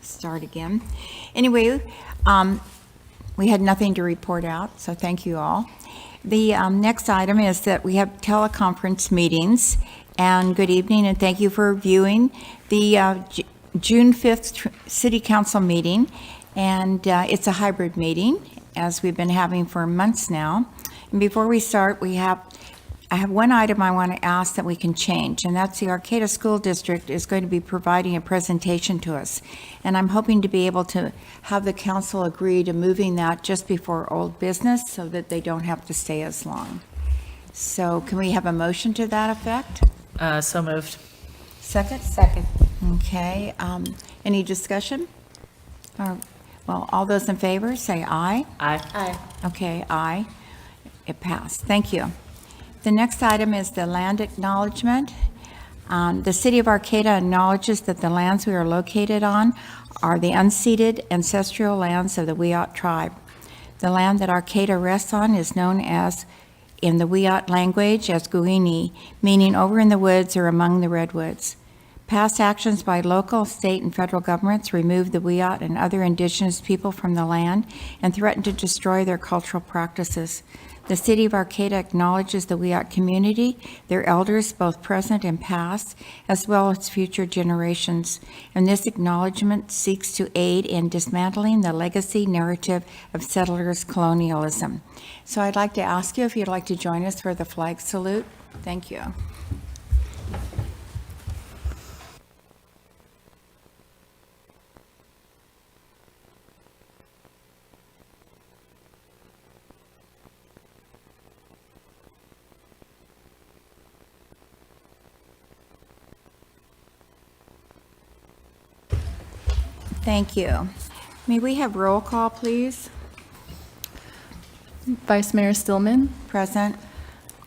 start again. Anyway, we had nothing to report out, so thank you all. The next item is that we have teleconference meetings, and good evening, and thank you for viewing the June 5th City Council meeting, and it's a hybrid meeting, as we've been having for months now. And before we start, I have one item I want to ask that we can change, and that's the Arcata School District is going to be providing a presentation to us. And I'm hoping to be able to have the council agree to moving that just before old business so that they don't have to stay as long. So can we have a motion to that effect? So moved. Second? Second. Okay, any discussion? Well, all those in favor, say aye. Aye. Aye. Okay, aye. It passed. Thank you. The next item is the land acknowledgement. The City of Arcata acknowledges that the lands we are located on are the unceded ancestral lands of the Wiyot tribe. The land that Arcata rests on is known as, in the Wiyot language, as Guini, meaning over in the woods or among the redwoods. Past actions by local, state, and federal governments remove the Wiyot and other indigenous people from the land and threaten to destroy their cultural practices. The City of Arcata acknowledges the Wiyot community, their elders, both present and past, as well as future generations. And this acknowledgement seeks to aid in dismantling the legacy narrative of settlers' colonialism. So I'd like to ask you if you'd like to join us for the flag salute. Thank you. Thank you. May we have roll call, please? Vice Mayor Stillman, Present.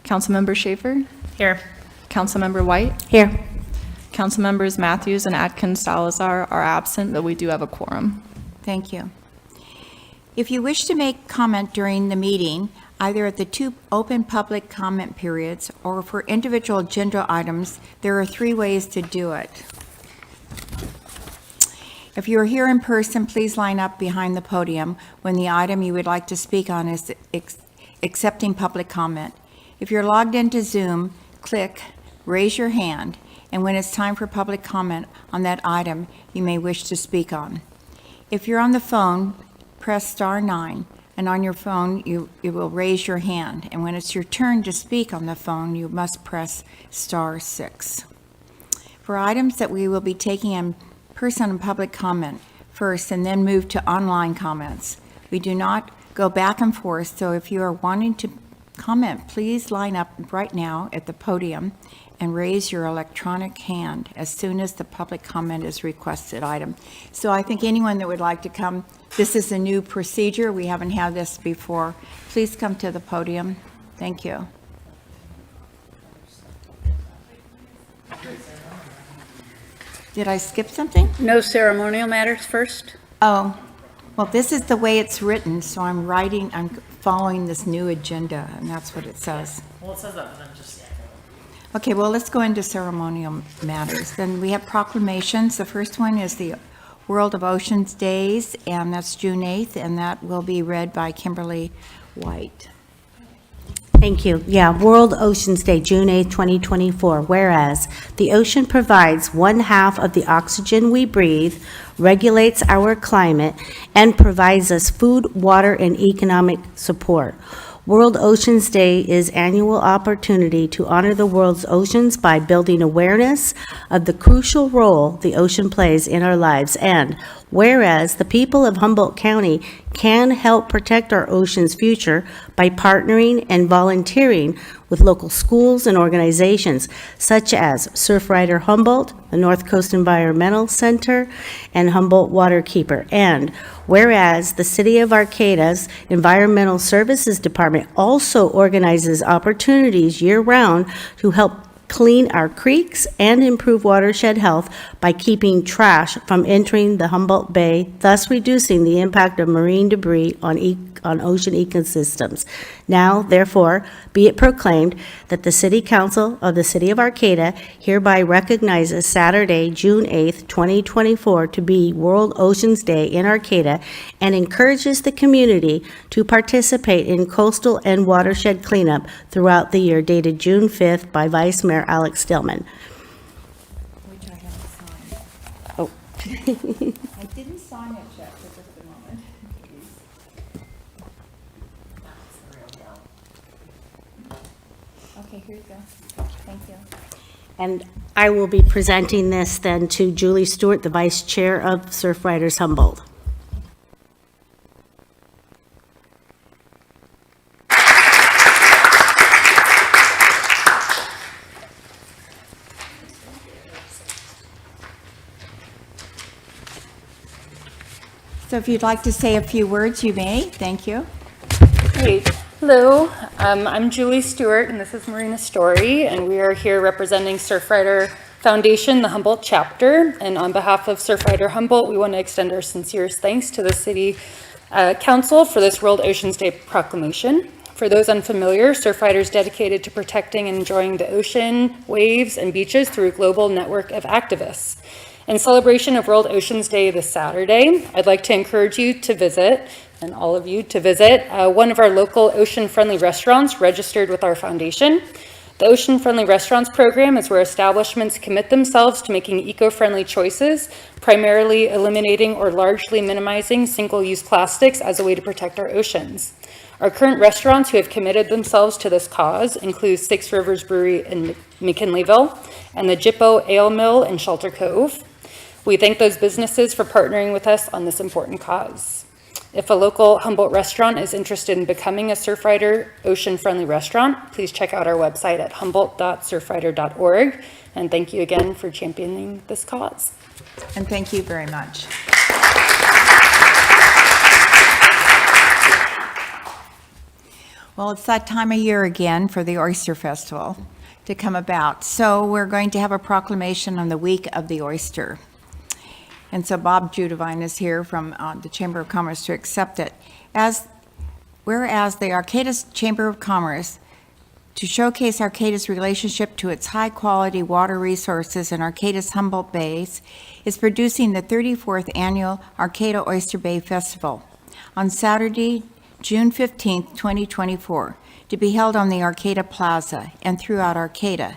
Councilmember Schaefer, Here. Councilmember White, Here. Councilmembers Matthews and Atkins Salazar are absent, but we do have a quorum. Thank you. If you wish to make comment during the meeting, either at the two open public comment periods or for individual agenda items, there are 3 ways to do it. If you are here in person, please line up behind the podium when the item you would like to speak on is accepting public comment. If you're logged into Zoom, click Raise Your Hand, and when it's time for public comment on that item you may wish to speak on. If you're on the phone, press star 9, and on your phone you will raise your hand, and when it's your turn to speak on the phone, you must press star 6. For items that we will be taking in person and public comment first and then move to online comments. We do not go back and forth, so if you are wanting to comment, please line up right now at the podium and raise your electronic hand as soon as the public comment is requested item. So I think anyone that would like to come, this is a new procedure. We haven't had this before. Please come to the podium. Thank you. Did I skip something? No ceremonial matters first? Oh, well, this is the way it's written, so I'm following this new agenda, and that's what it says. Well, it says that, but then just. Okay, well, let's go into ceremonial matters. Then we have proclamations. The first one is the World of Oceans Days, and that's June 8th, and that will be read by Kimberly White. Thank you. Yeah, World Oceans Day, June 8th, 2024. Whereas the ocean provides 1/2 of the oxygen we breathe, regulates our climate, and provides us food, water, and economic support. World Oceans Day is an annual opportunity to honor the world's oceans by building awareness of the crucial role the ocean plays in our lives. And whereas the people of Humboldt County can help protect our ocean's future by partnering and volunteering with local schools and organizations such as Surfrider Humboldt, the North Coast Environmental Center, and Humboldt Waterkeeper. And whereas the City of Arcata's Environmental Services Department also organizes opportunities year-round to help clean our creeks and improve watershed health by keeping trash from entering the Humboldt Bay, thus reducing the impact of marine debris on on ocean ecosystems. Now, therefore, be it proclaimed that the City Council of the City of Arcata hereby recognizes Saturday, June 8th, 2024 to be World Oceans Day in Arcata and encourages the community to participate in coastal and watershed cleanup throughout the year, dated June 5th by Vice Mayor Alex Stillman. Which I haven't signed. Oh. I didn't sign it yet for just a moment. Okay, here you go. Thank you. And I will be presenting this then to Julie Stewart, the Vice Chair of Surf Riders Humboldt. So if you'd like to say a few words, you may. Thank you. Great. Hello, I'm Julie Stewart, and this is Marina Story, and we are here representing Surfrider Foundation, the Humboldt chapter. And on behalf of Surfrider Humboldt, we want to extend our sincerest thanks to the City Council for this World Oceans Day proclamation. For those unfamiliar, Surfrider is dedicated to protecting and enjoying the ocean, waves, and beaches through a global network of activists. In celebration of World Oceans Day this Saturday, I'd like to encourage you to visit, and all of you to visit, one of our local ocean-friendly restaurants registered with our foundation. The Ocean Friendly Restaurants program is where establishments commit themselves to making eco-friendly choices, primarily eliminating or largely minimizing single-use plastics as a way to protect our oceans. Our current restaurants who have committed themselves to this cause include Six Rivers Brewery in McKinleyville and the Jippo Ale Mill in Shelter Cove. We thank those businesses for partnering with us on this important cause. If a local Humboldt restaurant is interested in becoming a Surfrider ocean-friendly restaurant, please check out our website at humboldt.surfrider.org. And thank you again for championing this cause. And thank you very much. Well, it's that time of year again for the Oyster Festival to come about. So we're going to have a proclamation on the week of the oyster. And so Bob Judevine is here from the Chamber of Commerce to accept it. Whereas the Arcata Chamber of Commerce, to showcase Arcata's relationship to its high-quality water resources in Arcata's Humboldt Bays, is producing the 34th Annual Arcata Oyster Bay Festival on Saturday, June 15th, 2024, to be held on the Arcata Plaza and throughout Arcata.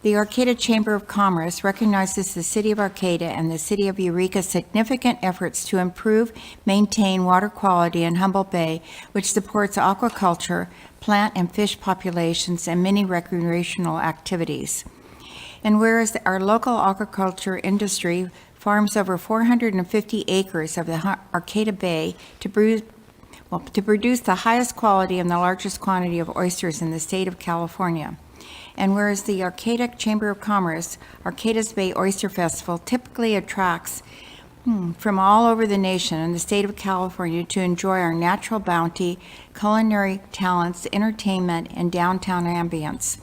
The Arcata Chamber of Commerce recognizes the City of Arcata and the City of Eureka's significant efforts to improve, maintain water quality in Humboldt Bay, which supports aquaculture, plant and fish populations, and many recreational activities. And whereas our local aquaculture industry farms over 450 acres of the Arcata Bay to produce the highest quality and the largest quantity of oysters in the state of California. And whereas the Arcata Chamber of Commerce, Arcata's Bay Oyster Festival typically attracts from all over the nation and the state of California to enjoy our natural bounty, culinary talents, entertainment, and downtown ambience.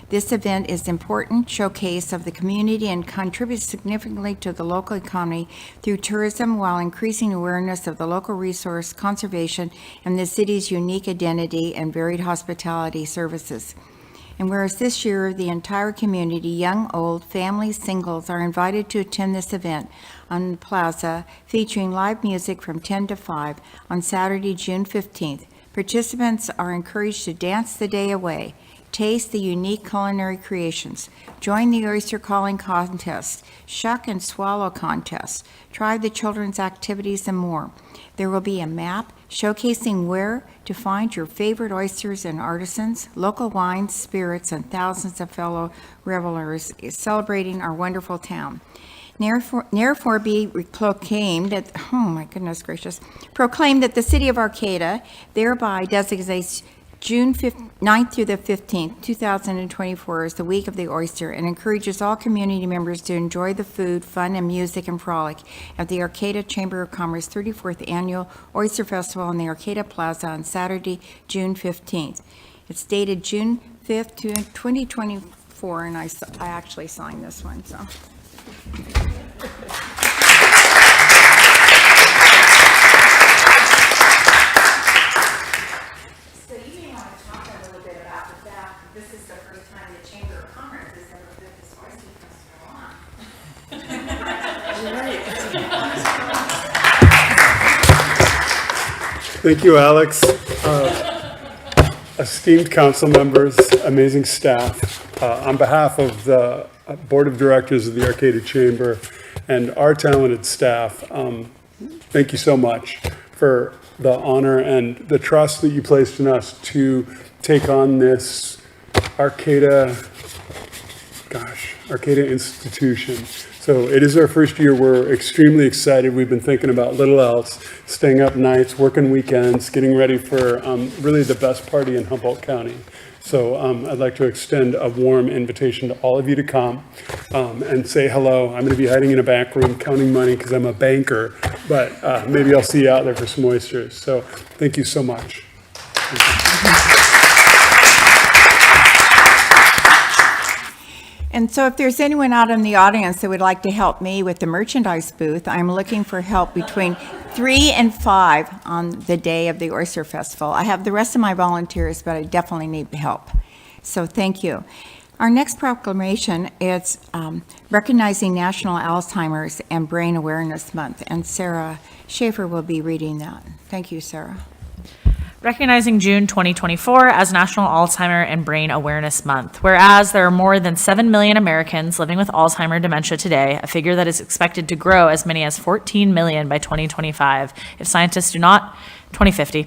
This event is an important showcase of the community and contributes significantly to the local economy through tourism while increasing awareness of the local resource conservation and the city's unique identity and varied hospitality services. And whereas this year, the entire community, young, old, families, singles, are invited to attend this event on the plaza, featuring live music from 10 to 5 on Saturday, June 15th. Participants are encouraged to dance the day away, taste the unique culinary creations, join the oyster calling contest, shuck and swallow contest, try the children's activities, and more. There will be a map showcasing where to find your favorite oysters and artisans, local wines, spirits, and thousands of fellow revelers celebrating our wonderful town. Therefore be proclaimed that, oh my goodness gracious, proclaimed that the City of Arcata thereby designates June 9th through the 15th, 2024 is the Week of the Oyster and encourages all community members to enjoy the food, fun, and music and frolic at the Arcata Chamber of Commerce 34th Annual Oyster Festival on the Arcata Plaza on Saturday, June 15th. It's dated June 5th, 2024, and I actually signed this one, so. Thank you, Alex. Esteemed council members, amazing staff, on behalf of the Board of Directors of the Arcata Chamber and our talented staff, thank you so much for the honor and the trust that you placed in us to take on this Arcata institution. So it is our first year. We're extremely excited. We've been thinking about little else, staying up nights, working weekends, getting ready for really the best party in Humboldt County. So I'd like to extend a warm invitation to all of you to come and say hello. I'm going to be hiding in a back room counting money because I'm a banker, but maybe I'll see you out there for some oysters. So thank you so much. And so if there's anyone out in the audience that would like to help me with the merchandise booth, I'm looking for help between 3 and 5 on the day of the Oyster Festival. I have the rest of my volunteers, but I definitely need help. So thank you. Our next proclamation is recognizing National Alzheimer's and Brain Awareness Month, and Sarah Schaefer will be reading that. Thank you, Sarah. Recognizing June 2024 as National Alzheimer and Brain Awareness Month. Whereas there are more than 7 million Americans living with Alzheimer dementia today, a figure that is expected to grow as many as 14 million by 2025 if scientists do not 2050.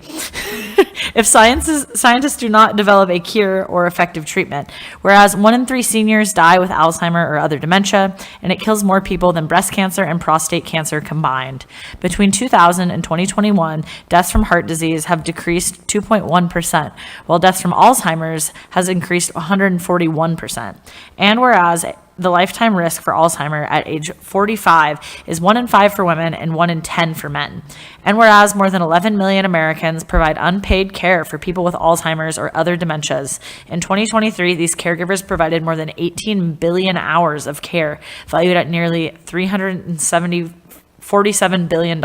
If scientists do not develop a cure or effective treatment, whereas 1 in 3 seniors die with Alzheimer or other dementia, and it kills more people than breast cancer and prostate cancer combined. Between 2000 and 2021, deaths from heart disease have decreased 2.1%, while deaths from Alzheimer's has increased 141%. And whereas the lifetime risk for Alzheimer at age 45 is 1 in 5 for women and 1 in 10 for men. And whereas more than 11 million Americans provide unpaid care for people with Alzheimer's or other dementias, in 2023, these caregivers provided more than 18 billion hours of care, valued at nearly $47 billion.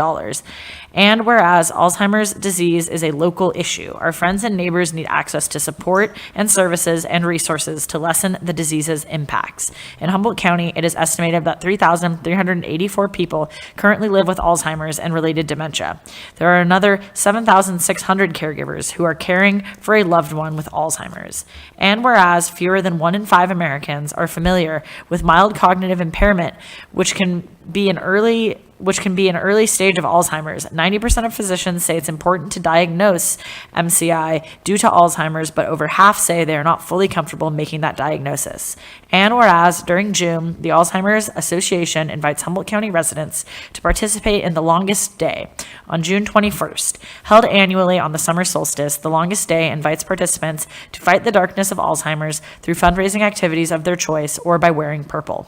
And whereas Alzheimer's disease is a local issue, our friends and neighbors need access to support and services and resources to lessen the disease's impacts. In Humboldt County, it is estimated that 3,384 people currently live with Alzheimer's and related dementia. There are another 7,600 caregivers who are caring for a loved one with Alzheimer's. And whereas fewer than 1 in 5 Americans are familiar with mild cognitive impairment, which can be an early stage of Alzheimer's. 90% of physicians say it's important to diagnose MCI due to Alzheimer's, but over half say they are not fully comfortable making that diagnosis. And whereas during June, the Alzheimer's Association invites Humboldt County residents to participate in the Longest Day on June 21st. Held annually on the summer solstice, the Longest Day invites participants to fight the darkness of Alzheimer's through fundraising activities of their choice or by wearing purple.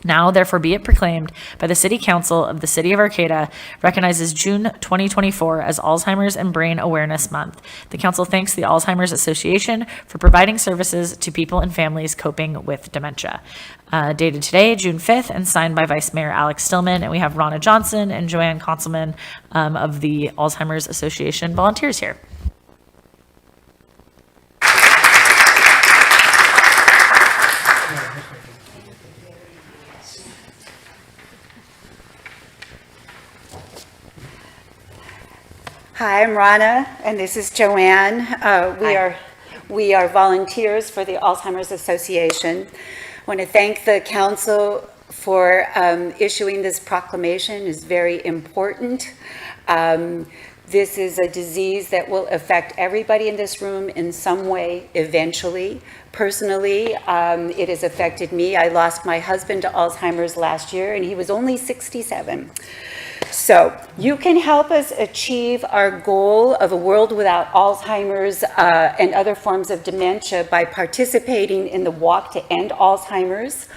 Now, therefore, be it proclaimed by the City Council of the City of Arcata recognizes June 2024 as Alzheimer's and Brain Awareness Month. The Council thanks the Alzheimer's Association for providing services to people and families coping with dementia. Dated today, June 5th, and signed by Vice Mayor Alex Stillman, and we have Ronna Johnson and Joanne Conselman of the Alzheimer's Association volunteers here. Hi, I'm Ronna, and this is Joanne. We are volunteers for the Alzheimer's Association. I want to thank the council for issuing this proclamation. It's very important. This is a disease that will affect everybody in this room in some way eventually. Personally, it has affected me. I lost my husband to Alzheimer's last year, and he was only 67. So you can help us achieve our goal of a world without Alzheimer's and other forms of dementia by participating in the Walk to End Alzheimer's,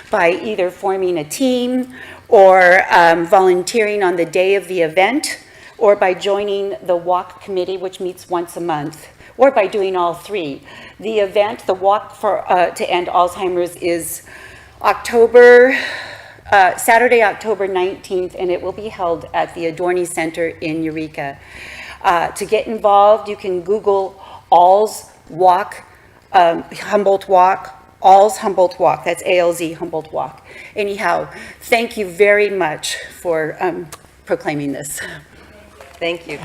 by either forming a team or volunteering on the day of the event, or by joining the Walk Committee, which meets once a month, or by doing all three. The event, the Walk to End Alzheimer's, is Saturday, October 19th, and it will be held at the Adorney Center in Eureka. To get involved, you can Google Alz Walk, Humboldt Walk, Alz Humboldt Walk. That's ALZ Humboldt Walk. Anyhow, thank you very much for proclaiming this. Thank you.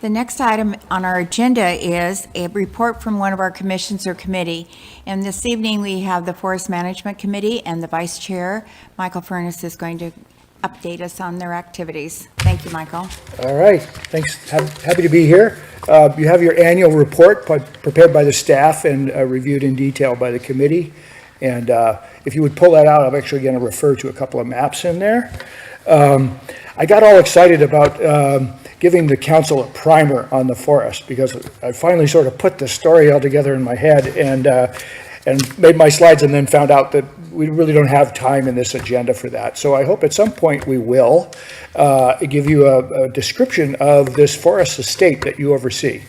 The next item on our agenda is a report from one of our commissions or committee. And this evening, we have the Forest Management Committee, and the Vice Chair, Michael Furness, is going to update us on their activities. Thank you, Michael. All right, thanks. Happy to be here. You have your annual report prepared by the staff and reviewed in detail by the committee. And if you would pull that out, I'm actually going to refer to a couple of maps in there. I got all excited about giving the council a primer on the forest because I finally sort of put the story all together in my head and made my slides and then found out that we really don't have time in this agenda for that. So I hope at some point we will give you a description of this forest estate that you oversee.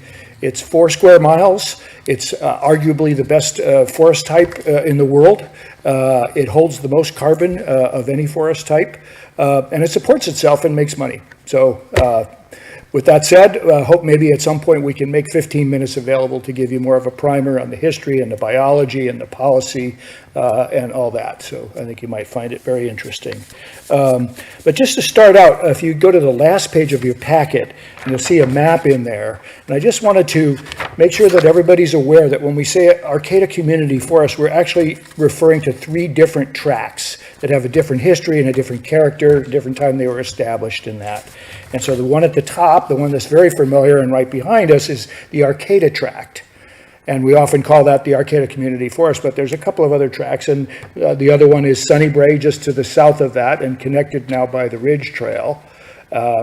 It's 4 square miles. It's arguably the best forest type in the world. It holds the most carbon of any forest type, and it supports itself and makes money. So with that said, hope maybe at some point we can make 15 minutes available to give you more of a primer on the history and the biology and the policy and all that. So I think you might find it very interesting. But just to start out, if you go to the last page of your packet, you'll see a map in there. And I just wanted to make sure that everybody's aware that when we say Arcata Community Forest, we're actually referring to 3 different tracts that have a different history and a different character, different time they were established in that. And so the one at the top, the one that's very familiar and right behind us, is the Arcata tract. And we often call that the Arcata Community Forest, but there's a couple of other tracts. And the other one is Sunny Brae, just to the south of that and connected now by the Ridge Trail.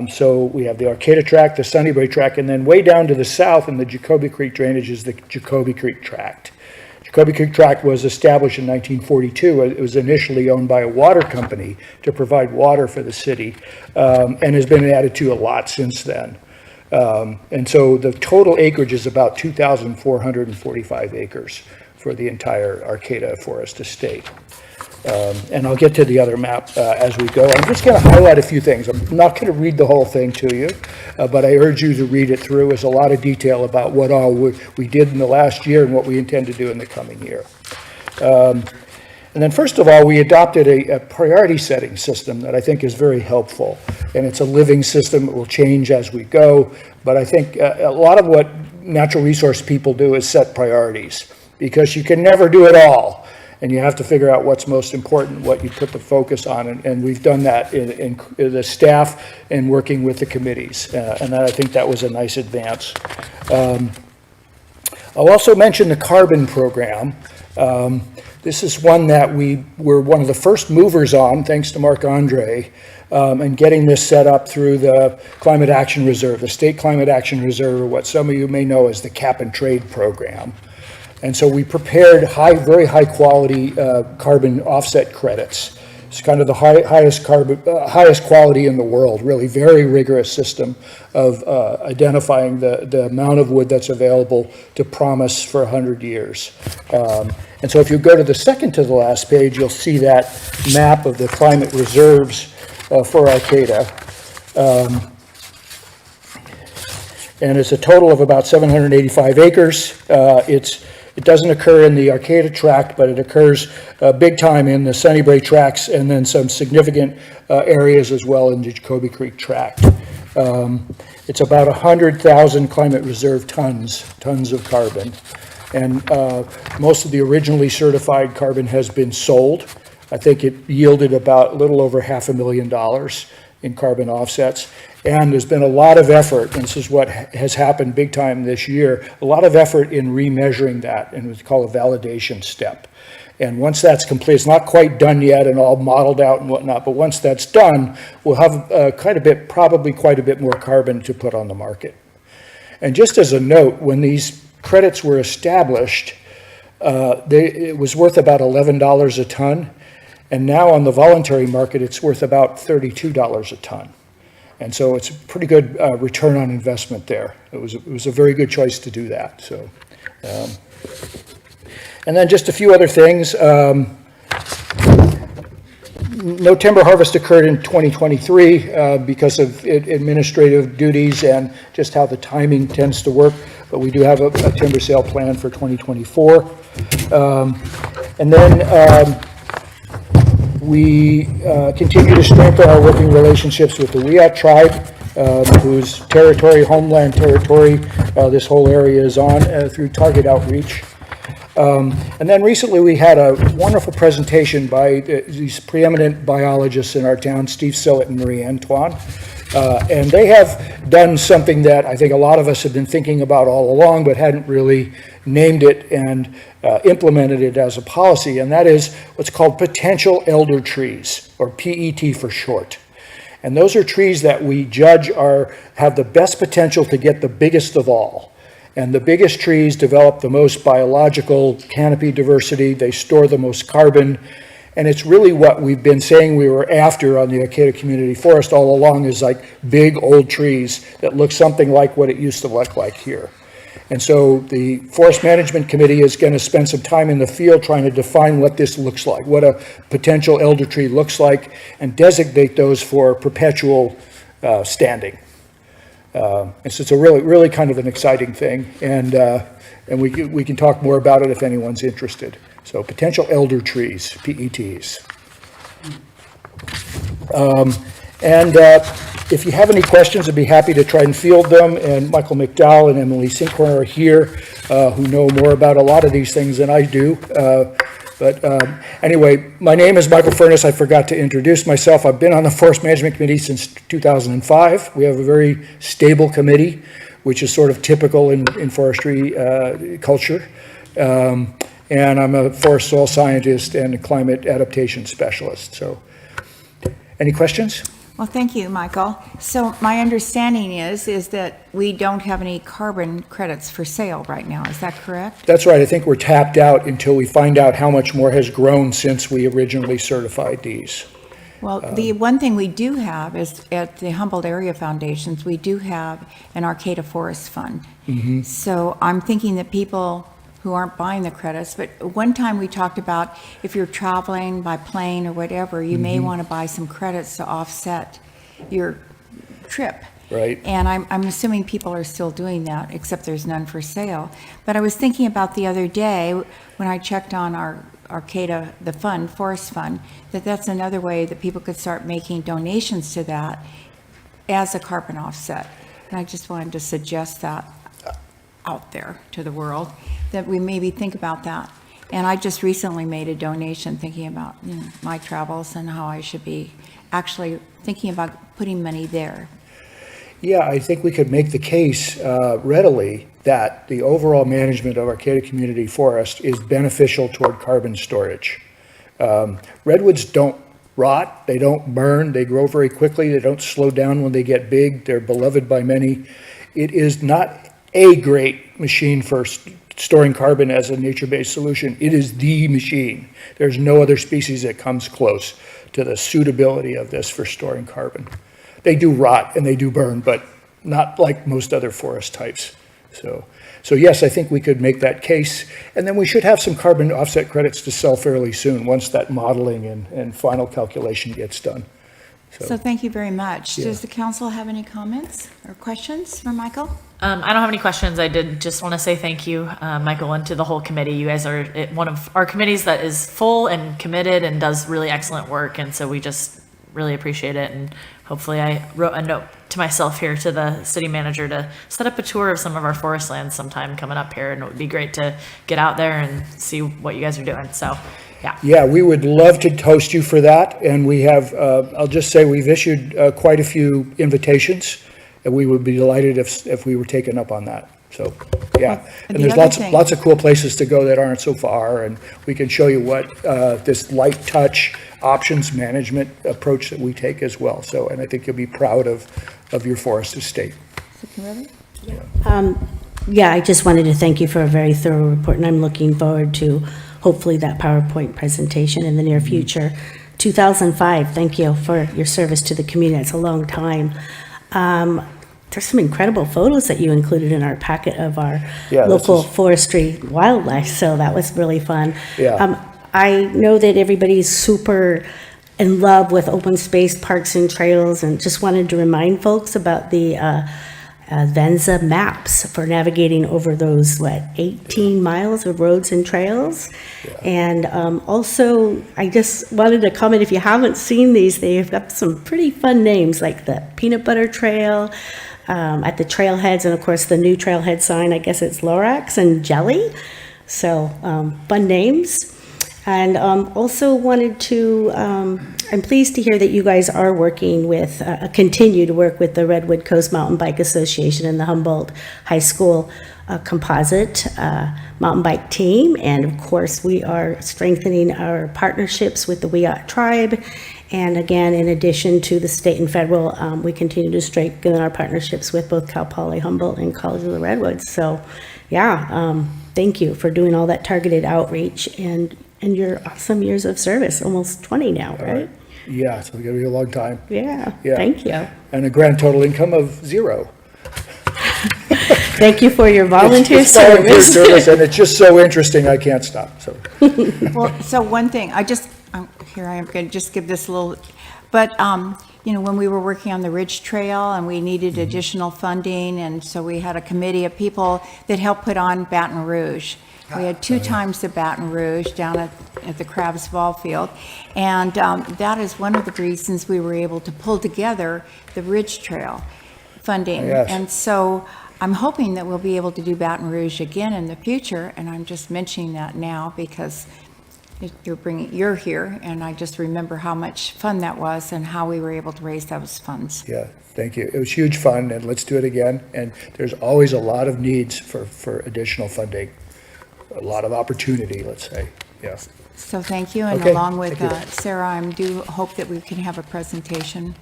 So we have the Arcata tract, the Sunny Brae tract, and then way down to the south in the Jacoby Creek drainage is the Jacoby Creek tract. Jacoby Creek tract was established in 1942. It was initially owned by a water company to provide water for the city, and has been added to a lot since then. And so the total acreage is about 2,445 acres for the entire Arcata Forest Estate. And I'll get to the other map as we go. I'm just going to highlight a few things. I'm not going to read the whole thing to you, but I urge you to read it through. There's a lot of detail about what all we did in the last year and what we intend to do in the coming year. And then first of all, we adopted a priority setting system that I think is very helpful. And it's a living system. It will change as we go. But I think a lot of what natural resource people do is set priorities, because you can never do it all. And you have to figure out what's most important, what you put the focus on. And we've done that in the staff and working with the committees. And I think that was a nice advance. I'll also mention the carbon program. This is one that we were one of the first movers on, thanks to Mark Andre, and getting this set up through the Climate Action Reserve, the State Climate Action Reserve, or what some of you may know as the Cap and Trade Program. And so we prepared very high quality carbon offset credits. It's kind of the highest quality in the world, really very rigorous system of identifying the amount of wood that's available to promise for 100 years. And so if you go to the second to the last page, you'll see that map of the climate reserves for Arcata. And it's a total of about 785 acres. It doesn't occur in the Arcata tract, but it occurs big time in the Sunny Brae tracts, and then some significant areas as well in the Jacoby Creek tract. It's about 100,000 climate reserve tons of carbon. And most of the originally certified carbon has been sold. I think it yielded about a little over $500,000 in carbon offsets. And there's been a lot of effort, and this is what has happened big time this year, a lot of effort in remeasuring that, and it's called a validation step. And once that's complete, it's not quite done yet and all modeled out and whatnot, but once that's done, we'll have probably quite a bit more carbon to put on the market. And just as a note, when these credits were established, it was worth about $11 a ton, and now on the voluntary market, it's worth about $32 a ton. And so it's a pretty good return on investment there. It was a very good choice to do that. So, and then just a few other things. No timber harvest occurred in 2023 because of administrative duties and just how the timing tends to work. But we do have a timber sale plan for 2024. And then we continue to strengthen our working relationships with the Wiyot tribe. whose territory, homeland territory, this whole area is on through Target Outreach. And then recently we had a wonderful presentation by these preeminent biologists in our town, Steve Sillett and Marie Antoine. And they have done something that I think a lot of us have been thinking about all along, but hadn't really named it and implemented it as a policy, and that is what's called potential elder trees, or PET for short. And those are trees that we judge have the best potential to get the biggest of all. And the biggest trees develop the most biological canopy diversity, they store the most carbon, and it's really what we've been saying we were after on the Arcata Community Forest all along, is like big old trees that look something like what it used to look like here. And so the Forest Management Committee is going to spend some time in the field trying to define what this looks like, what a potential elder tree looks like, and designate those for perpetual standing. And so it's a really kind of an exciting thing, and we can talk more about it if anyone's interested. So potential elder trees, PETs. If you have any questions, I'd be happy to try and field them, and Michael McDowell and Emily Sinkhorn are here, who know more about a lot of these things than I do. Anyway, my name is Michael Furness. I forgot to introduce myself. I've been on the Forest Management Committee since 2005. We have a very stable committee, which is sort of typical in forestry culture. And I'm a forest soil scientist and a climate adaptation specialist. So, any questions? Well, thank you, Michael. So my understanding is that we don't have any carbon credits for sale right now. Is that correct? That's right. I think we're tapped out until we find out how much more has grown since we originally certified these. Well, the one thing we do have is at the Humboldt Area Foundations, we do have an Arcata Forest Fund. Mm-hmm. So I'm thinking that people who aren't buying the credits, but one time we talked about if you're traveling by plane or whatever, you may want to buy some credits to offset your trip. Right. And I'm assuming people are still doing that, except there's none for sale. But I was thinking about the other day when I checked on our Arcata, the fund, Forest Fund, that's another way that people could start making donations to that as a carbon offset. And I just wanted to suggest that out there to the world, that we maybe think about that. And I just recently made a donation thinking about my travels and how I should be actually thinking about putting money there. Yeah, I think we could make the case readily that the overall management of Arcata Community Forest is beneficial toward carbon storage. Redwoods don't rot, they don't burn, they grow very quickly, they don't slow down when they get big, they're beloved by many. It is not a great machine for storing carbon as a nature-based solution. It is the machine. There's no other species that comes close to the suitability of this for storing carbon. They do rot and they do burn, but not like most other forest types. So yes, I think we could make that case. And then we should have some carbon offset credits to sell fairly soon once that modeling and final calculation gets done. So thank you very much. Yeah. Does the council have any comments or questions for Michael? I don't have any questions. I did just want to say thank you, Michael, and to the whole committee. You guys are one of our committees that is full and committed and does really excellent work. And so we just really appreciate it. And hopefully I wrote a note to myself here to the city manager to set up a tour of some of our forest lands sometime coming up here. And it would be great to get out there and see what you guys are doing. So, yeah. Yeah, we would love to host you for that. And we have, I'll just say we've issued quite a few invitations. And we would be delighted if we were taken up on that. So, yeah. And there's lots of cool places to go that aren't so far. And we can show you what this light touch options management approach that we take as well. So, and I think you'll be proud of your forest estate. Yeah, I just wanted to thank you for a very thorough report, and I'm looking forward to hopefully that PowerPoint presentation in the near future. 2005, thank you for your service to the community. It's a long time. There's some incredible photos that you included in our packet of our local forestry wildlife, so that was really fun. Yeah. I know that everybody's super in love with open space parks and trails, and just wanted to remind folks about the Venza Maps for navigating over those, 18 miles of roads and trails. And also, I just wanted to comment, if you haven't seen these, they've got some pretty fun names, like the Peanut Butter Trail at the trailheads, and of course, the new trailhead sign, I guess it's Lorax and Jelly. So, fun names. And also wanted to, I'm pleased to hear that you guys are working with, continue to work with the Redwood Coast Mountain Bike Association and the Humboldt High School Composite Mountain Bike Team. And of course, we are strengthening our partnerships with the Wiyot Tribe. And again, in addition to the state and federal, we continue to strengthen our partnerships with both Cal Poly Humboldt and College of the Redwoods. So yeah, thank you for doing all that targeted outreach and your awesome years of service, almost 20 now, right? Yeah, so we're going to be a long time. Yeah, Yeah. thank you. And a grand total income of 0. Thank you for your volunteer It's volunteer service. service, and it's just so interesting, I can't stop, so. Well, so one thing, here I am going to just give this a little, but, when we were working on the Ridge Trail and we needed additional funding, and so we had a committee of people that helped put on Baton Rouge. We had 2 times the Baton Rouge down at the Crabs Ball Field. And that is one of the reasons we were able to pull together the Ridge Trail funding. Yes. And so I'm hoping that we'll be able to do Baton Rouge again in the future. And I'm just mentioning that now because you're here, and I just remember how much fun that was and how we were able to raise those funds. Yeah, thank you. It was huge fun, and let's do it again. And there's always a lot of needs for additional funding. A lot of opportunity, let's say, yeah. So thank you, and Okay, along with thank you. Sarah, I do hope that we can have a presentation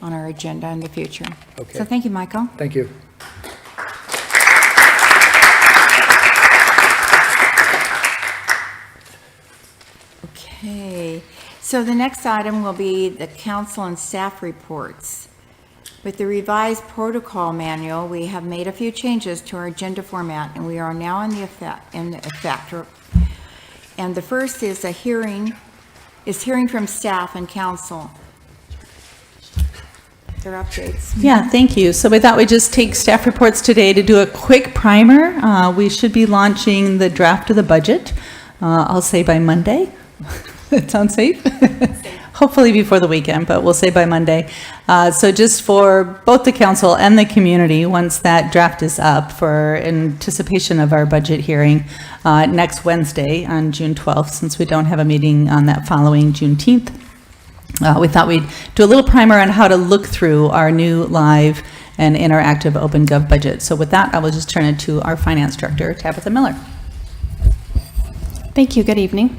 on our agenda in the future. Okay. So thank you, Michael. Thank you. Okay, so the next item will be the council and staff reports. With the revised protocol manual, we have made a few changes to our agenda format, and we are now in the effect. And the first is hearing from staff and council. Their updates. Yeah, thank you. So we thought we'd just take staff reports today to do a quick primer. We should be launching the draft of the budget, I'll say by Monday. That sounds safe? Hopefully before the weekend, but we'll say by Monday. So just for both the council and the community, once that draft is up for anticipation of our budget hearing next Wednesday on June 12th, since we don't have a meeting on that following Juneteenth, we thought we'd do a little primer on how to look through our new live and interactive OpenGov budget. So with that, I will just turn it to our finance director, Tabitha Miller. Thank you. Good evening.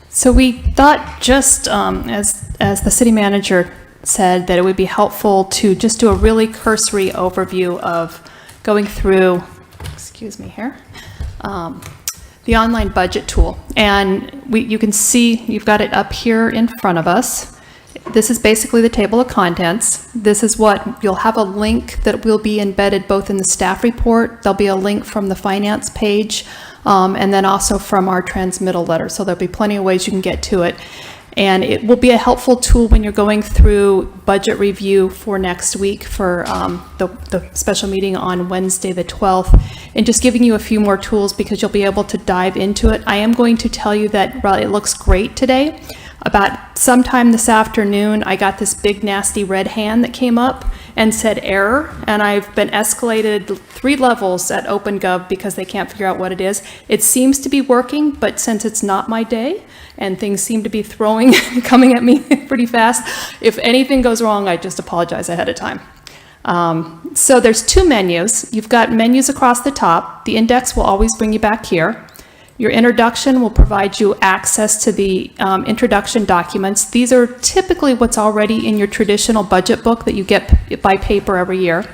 So we thought just as the city manager said, that it would be helpful to just do a really cursory overview of going through, excuse me here, the online budget tool. And you can see, you've got it up here in front of us. This is basically the table of contents. This is what, you'll have a link that will be embedded both in the staff report. There'll be a link from the finance page, and then also from our transmittal letter. So there'll be plenty of ways you can get to it. And it will be a helpful tool when you're going through budget review for next week for the special meeting on Wednesday, the 12th, and just giving you a few more tools because you'll be able to dive into it. I am going to tell you that while it looks great today, about sometime this afternoon, I got this big nasty red hand that came up and said error, and I've been escalated 3 levels at OpenGov because they can't figure out what it is. It seems to be working, but since it's not my day and things seem to be coming at me pretty fast, if anything goes wrong, I just apologize ahead of time. So there's 2 menus. You've got menus across the top. The index will always bring you back here. Your introduction will provide you access to the introduction documents. These are typically what's already in your traditional budget book that you get by paper every year.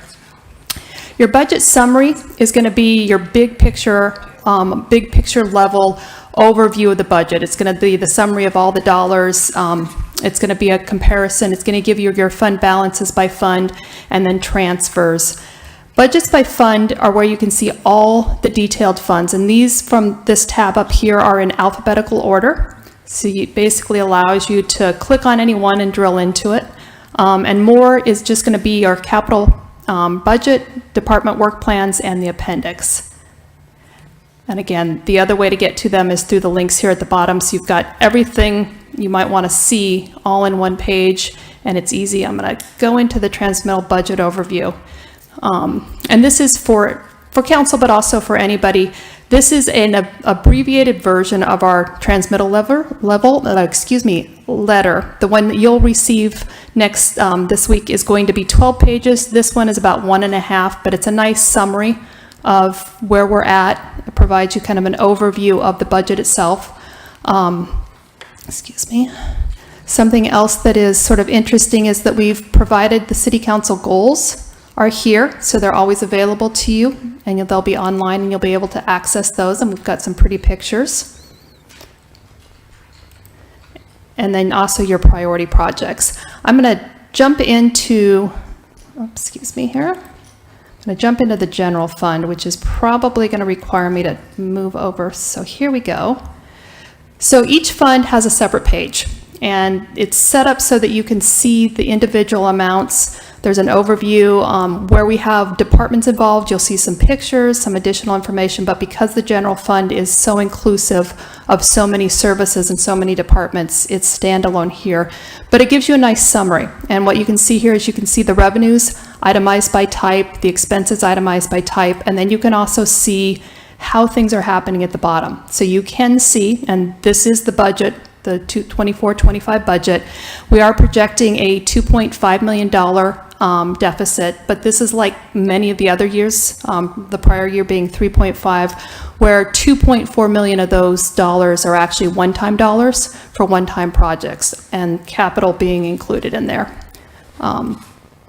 Your budget summary is going to be your big picture level overview of the budget. It's going to be the summary of all the dollars. It's going to be a comparison. It's going to give you your fund balances by fund and then transfers. Budgets by fund are where you can see all the detailed funds, and these from this tab up here are in alphabetical order. So it basically allows you to click on any one and drill into it. And more is just going to be our capital budget, department work plans, and the appendix. And again, the other way to get to them is through the links here at the bottom. So you've got everything you might want to see all in one page, and it's easy. I'm going to go into the transmittal budget overview. And this is for council, but also for anybody. This is an abbreviated version of our transmittal letter. The one that you'll receive next this week is going to be 12 pages. This one is about 1.5, but it's a nice summary of where we're at. It provides you kind of an overview of the budget itself. Something else that is sort of interesting is that we've provided the city council goals are here, so they're always available to you, and they'll be online and you'll be able to access those, and we've got some pretty pictures. And then also your priority projects. I'm going to jump into, I'm going to jump into the general fund, which is probably going to require me to move over. So here we go. So each fund has a separate page, and it's set up so that you can see the individual amounts. There's an overview where we have departments involved. You'll see some pictures, some additional information, but because the general fund is so inclusive of so many services and so many departments, it's standalone here. But it gives you a nice summary. And what you can see here is you can see the revenues itemized by type, the expenses itemized by type, and then you can also see how things are happening at the bottom. So you can see, and this is the budget, the 24-25 budget, we are projecting a $2.5 million deficit, but this is like many of the other years, the prior year being 3.5, where 2.4 million of those dollars are actually one-time dollars for one-time projects, and capital being included in there.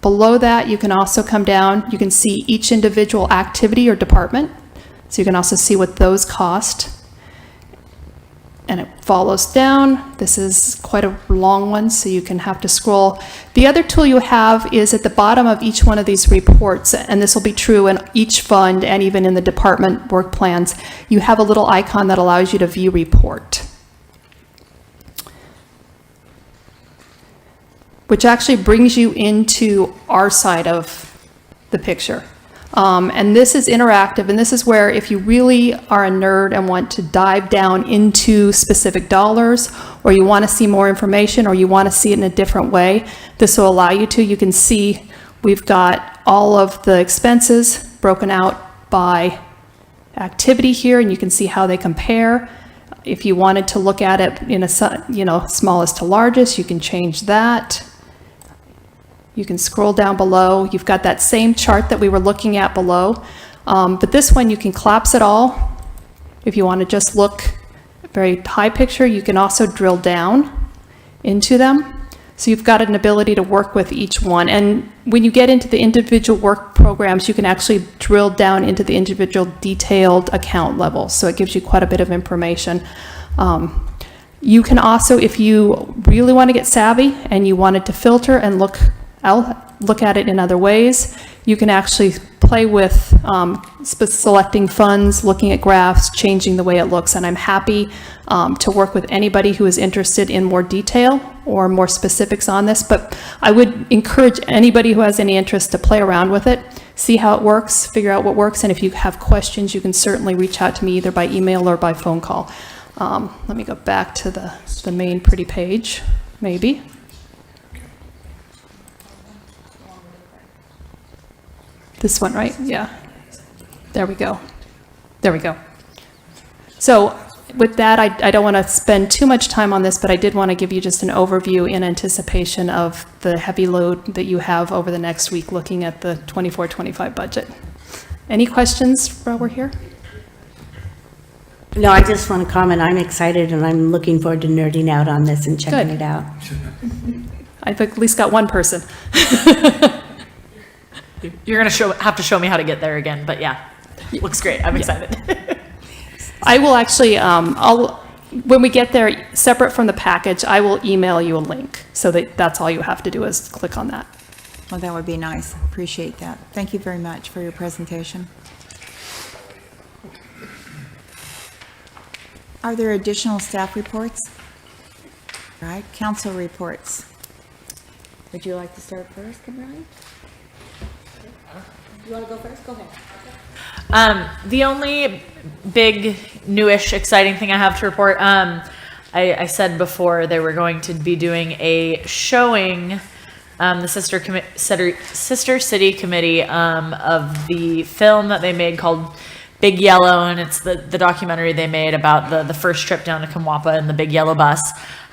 Below that, you can also come down, you can see each individual activity or department, so you can also see what those cost. And it follows down. This is quite a long one, so you can have to scroll. The other tool you have is at the bottom of each one of these reports, and this will be true in each fund and even in the department work plans. You have a little icon that allows you to view report, which actually brings you into our side of the picture. And this is interactive, and this is where if you really are a nerd and want to dive down into specific dollars, or you want to see more information, or you want to see it in a different way, this will allow you to. You can see we've got all of the expenses broken out by activity here, and you can see how they compare. If you wanted to look at it in a, smallest to largest, you can change that. You can scroll down below. You've got that same chart that we were looking at below, but this one you can collapse it all. If you want to just look very high picture, you can also drill down into them. So you've got an ability to work with each one. And when you get into the individual work programs, you can actually drill down into the individual detailed account level. So it gives you quite a bit of information. You can also, if you really want to get savvy and you wanted to filter and look at it in other ways, you can actually play with selecting funds, looking at graphs, changing the way it looks. And I'm happy to work with anybody who is interested in more detail or more specifics on this, but I would encourage anybody who has any interest to play around with it, see how it works, figure out what works, and if you have questions, you can certainly reach out to me either by email or by phone call. Let me go back to the main pretty page, maybe. This one, right? Yeah. There we go. There we go. So with that, I don't want to spend too much time on this, but I did want to give you just an overview in anticipation of the heavy load that you have over the next week looking at the 24-25 budget. Any questions while we're here? No, I just want to comment. I'm excited and I'm looking forward to nerding out on this and checking it out. I've at least got one person. You're going to have to show me how to get there again, but yeah, looks great. I'm excited. I will actually, when we get there, separate from the package, I will email you a link so that's all you have to do is click on that. Well, that would be nice. Appreciate that. Thank you very much for your presentation. Are there additional staff reports? All right, council reports. Would you like to start first, Kimberly? You want to go first? Go ahead. The only big, newish, exciting thing I have to report, I said before they were going to be doing a showing, the Sister City Committee, of the film that they made called Big Yellow, and it's the documentary they made about the first trip down to Kamwapa in the Big Yellow bus.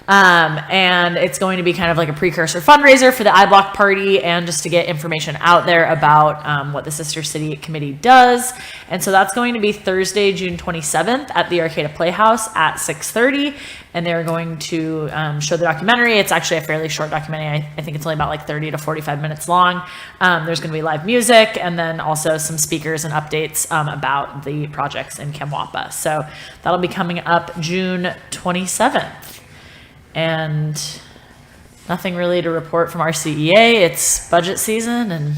And it's going to be kind of like a precursor fundraiser for the iBlock party and just to get information out there about what the Sister City Committee does. And so that's going to be Thursday, June 27th at the Arcata Playhouse at 6:30. And they're going to show the documentary. It's actually a fairly short documentary. I think it's only about like 30 to 45 minutes long. There's going to be live music and then also some speakers and updates about the projects in Kamwapa. So that'll be coming up June 27th. And nothing really to report from our CEA. It's budget season and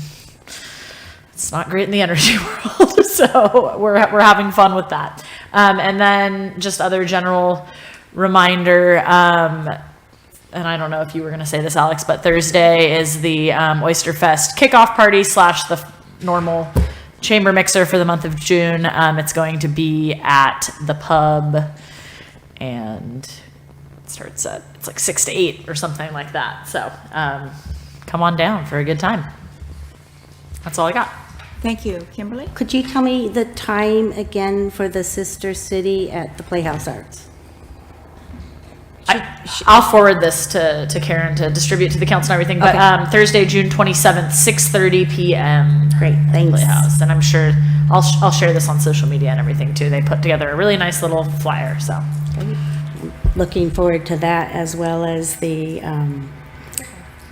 it's not great in the energy world. So we're having fun with that. And then just other general reminder, and I don't know if you were going to say this, Alex, but Thursday is the Oyster Fest kickoff party / the normal chamber mixer for the month of June. It's going to be at the pub and starts at, it's like 6 to 8 or something like that. So come on down for a good time. That's all I got. Thank you. Kimberly? Could you tell me the time again for the Sister City at the Playhouse Arts? I'll forward this to Karen to distribute to the council and everything, but Okay. Thursday, June 27th, 6:30 p.m. Great, thanks. Playhouse. And I'm sure I'll share this on social media and everything too. They put together a really nice little flyer, so. Looking forward to that as well as the,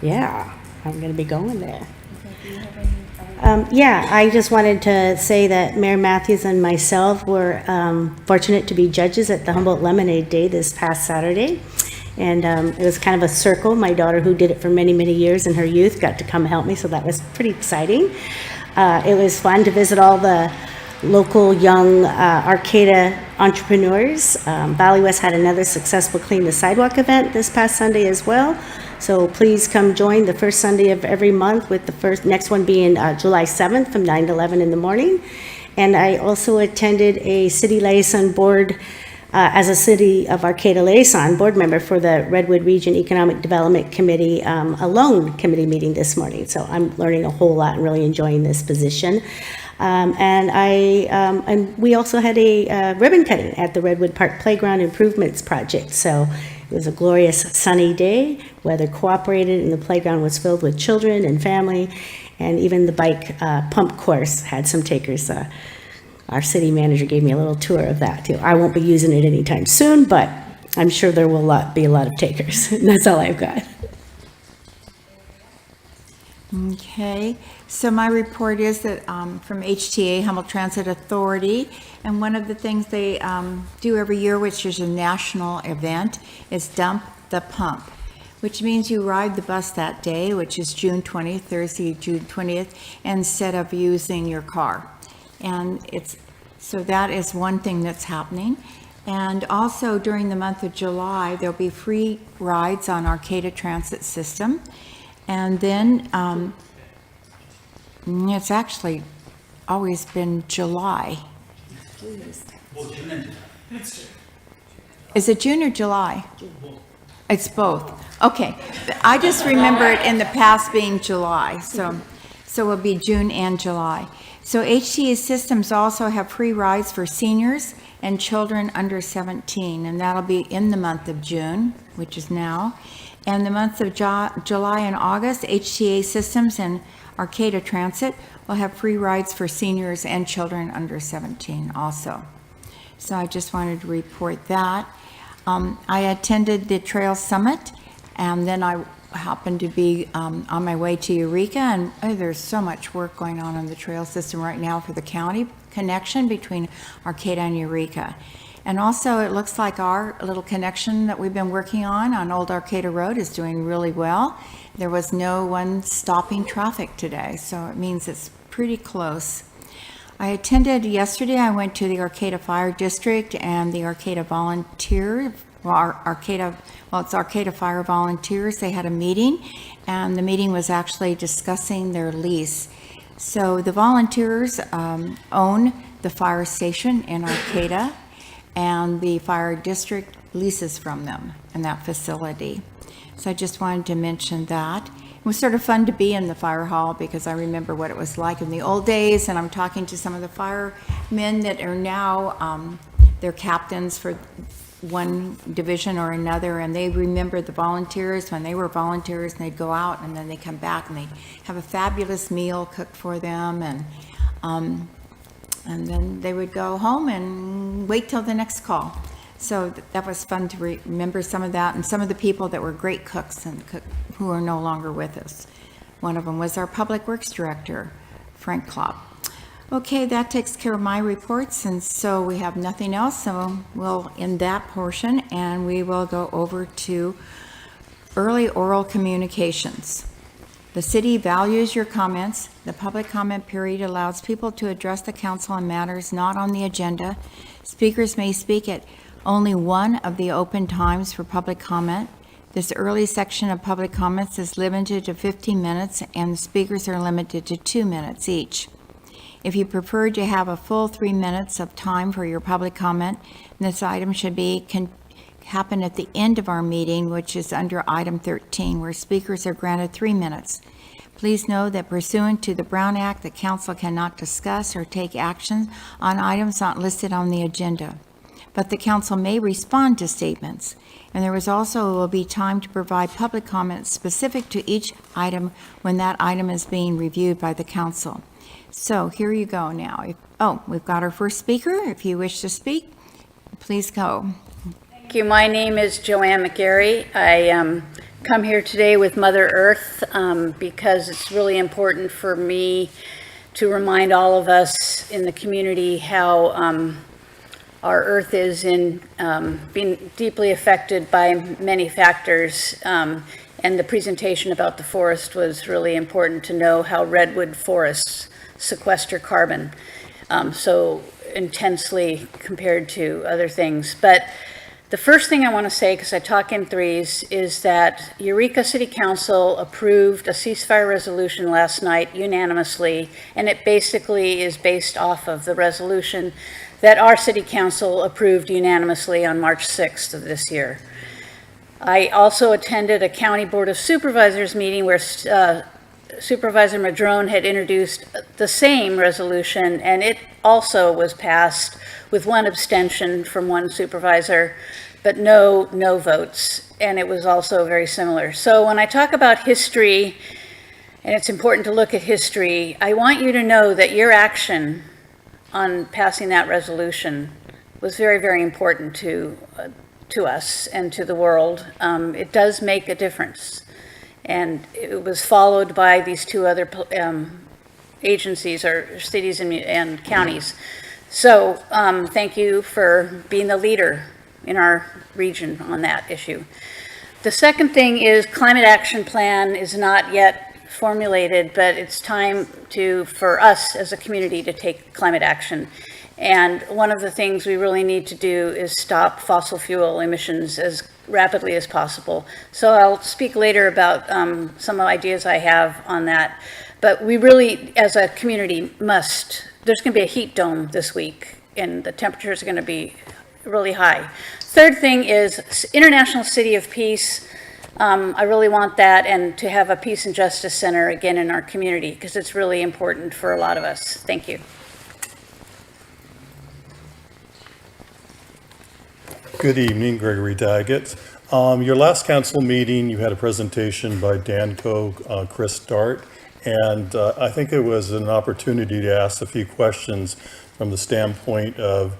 yeah, I'm going to be going there. Yeah, I just wanted to say that Mayor Matthews and myself were fortunate to be judges at the Humboldt Lemonade Day this past Saturday. And it was kind of a circle. My daughter, who did it for many, many years in her youth, got to come help me, so that was pretty exciting. It was fun to visit all the local young Arcata entrepreneurs. Valley West had another successful Clean the Sidewalk event this past Sunday as well. So please come join the first Sunday of every month, with the next one being July 7th from 9 to 11 in the morning. And I also attended a city liaison board as a City of Arcata liaison board member for the Redwood Region Economic Development Committee, a loan committee meeting this morning. So I'm learning a whole lot and really enjoying this position. And we also had a ribbon cutting at the Redwood Park Playground Improvements Project. So it was a glorious sunny day, weather cooperated, and the playground was filled with children and family, and even the bike pump course had some takers. Our city manager gave me a little tour of that too. I won't be using it anytime soon, but I'm sure there will be a lot of takers. And that's all I've got. Okay, so my report is that from HTA, Humboldt Transit Authority, and one of the things they do every year, which is a national event, is Dump the Pump, which means you ride the bus that day, which is June 20th, Thursday, June 20th, instead of using your car. And so that is one thing that's happening. And also during the month of July, there'll be free rides on Arcata Transit System. And then it's actually always been July. Is it June or July? It's both. Okay. I just remember it in the past being July, so it'll be June and July. So HTA systems also have free rides for seniors and children under 17, and that'll be in the month of June, which is now. And the months of July and August, HTA systems and Arcata Transit will have free rides for seniors and children under 17 also. So I just wanted to report that. I attended the Trail Summit, and then I happened to be on my way to Eureka, and there's so much work going on the trail system right now for the county connection between Arcata and Eureka. And also, it looks like our little connection that we've been working on Old Arcata Road is doing really well. There was no one stopping traffic today, so it means it's pretty close. I attended yesterday, I went to the Arcata Fire District and the Arcata Volunteer, it's Arcata Fire Volunteers. They had a meeting, and the meeting was actually discussing their lease. So the volunteers own the fire station in Arcata, and the fire district leases from them in that facility. So I just wanted to mention that. It was sort of fun to be in the fire hall because I remember what it was like in the old days, and I'm talking to some of the firemen that are now, they're captains for one division or another, and they remember the volunteers when they were volunteers, and they'd go out and then they come back and they have a fabulous meal cooked for them, and then they would go home and wait till the next call. So that was fun to remember some of that, and some of the people that were great cooks and who are no longer with us. One of them was our Public Works Director, Frank Klopp. Okay, that takes care of my reports, and so we have nothing else, so we'll end that portion, and we will go over to early oral communications. The city values your comments. The public comment period allows people to address the council on matters not on the agenda. Speakers may speak at only one of the open times for public comment. This early section of public comments is limited to 15 minutes, and the speakers are limited to 2 minutes each. If you prefer to have a full 3 minutes of time for your public comment, this item should happen at the end of our meeting, which is under item 13, where speakers are granted 3 minutes. Please know that pursuant to the Brown Act, the council cannot discuss or take action on items not listed on the agenda, but the council may respond to statements. And there will be time to provide public comments specific to each item when that item is being reviewed by the council. So here you go now. We've got our first speaker. If you wish to speak, please go. Thank you. My name is Joanne McGarry. I come here today with Mother Earth because it's really important for me to remind all of us in the community how our Earth is being deeply affected by many factors. And the presentation about the forest was really important to know how redwood forests sequester carbon so intensely compared to other things. But the first thing I want to say, because I talk in threes, is that Eureka City Council approved a ceasefire resolution last night unanimously, and it basically is based off of the resolution that our city council approved unanimously on March 6th of this year. I also attended a County Board of Supervisors meeting where Supervisor Madrone had introduced the same resolution, and it also was passed with one abstention from one supervisor, but no votes, and it was also very similar. So when I talk about history, and it's important to look at history, I want you to know that your action on passing that resolution was very, very important to us and to the world. It does make a difference. And it was followed by these two other agencies or cities and counties. So thank you for being the leader in our region on that issue. The second thing is climate action plan is not yet formulated, but it's time for us as a community to take climate action. And one of the things we really need to do is stop fossil fuel emissions as rapidly as possible. So I'll speak later about some ideas I have on that. But we really, as a community, there's going to be a heat dome this week, and the temperatures are going to be really high. Third thing is International City of Peace. I really want that, and to have a Peace and Justice Center again in our community, because it's really important for a lot of us. Thank you. Good evening, Gregory Daggett. Your last council meeting, you had a presentation by Danco, Chris Dart, and I think it was an opportunity to ask a few questions from the standpoint of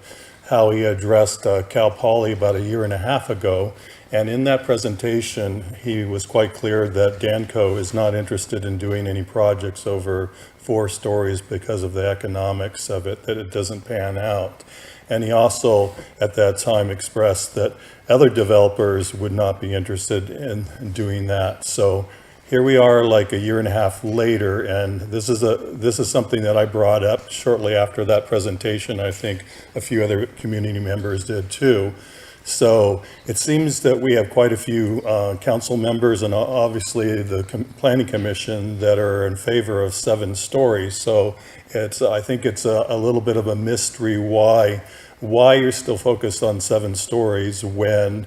how he addressed Cal Poly about 1.5 years ago. And in that presentation, he was quite clear that Danco is not interested in doing any projects over 4 stories because of the economics of it, that it doesn't pan out. And he also, at that time, expressed that other developers would not be interested in doing that. So here we are like 1.5 years later, and this is something that I brought up shortly after that presentation. I think a few other community members did too. So it seems that we have quite a few council members and obviously the planning commission that are in favor of 7 stories. So I think it's a little bit of a mystery why you're still focused on 7 stories when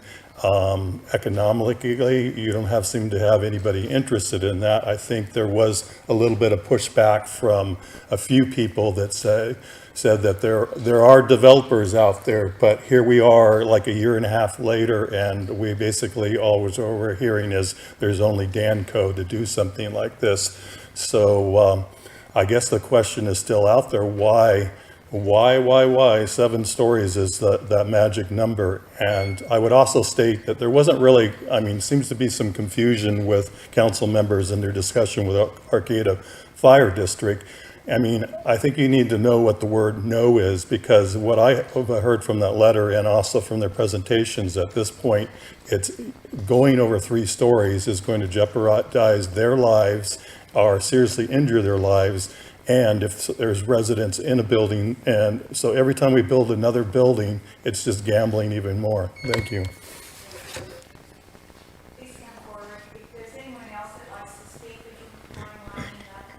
economically you don't seem to have anybody interested in that. I think there was a little bit of pushback from a few people that said that there are developers out there, but here we are like a year and a half later, and we basically all we're hearing is there's only Danco to do something like this. So I guess the question is still out there, why 7 stories is that magic number? And I would also state that there wasn't really, seems to be some confusion with council members in their discussion with Arcata Fire District. I think you need to know what the word no is, because what I have heard from that letter and also from their presentations at this point, it's going over 3 stories is going to jeopardize their lives or seriously injure their lives. And if there's residents in a building, and so every time we build another building, it's just gambling even more. Thank you. Please come forward. If there's anyone else that likes to speak, we can line up.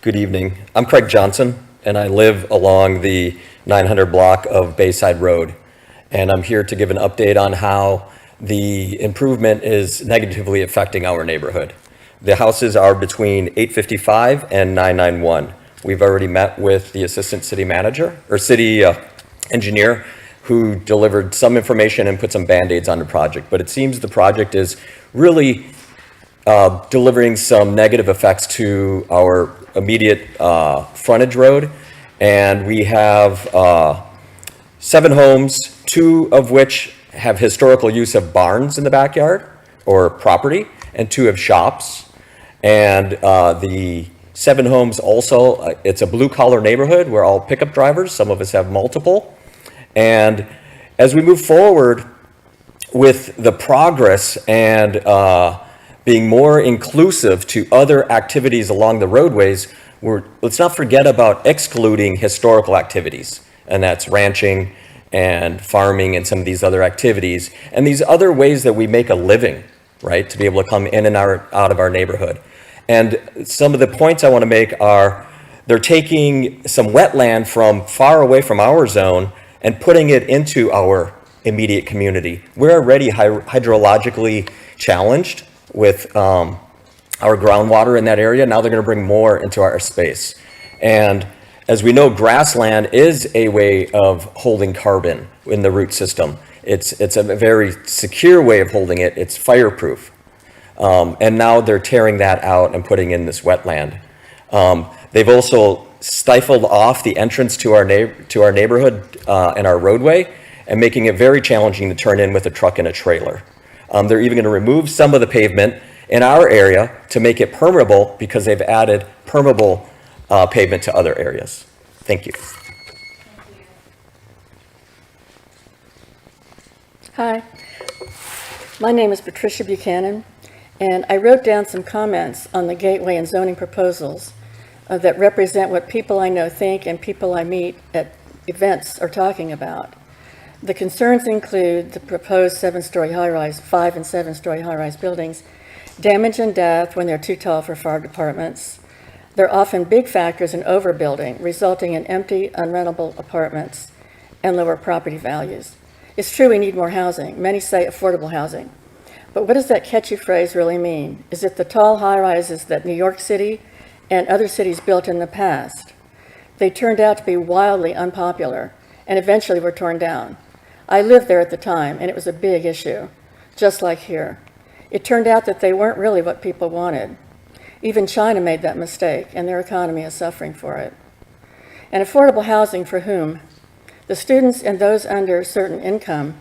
Good evening. I'm Craig Johnson, and I live along the 900 block of Bayside Road. And I'm here to give an update on how the improvement is negatively affecting our neighborhood. The houses are between 855 and 991. We've already met with the assistant city manager or city engineer who delivered some information and put some band-aids on the project. But it seems the project is really delivering some negative effects to our immediate frontage road. And we have 7 homes, 2 of which have historical use of barns in the backyard or property, and 2 have shops. And the 7 homes also, it's a blue collar neighborhood. We're all pickup drivers. Some of us have multiple. And as we move forward with the progress and being more inclusive to other activities along the roadways, let's not forget about excluding historical activities, and that's ranching and farming and some of these other activities and these other ways that we make a living, right, to be able to come in and out of our neighborhood. And some of the points I want to make are they're taking some wetland from far away from our zone and putting it into our immediate community. We're already hydrologically challenged with our groundwater in that area. Now they're going to bring more into our space. And as we know, grassland is a way of holding carbon in the root system. It's a very secure way of holding it. It's fireproof. And now they're tearing that out and putting in this wetland. They've also stifled off the entrance to our neighborhood and our roadway and making it very challenging to turn in with a truck and a trailer. They're even going to remove some of the pavement in our area to make it permeable because they've added permeable pavement to other areas. Thank you. Hi, my name is Patricia Buchanan, and I wrote down some comments on the gateway and zoning proposals that represent what people I know think and people I meet at events are talking about. The concerns include the proposed 7-story high-rise, 5- and 7-story high-rise buildings, damage and death when they're too tall for fire departments. They're often big factors in overbuilding, resulting in empty, unrentable apartments and lower property values. It's true we need more housing. Many say affordable housing. But what does that catchy phrase really mean? Is it the tall high-rises that New York City and other cities built in the past? They turned out to be wildly unpopular and eventually were torn down. I lived there at the time, and it was a big issue, just like here. It turned out that they weren't really what people wanted. Even China made that mistake, and their economy is suffering for it. And affordable housing for whom? The students and those under certain income,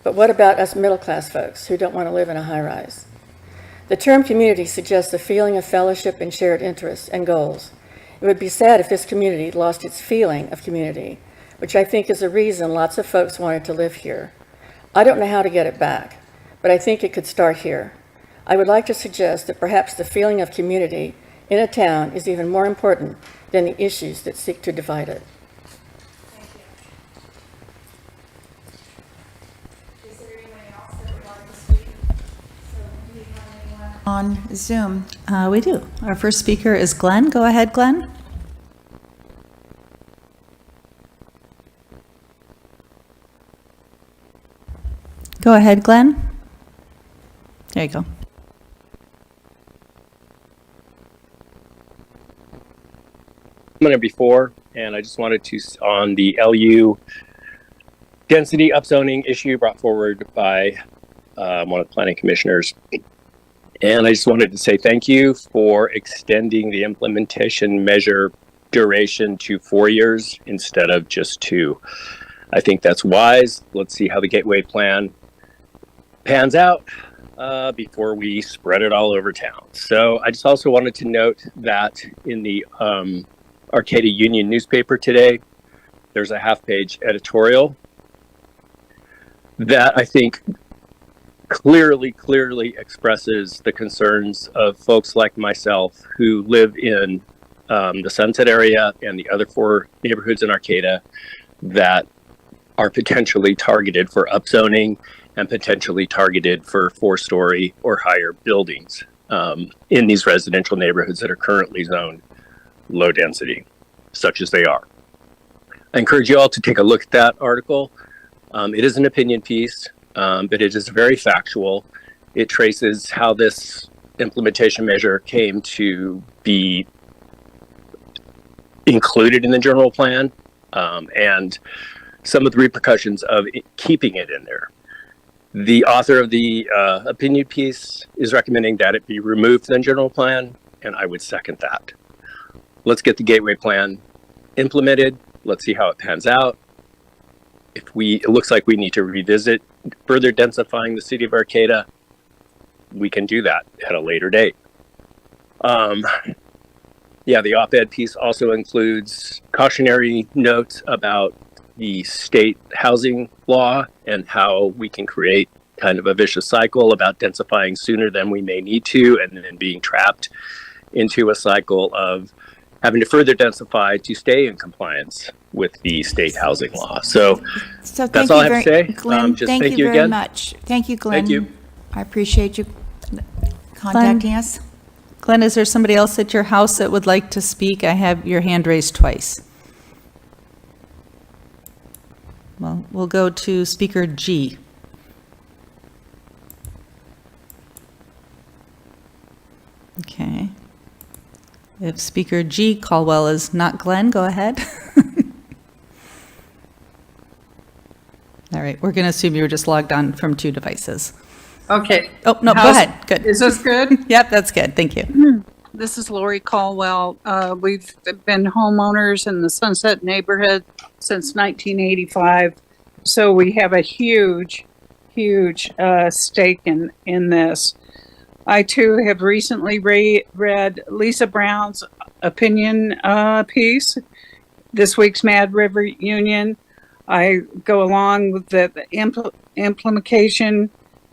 but what about us middle-class folks who don't want to live in a high-rise? The term community suggests a feeling of fellowship and shared interests and goals. It would be sad if this community lost its feeling of community, which I think is a reason lots of folks wanted to live here. I don't know how to get it back, but I think it could start here. I would like to suggest that perhaps the feeling of community in a town is even more important than the issues that seek to divide it. Thank on Zoom? We do. Our first speaker is Glenn. Go ahead, Glenn. Go ahead, Glenn. There you go. Before, and I just wanted to, on the LU density upzoning issue brought forward by one of the planning commissioners. And I just wanted to say thank you for extending the implementation measure duration to 4 years instead of just 2. I think that's wise. Let's see how the gateway plan pans out before we spread it all over town. So I just also wanted to note that in the Arcata Union newspaper today, there's a half-page editorial that I think clearly expresses the concerns of folks like myself who live in the Sunset area and the other 4 neighborhoods in Arcata that are potentially targeted for upzoning and potentially targeted for 4-story or higher buildings in these residential neighborhoods that are currently zoned low density, such as they are. I encourage you all to take a look at that article. It is an opinion piece, but it is very factual. It traces how this implementation measure came to be included in the general plan and some of the repercussions of keeping it in there. The author of the opinion piece is recommending that it be removed from the general plan, and I would second that. Let's get the gateway plan implemented. Let's see how it pans out. It looks like we need to revisit further densifying the city of Arcata, we can do that at a later date. Yeah, the op-ed piece also includes cautionary notes about the state housing law and how we can create kind of a vicious cycle about densifying sooner than we may need to, and then being trapped into a cycle of having to further densify to stay in compliance with the state housing law. So that's all I have to say. Glenn, just thank you very again. much. Thank you, Glenn. Thank you. I appreciate you contacting us. Glenn, is there somebody else at your house that would like to speak? I have your hand raised twice. Well, we'll go to speaker G. Okay. If speaker G Caldwell is not Glenn, go ahead. All right, we're going to assume you were just logged on from 2 devices. Okay. Oh, no, go ahead. Good. Is this good? Yep, that's good. Thank you. This is Lori Caldwell. We've been homeowners in the Sunset neighborhood since 1985. So we have a huge stake in this. I too have recently read Lisa Brown's opinion piece, this week's Mad River Union. I go along with the implementation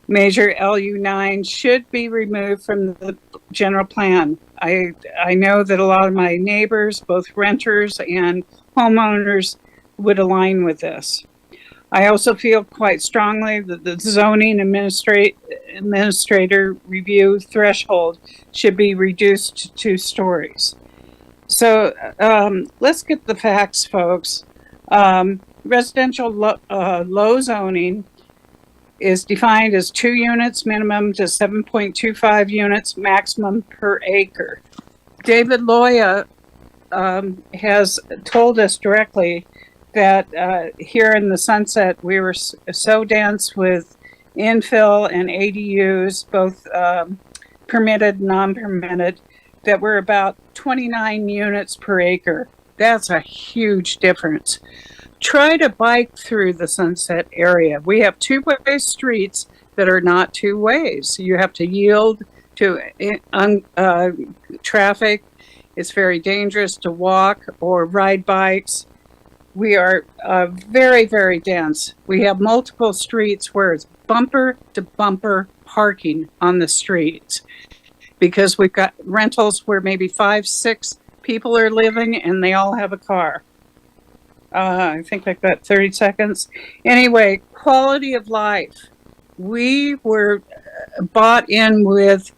measure LU9 should be removed from the general plan. I know that a lot of my neighbors, both renters and homeowners, would align with this. I also feel quite strongly that the zoning administrator review threshold should be reduced to 2 stories. So let's get the facts, folks. Residential low zoning is defined as 2 units minimum to 7.25 units maximum per acre. David Loya has told us directly that here in the Sunset, we were so dense with infill and ADUs, both permitted, non-permitted, that we're about 29 units per acre. That's a huge difference. Try to bike through the Sunset area. We have 2-way streets that are not 2 ways. You have to yield to traffic. It's very dangerous to walk or ride bikes. We are very, very dense. We have multiple streets where it's bumper to bumper parking on the streets because we've got rentals where maybe 5, 6 people are living and they all have a car. I think I've got 30 seconds. Anyway, quality of life. We were bought in with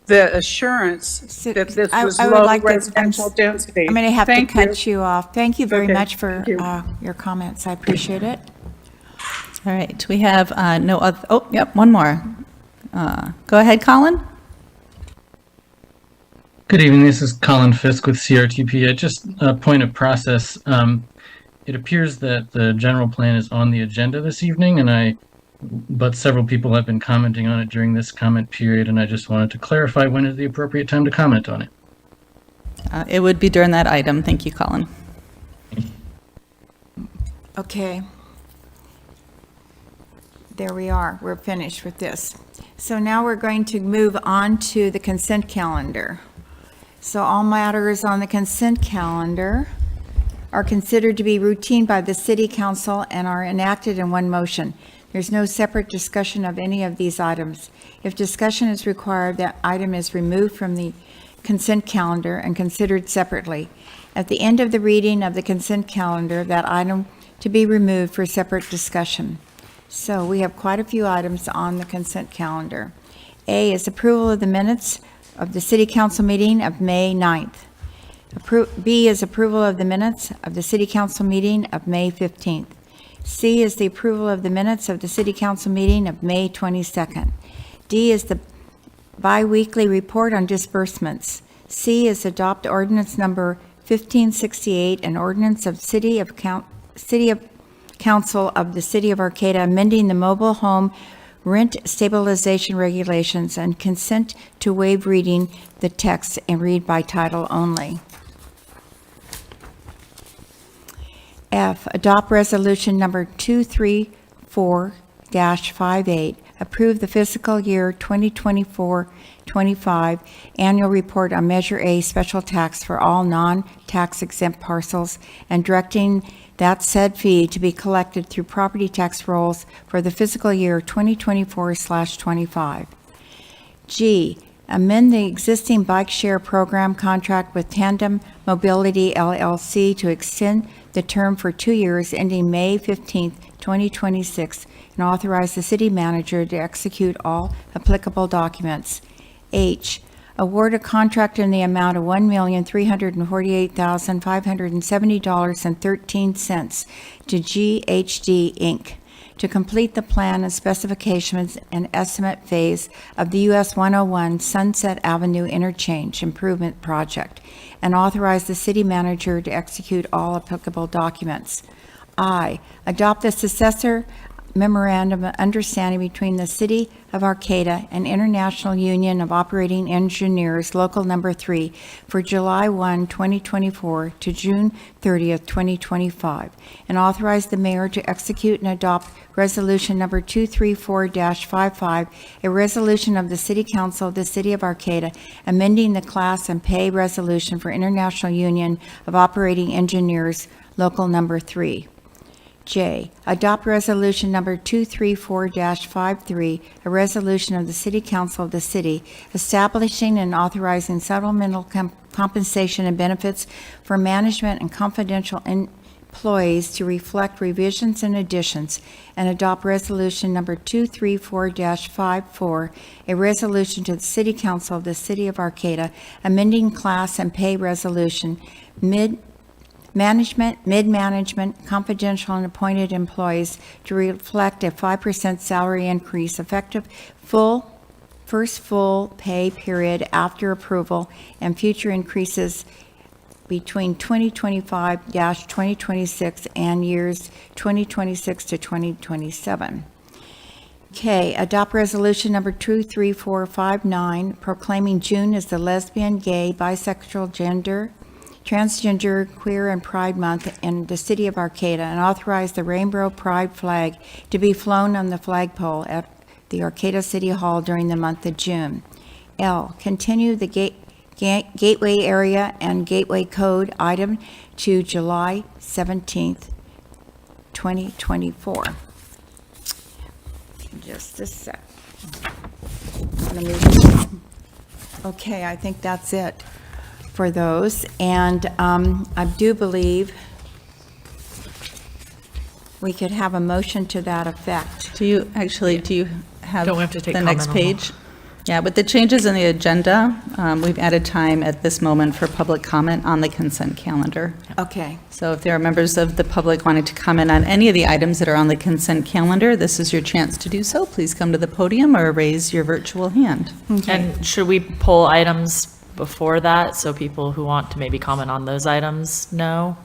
the assurance that this was I would low like to- residential density. I'm going to have to Thank you. cut you off. Thank you very Okay, much for thank you. your comments. I appreciate it. All right, we have no other, oh, yep, one more. Go ahead, Colin. Good evening, this is Colin Fisk with CRTP. Just a point of process. It appears that the general plan is on the agenda this evening, but several people have been commenting on it during this comment period, and I just wanted to clarify when is the appropriate time to comment on it. It would be during that item. Thank you, Colin. Okay. There we are. We're finished with this. So now we're going to move on to the consent calendar. So all matters on the consent calendar are considered to be routine by the city council and are enacted in one motion. There's no separate discussion of any of these items. If discussion is required, that item is removed from the consent calendar and considered separately. At the end of the reading of the consent calendar, that item to be removed for separate discussion. So we have quite a few items on the consent calendar. A is approval of the minutes of the city council meeting of May 9th. B is approval of the minutes of the city council meeting of May 15th. C is the approval of the minutes of the city council meeting of May 22nd. D is the bi-weekly report on disbursements. C is adopt ordinance number 1568, an ordinance of City Council of the City of Arcata amending the mobile home rent stabilization regulations, and consent to waive reading the text and read by title only. F, adopt resolution number 234-58, approve the fiscal year 2024-25 annual report on Measure A special tax for all non-tax exempt parcels and directing that said fee to be collected through property tax rolls for the fiscal year 2024/25. G, amend the existing bike share program contract with Tandem Mobility LLC to extend the term for 2 years ending May 15th, 2026, and authorize the city manager to execute all applicable documents. H, award a contract in the amount of $1,348,570.13 to GHD Inc. to complete the plan and specifications and estimate phase of the US 101 Sunset Avenue Interchange Improvement Project, and authorize the city manager to execute all applicable documents. I, adopt the successor memorandum of understanding between the City of Arcata and International Union of Operating Engineers, Local Number 3, for July 1, 2024 to June 30th, 2025, and authorize the mayor to execute and adopt Resolution Number 234-55, a resolution of the City Council of the City of Arcata amending the class and pay resolution for International Union of Operating Engineers, Local Number 3. J, adopt resolution number 234-53, a resolution of the City Council of the City establishing and authorizing supplemental compensation and benefits for management and confidential employees to reflect revisions and additions, and adopt resolution number 234-54, a resolution to the City Council of the City of Arcata amending class and pay resolution mid-management, confidential and appointed employees to reflect a 5% salary increase effective first full pay period after approval, and future increases between 2025-2026 and years 2026 to 2027. K, adopt resolution number 23459, proclaiming June as the lesbian, gay, bisexual, transgender, queer, and Pride Month in the City of Arcata, and authorize the Rainbow Pride flag to be flown on the flagpole at the Arcata City Hall during the month of June. L, continue the Gateway Area and Gateway Code item to July 17th, 2024. Just a sec. Okay, I think that's it for those, and I do believe we could have a motion to that effect. Do you have Don't we have to take the next comment on page? Yeah, with the changes in the agenda, we've added time at this moment for public comment on the consent calendar. Okay. So if there are members of the public wanting to comment on any of the items that are on the consent calendar, this is your chance to do so. Please come to the podium or raise your virtual hand. And should we pull items before that, so people who want to maybe comment on those items know?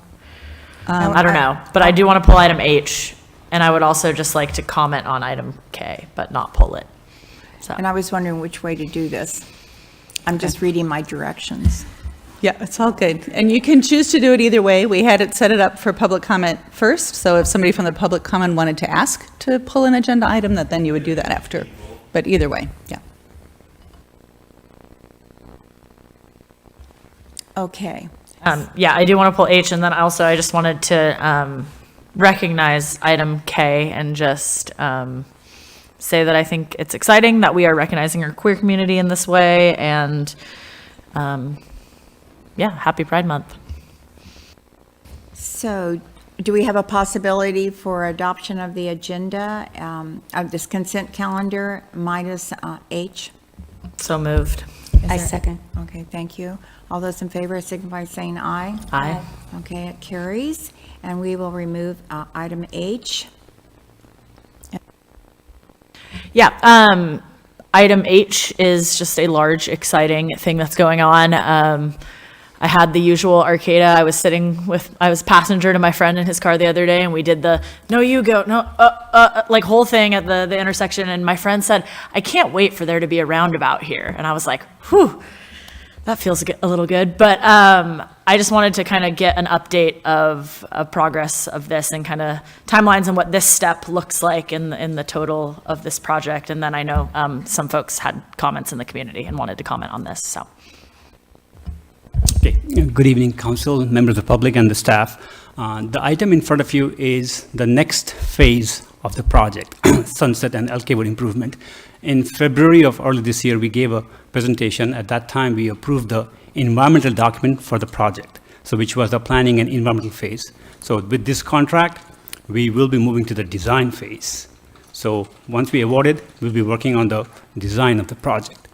I don't know, but I do want to pull item H, and I would also just like to comment on item K, but not pull it. So. And I was wondering which way to do this. I'm just reading my directions. Yeah, it's all good. And you can choose to do it either way. We had it set it up for public comment first, so if somebody from the public comment wanted to ask to pull an agenda item, that then you would do that after. But either way, yeah. Okay. Yeah, I do want to pull H, and then also I just wanted to recognize item K and just say that I think it's exciting that we are recognizing our queer community in this way, and yeah, happy Pride Month. So do we have a possibility for adoption of the agenda, of this consent calendar minus H? So moved. I second. Okay, thank you. All those in favor signify by saying aye. Aye. Okay, it carries. And we will remove item H. Yeah, item H is just a large, exciting thing that's going on. I had the usual Arcata. I was passenger to my friend in his car the other day, and we did the, no, you go, no, like whole thing at the intersection. And my friend said, I can't wait for there to be a roundabout here. And I was like, whew, that feels a little good. But I just wanted to kind of get an update of progress of this and kind of timelines and what this step looks like in the total of this project. And then I know some folks had comments in the community and wanted to comment on this, so. Okay. Good evening, council, members of the public, and the staff. The item in front of you is the next phase of the project, Sunset and LK Wood improvement. In February of early this year, we gave a presentation. At that time, we approved the environmental document for the project, so which was the planning and environmental phase. So with this contract, we will be moving to the design phase. So once we award it, we'll be working on the design of the project.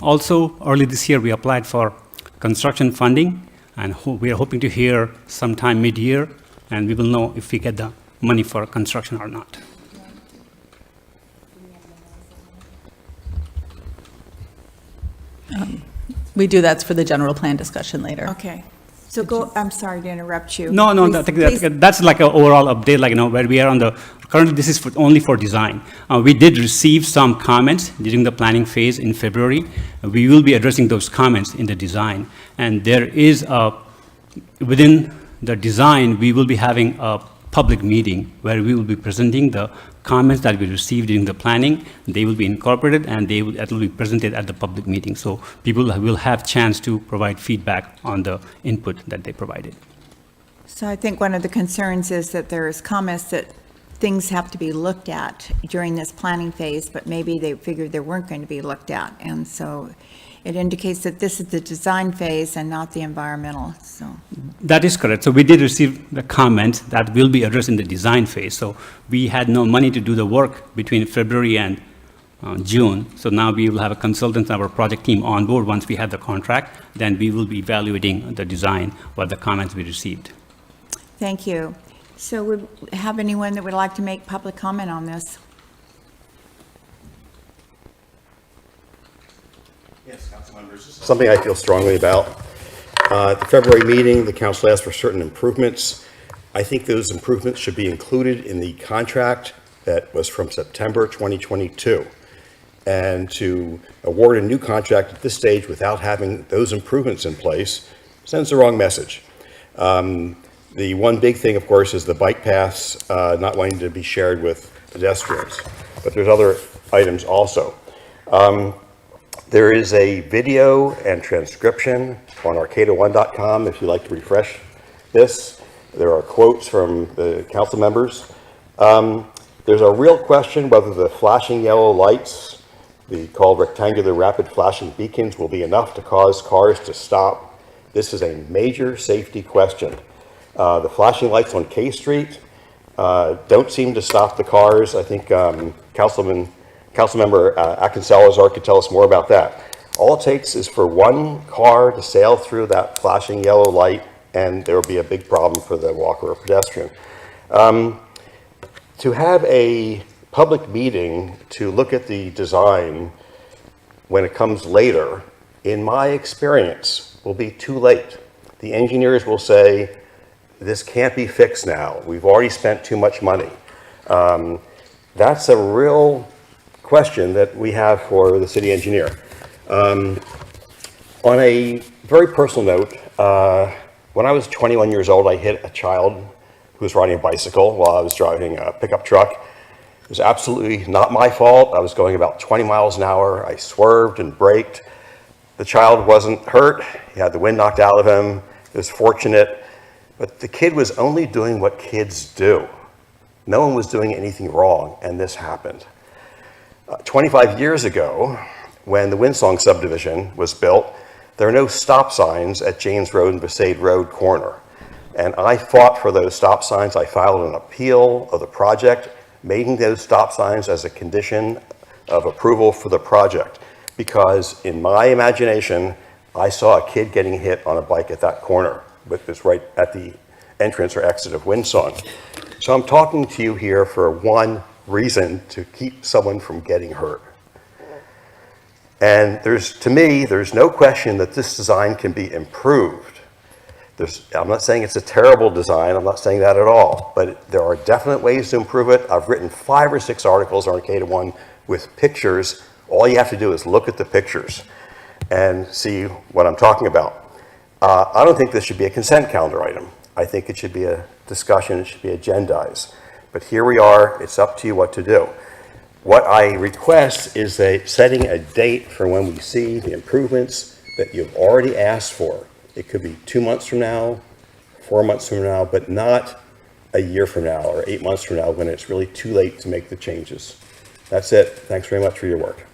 Also, early this year, we applied for construction funding, and we are hoping to hear sometime mid-year, and we will know if we get the money for construction or not. We do that's for the general plan discussion later. Okay. So go, I'm sorry to interrupt you. No, Please, that's like an overall update, like, where we are on the, currently this is only for design. We did receive some comments during the planning phase in February. We will be addressing those comments in the design. And there is within the design, we will be having a public meeting where we will be presenting the comments that we received during the planning. They will be incorporated, and that will be presented at the public meeting. So people will have chance to provide feedback on the input that they provided. So I think one of the concerns is that there is comments that things have to be looked at during this planning phase, but maybe they figured they weren't going to be looked at. And so it indicates that this is the design phase and not the environmental, so. That is correct. So we did receive the comments that will be addressed in the design phase. So we had no money to do the work between February and June. So now we will have a consultant and our project team on board. Once we have the contract, then we will be evaluating the design, what the comments we received. Thank you. So we have anyone that would like to make public comment on this? Yes, council members. This is something I feel strongly about. At the February meeting, the council asked for certain improvements. I think those improvements should be included in the contract that was from September 2022. And to award a new contract at this stage without having those improvements in place sends the wrong message. The one big thing, of course, is the bike paths not wanting to be shared with pedestrians. But there's other items also. There is a video and transcription on arcata1.com if you'd like to refresh this. There are quotes from the council members. There's a real question whether the flashing yellow lights, the called rectangular rapid flashing beacons, will be enough to cause cars to stop. This is a major safety question. The flashing lights on K Street don't seem to stop the cars. I think Councilman Councilmember Akin-Salazar could tell us more about that. All it takes is for one car to sail through that flashing yellow light, and there will be a big problem for the walker or pedestrian. To have a public meeting to look at the design when it comes later, in my experience, will be too late. The engineers will say, this can't be fixed now. We've already spent too much money. That's a real question that we have for the city engineer. On a very personal note, when I was 21 years old, I hit a child who was riding a bicycle while I was driving a pickup truck. It was absolutely not my fault. I was going about 20 miles an hour. I swerved and braked. The child wasn't hurt. He had the wind knocked out of him. It was fortunate. But the kid was only doing what kids do. No one was doing anything wrong, and this happened. 25 years ago, when the Windsong subdivision was built, there were no stop signs at James Road and Besaid Road corner. And I fought for those stop signs. I filed an appeal of the project, making those stop signs as a condition of approval for the project. Because in my imagination, I saw a kid getting hit on a bike at that corner, but it's right at the entrance or exit of Windsong. So I'm talking to you here for one reason: to keep someone from getting hurt. And to me, there's no question that this design can be improved. I'm not saying it's a terrible design, I'm not saying that at all, but there are definite ways to improve it. I've written 5 or 6 articles on Arcata One with pictures. All you have to do is look at the pictures and see what I'm talking about. I don't think this should be a consent calendar item. I think it should be a discussion, it should be agendized. But here we are, it's up to you what to do. What I request is setting a date for when we see the improvements that you've already asked for. It could be 2 months from now, 4 months from now, but not a year from now or 8 months from now when it's really too late to make the changes. That's it. Thanks very much for your work.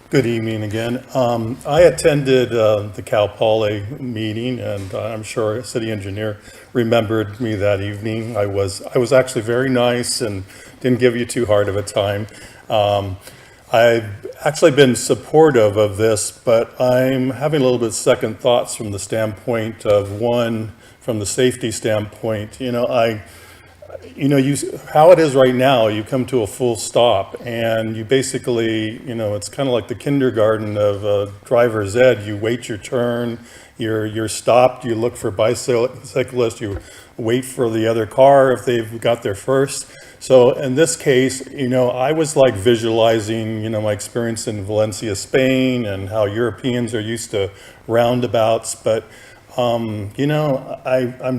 Good evening again. I attended the Cal Poly meeting, and I'm sure city engineer remembered me that evening. I was actually very nice and didn't give you too hard of a time. I've actually been supportive of this, but I'm having a little bit second thoughts from the standpoint of, one, from the safety standpoint. How it is right now, you come to a full stop and you basically, it's kind of like the kindergarten of driver's ed. You wait your turn, you're stopped, you look for bicyclists, you wait for the other car if they've got there first. So in this case, I was like visualizing, my experience in Valencia, Spain, and how Europeans are used to roundabouts. But, I'm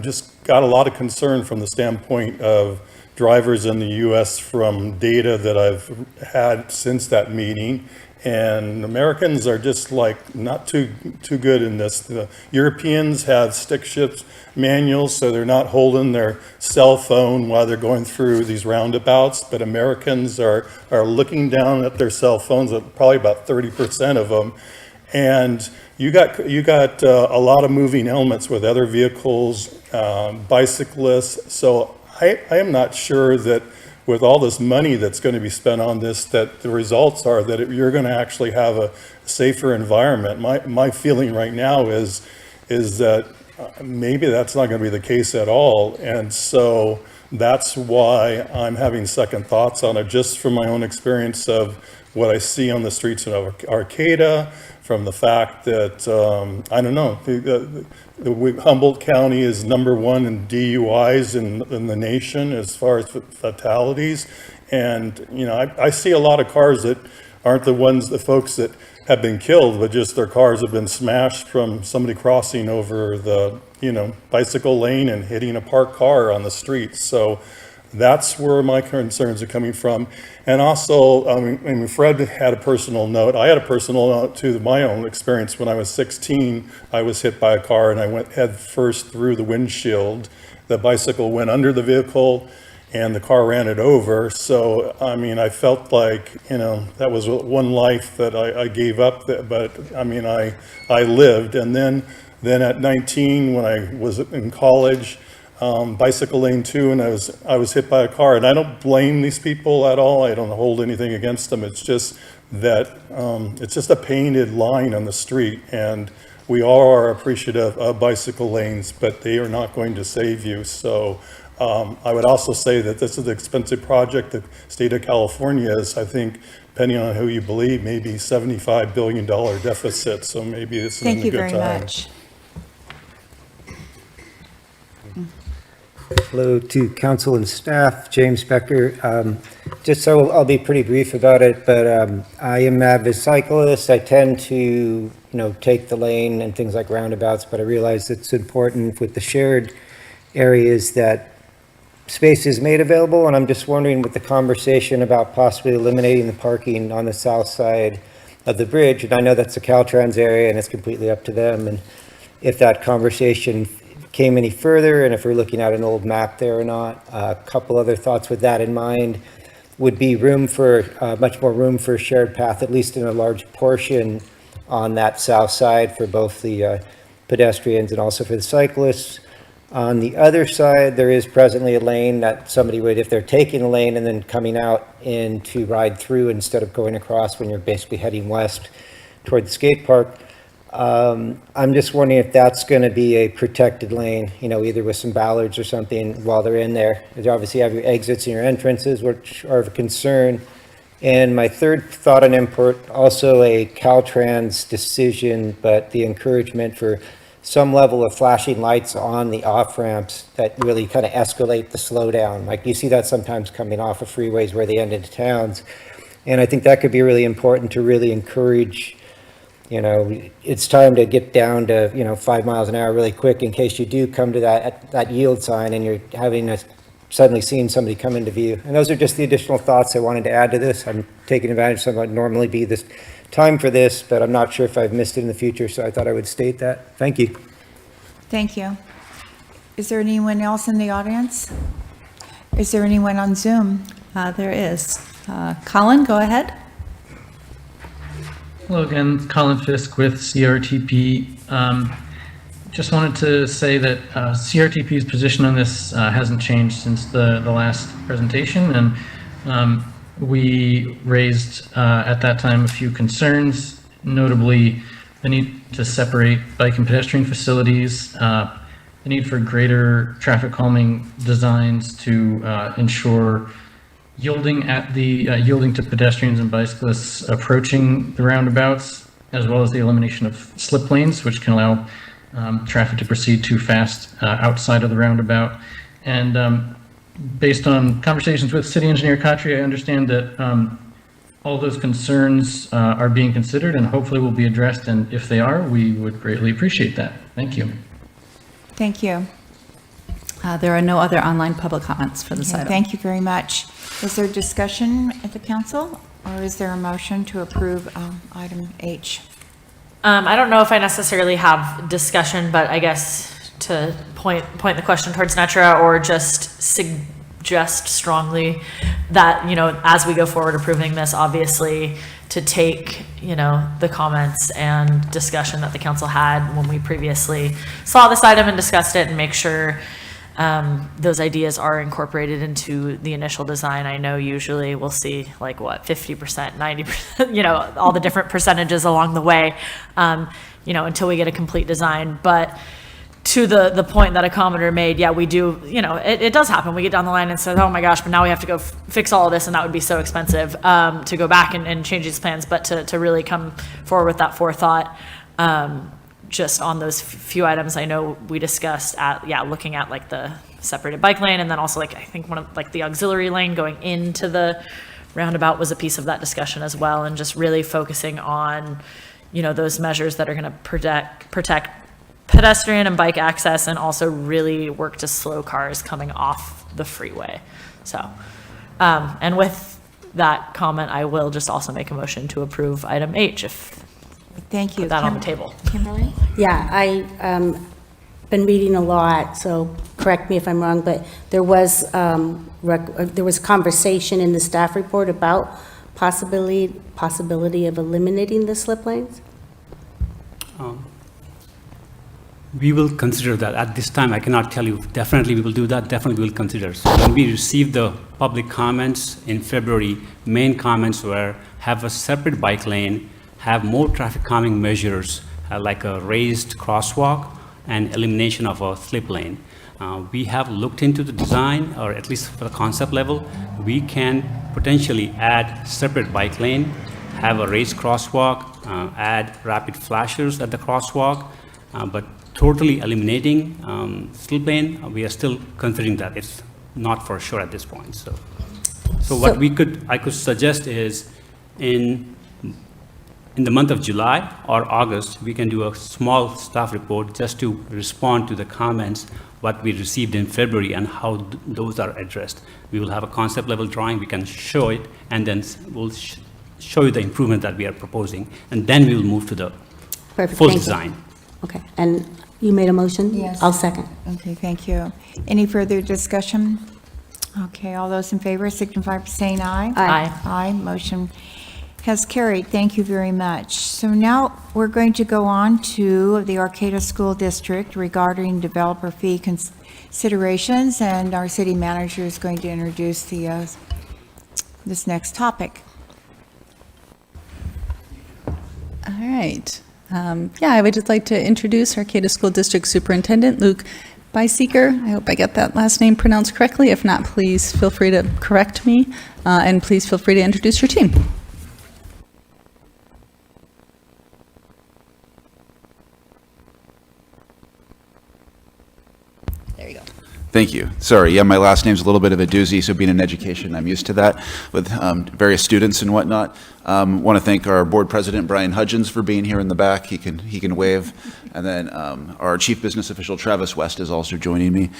just got a lot of concern from the standpoint of drivers in the U.S. from data that I've had since that meeting. And Americans are just like not too good in this. The Europeans have stick shift manuals, so they're not holding their cell phone while they're going through these roundabouts. But Americans are looking down at their cell phones, probably about 30% of them. And you got a lot of moving elements with other vehicles, bicyclists. So I am not sure that with all this money that's going to be spent on this, that the results are that you're going to actually have a safer environment. My feeling right now is that maybe that's not going to be the case at all. And so that's why I'm having second thoughts on it, just from my own experience of what I see on the streets of Arcata, from the fact that, I don't know, the Humboldt County is #1 in DUIs in the nation as far as fatalities. And, I see a lot of cars that aren't the folks that have been killed, but just their cars have been smashed from somebody crossing over the, bicycle lane and hitting a parked car on the street. So that's where my concerns are coming from. And also, Fred had a personal note. I had a personal note to my own experience. When I was 16, I was hit by a car and I went head first through the windshield. The bicycle went under the vehicle and the car ran it over. So, I felt like, that was one life that I gave up, but I lived. And then at 19, when I was in college, bicycle lane too, and I was hit by a car, and I don't blame these people at all. I don't hold anything against them. It's just that it's just a painted line on the street, and we all are appreciative of bicycle lanes, but they are not going to save you. So I would also say that this is an expensive project. The state of California is, I think, depending on who you believe, maybe $75 billion deficit. So maybe this is a good time. Thank you very much. Hello to council and staff, James Becker. Just so I'll be pretty brief about it, but I am an avid cyclist. I tend to, take the lane and things like roundabouts, but I realize it's important with the shared areas that space is made available. And I'm just wondering with the conversation about possibly eliminating the parking on the south side of the bridge, and I know that's a Caltrans area and it's completely up to them. And if that conversation came any further, and if we're looking at an old map there or not. A couple other thoughts with that in mind would be much more room for a shared path, at least in a large portion on that south side for both the pedestrians and also for the cyclists. On the other side, there is presently a lane that somebody would, if they're taking a lane and then coming out in to ride through instead of going across when you're basically heading west toward the skate park. I'm just wondering if that's going to be a protected lane, either with some ballards or something while they're in there. You obviously have your exits and your entrances, which are of a concern. And my third thought on import, also a Caltrans decision, but the encouragement for some level of flashing lights on the off-ramps that really kind of escalate the slowdown. Like you see that sometimes coming off of freeways where they end into towns. And I think that could be really important to really encourage, it's time to get down to, 5 miles an hour really quick in case you do come to that yield sign and you're suddenly seeing somebody come into view. And those are just the additional thoughts I wanted to add to this. I'm taking advantage of something that would normally be this time for this, but I'm not sure if I've missed it in the future, so I thought I would state that. Thank you. Thank you. Is there anyone else in the audience? Is there anyone on Zoom? There is. Colin, go ahead. Hello again, Colin Fisk with CRTP. Just wanted to say that CRTP's position on this hasn't changed since the last presentation, and we raised at that time a few concerns, notably the need to separate bike and pedestrian facilities, the need for greater traffic calming designs to ensure yielding to pedestrians and bicyclists approaching the roundabouts, as well as the elimination of slip lanes, which can allow traffic to proceed too fast outside of the roundabout. And based on conversations with City Engineer Khatri, I understand that all those concerns are being considered and hopefully will be addressed. And if they are, we would greatly appreciate that. Thank you. Thank you. There are no other online public comments for this item. Thank you very much. Is there discussion at the council, or is there a motion to approve item H? I don't know if I necessarily have discussion, but I guess to point the question towards Netra, or just suggest strongly that, as we go forward approving this, obviously to take, the comments and discussion that the council had when we previously saw this item and discussed it, and make sure those ideas are incorporated into the initial design. I know usually we'll see 50%, 90%, all the different percentages along the way, until we get a complete design. But to the point that a commenter made, yeah, we do, it does happen. We get down the line and say, oh my gosh, but now we have to go fix all of this, and that would be so expensive to go back and change these plans. But to really come forward with that forethought, just on those few items I know we discussed looking at the separated bike lane, and then also I think one of the auxiliary lane going into the roundabout was a piece of that discussion as well, and just really focusing on, those measures that are going to protect pedestrian and bike access, and also really work to slow cars coming off the freeway. So, and with that comment, I will just also make a motion to approve item H if Thank you. Put that on the table. Kimberly? Yeah, I been reading a lot, so correct me if I'm wrong, but there was conversation in the staff report about possibility of eliminating the slip lanes. We will consider that. At this time, I cannot tell you definitely we will do that, definitely we will consider. So when we received the public comments in February, main comments were have a separate bike lane, have more traffic calming measures, like a raised crosswalk and elimination of a slip lane. We have looked into the design, or at least for the concept level, we can potentially add separate bike lane, have a raised crosswalk, add rapid flashers at the crosswalk, but totally eliminating slip lane, we are still considering that. It's not for sure at this point. So what I could suggest is in the month of July or August, we can do a small staff report just to respond to the comments what we received in February and how those are addressed. We will have a concept level drawing, we can show it, and then we'll show you the improvement that we are proposing, and then we will move to the full design. Okay, and you made a motion? Yes. I'll second. Okay, thank you. Any further discussion? Okay, all those in favor signify by saying aye. Aye. Aye, motion has carried. Thank you very much. So now we're going to go on to the Arcata School District regarding developer fee considerations, and our city manager is going to introduce this next topic. All right. I would just like to introduce Arcata School District Superintendent Luke Byseeker. I hope I got that last name pronounced correctly. If not, please feel free to correct me, and please feel free to introduce your team. There you go. Thank you. Sorry, yeah, my last name's a little bit of a doozy, so being in education, I'm used to that with various students and whatnot. Want to thank our board president, Brian Hudgens, for being here in the back. He can wave. And then our chief business official, Travis West, is also joining me.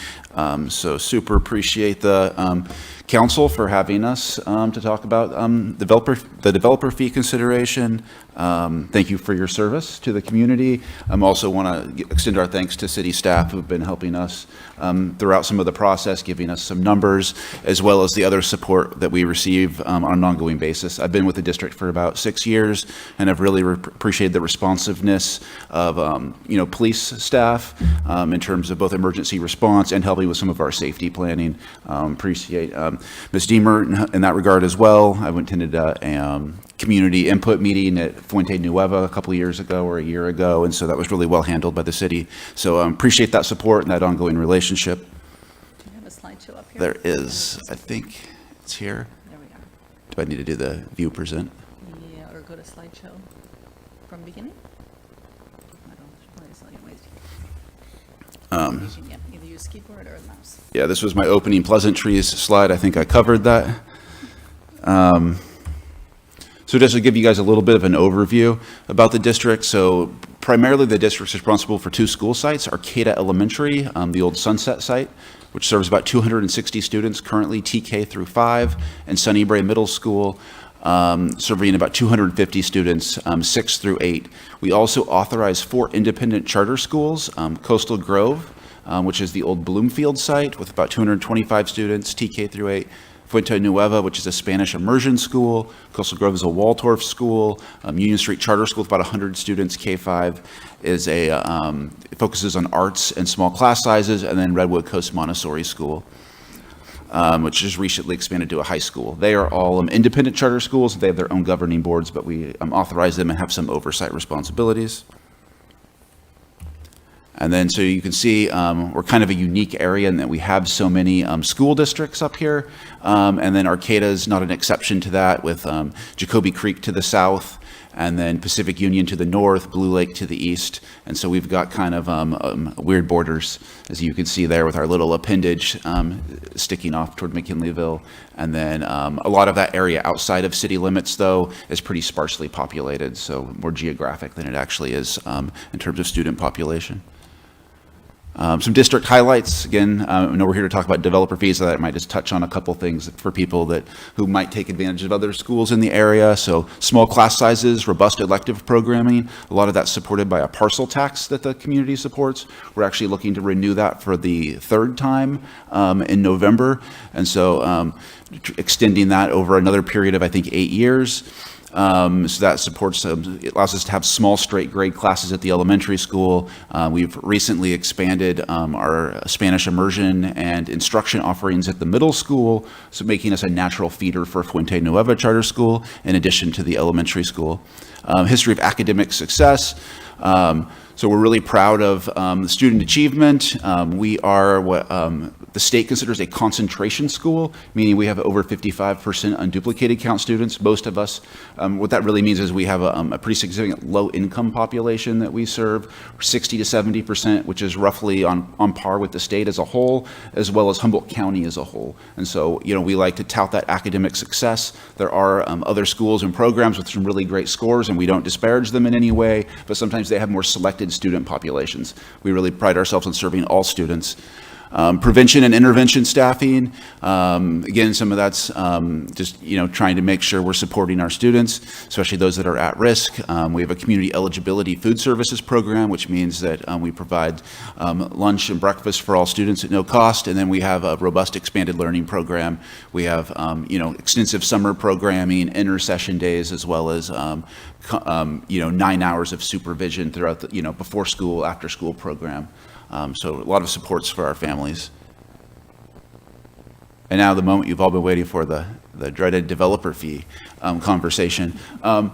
So super appreciate the council for having us to talk about the developer fee consideration. Thank you for your service to the community. Also want to extend our thanks to city staff who've been helping us throughout some of the process, giving us some numbers, as well as the other support that we receive on an ongoing basis. I've been with the district for about 6 years, and I've really appreciated the responsiveness of police staff in terms of both emergency response and helping with some of our safety planning. Appreciate Ms. Deemer in that regard as well. I attended a community input meeting at Fuente Nueva a couple of years ago or a year ago, and so that was really well handled by the city. So appreciate that support and that ongoing relationship. Do you have a slideshow up here? There is, I think it's here. There we are. Do I need to do the view present? Yeah, or go to slideshow from beginning? I don't know. Either use keyboard or the mouse. Yeah, this was my opening pleasantries slide. I think I covered that. So just to give you guys a little bit of an overview about the district. So primarily the district's responsible for 2 school sites, Arcata Elementary, the old Sunset site, which serves about 260 students currently, TK through 5, and Sunnybrae Middle School, serving about 250 students, 6 through 8. We also authorize 4 independent charter schools, Coastal Grove, which is the old Bloomfield site with about 225 students, TK through 8. Fuente Nueva, which is a Spanish immersion school. Coastal Grove is a Waldorf school. Union Street Charter School with about 100 students. K5 is it focuses on arts and small class sizes. And then Redwood Coast Montessori School, which is recently expanded to a high school. They are all independent charter schools. They have their own governing boards, but we authorize them and have some oversight responsibilities. And then so you can see we're kind of a unique area in that we have so many school districts up here. And then Arcata is not an exception to that, with Jacoby Creek to the south, and then Pacific Union to the north, Blue Lake to the east. And so we've got kind of weird borders, as you can see there with our little appendage sticking off toward McKinleyville. And then a lot of that area outside of city limits, though, is pretty sparsely populated, so more geographic than it actually is in terms of student population. Some district highlights. Again, I know we're here to talk about developer fees, so that I might just touch on a couple things for people who might take advantage of other schools in the area. So small class sizes, robust elective programming, a lot of that's supported by a parcel tax that the community supports. We're actually looking to renew that for the 3rd time in November, and so extending that over another period of, I think, 8 years. So that supports, it allows us to have small straight grade classes at the elementary school. We've recently expanded our Spanish immersion and instruction offerings at the middle school, so making us a natural feeder for Fuente Nueva Charter School in addition to the elementary school. History of academic success. So we're really proud of the student achievement. We are what the state considers a concentration school, meaning we have over 55% unduplicated count students. Most of us, what that really means is we have a pretty significant low-income population that we serve, 60 to 70%, which is roughly on par with the state as a whole, as well as Humboldt County as a whole. And so, you know, we like to tout that academic success. There are other schools and programs with some really great scores, and we don't disparage them in any way, but sometimes they have more selected student populations. We really pride ourselves on serving all students. Prevention and intervention staffing, again, some of that's just, you know, trying to make sure we're supporting our students, especially those that are at risk. We have a community eligibility food services program, which means that we provide lunch and breakfast for all students at no cost, and then we have a robust expanded learning program. We have, you know, extensive summer programming, inter-session days, as well as you know, 9 hours of supervision throughout the, you know, before school, after school program. So a lot of supports for our families. And now the moment you've all been waiting for, the dreaded developer fee conversation. You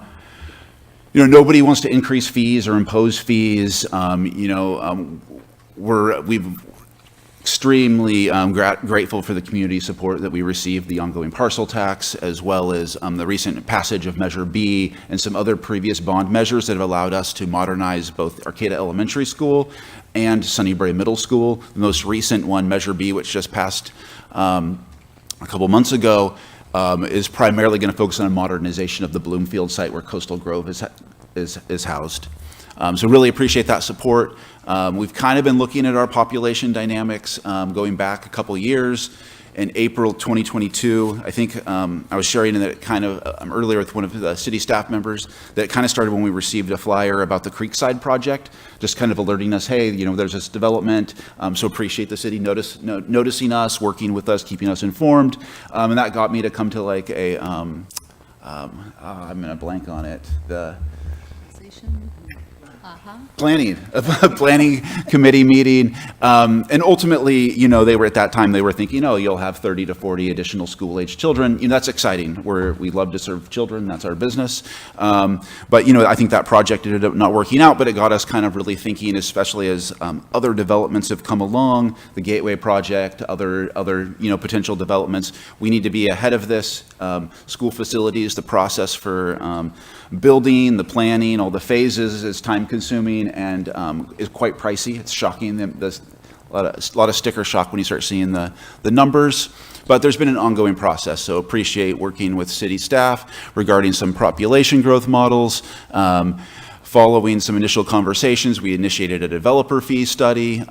know, nobody wants to increase fees or impose fees. You know, we've extremely grateful for the community support that we received, the ongoing parcel tax, as well as the recent passage of Measure B and some other previous bond measures that have allowed us to modernize both Arcata Elementary School and Sunnybrae Middle School. The most recent one, Measure B, which just passed a couple months ago, is primarily going to focus on a modernization of the Bloomfield site where Coastal Grove is housed. So really appreciate that support. We've kind of been looking at our population dynamics going back a couple years. In April 2022, I think I was sharing that it kind of earlier with one of the city staff members, that it kind of started when we received a flyer about the Creekside project, just kind of alerting us, hey, you know, there's this development, so appreciate the city noticing us, working with us, keeping us informed, and that got me to come to like a, I'm gonna blank on it, the planning committee meeting, and ultimately, you know, they were at that time, they were thinking, oh, you'll have 30 to 40 additional school-age children. You know, that's exciting. We love to serve children. That's our business. But, you know, I think that project ended up not working out, but it got us kind of really thinking, especially as other developments have come along, the Gateway project, other you know, potential developments. We need to be ahead of this. School facilities, the process for building, the planning, all the phases is time-consuming and is quite pricey. It's shocking. There's a lot of sticker shock when you start seeing the numbers. But there's been an ongoing process, so appreciate working with city staff regarding some population growth models. Following some initial conversations, we initiated a developer fee study.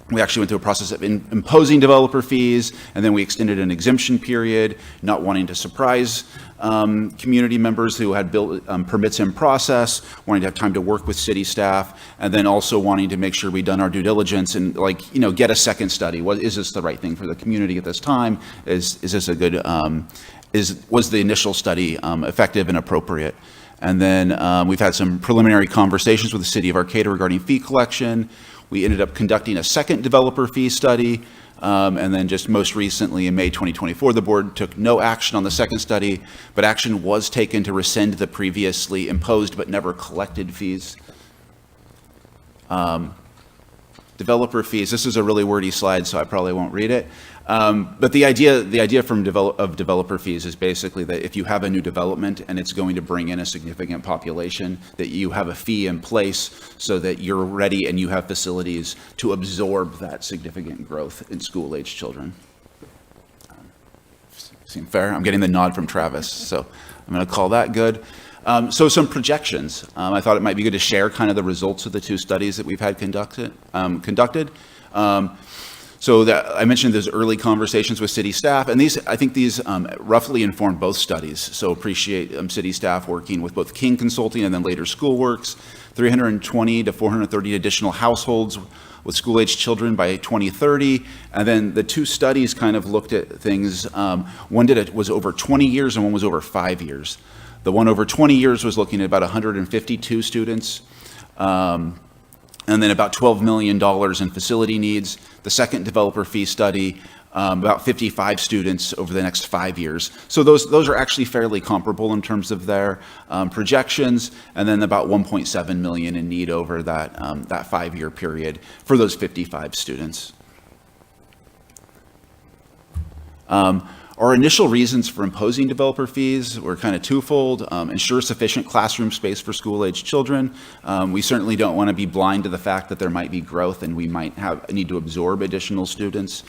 We actually went through a process of imposing developer fees, and then we extended an exemption period, not wanting to surprise community members who had built permits in process, wanting to have time to work with city staff, and then also wanting to make sure we'd done our due diligence and, like, you know, get a second study. Is this the right thing for the community at this time? Is this a good, was the initial study effective and appropriate? And then we've had some preliminary conversations with the city of Arcata regarding fee collection. We ended up conducting a second developer fee study, and then just most recently in May 2024, the board took no action on the second study, but action was taken to rescind the previously imposed but never collected fees. Developer fees, this is a really wordy slide, so I probably won't read it. But the idea from developer fees is basically that if you have a new development and it's going to bring in a significant population, that you have a fee in place so that you're ready and you have facilities to absorb that significant growth in school-age children. Seem fair? I'm getting the nod from Travis, so I'm going to call that good. So some projections. I thought it might be good to share kind of the results of the two studies that we've had conducted. So that I mentioned those early conversations with city staff, and I think these roughly informed both studies. So appreciate city staff working with both King Consulting and then later Schoolworks, 320 to 430 additional households with school-age children by 2030. And then the two studies kind of looked at things. One was over 20 years and one was over 5 years. The one over 20 years was looking at about 152 students, and then about $12 million in facility needs. The second developer fee study, about 55 students over the next 5 years. So those are actually fairly comparable in terms of their projections, and then about 1.7 million in need over that 5-year period for those 55 students. Our initial reasons for imposing developer fees were kind of twofold. Ensure sufficient classroom space for school-aged children. We certainly don't want to be blind to the fact that there might be growth and we might need to absorb additional students.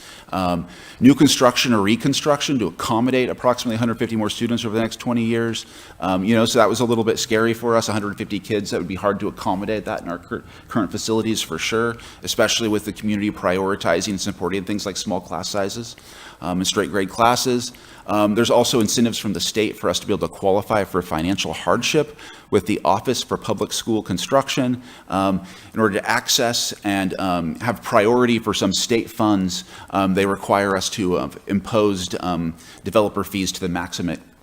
New construction or reconstruction to accommodate approximately 150 more students over the next 20 years. So that was a little bit scary for us, 150 kids. That would be hard to accommodate that in our current facilities for sure, especially with the community prioritizing and supporting things like small class sizes and straight grade classes. There's also incentives from the state for us to be able to qualify for financial hardship with the Office for Public School Construction in order to access and have priority for some state funds. They require us to impose developer fees to the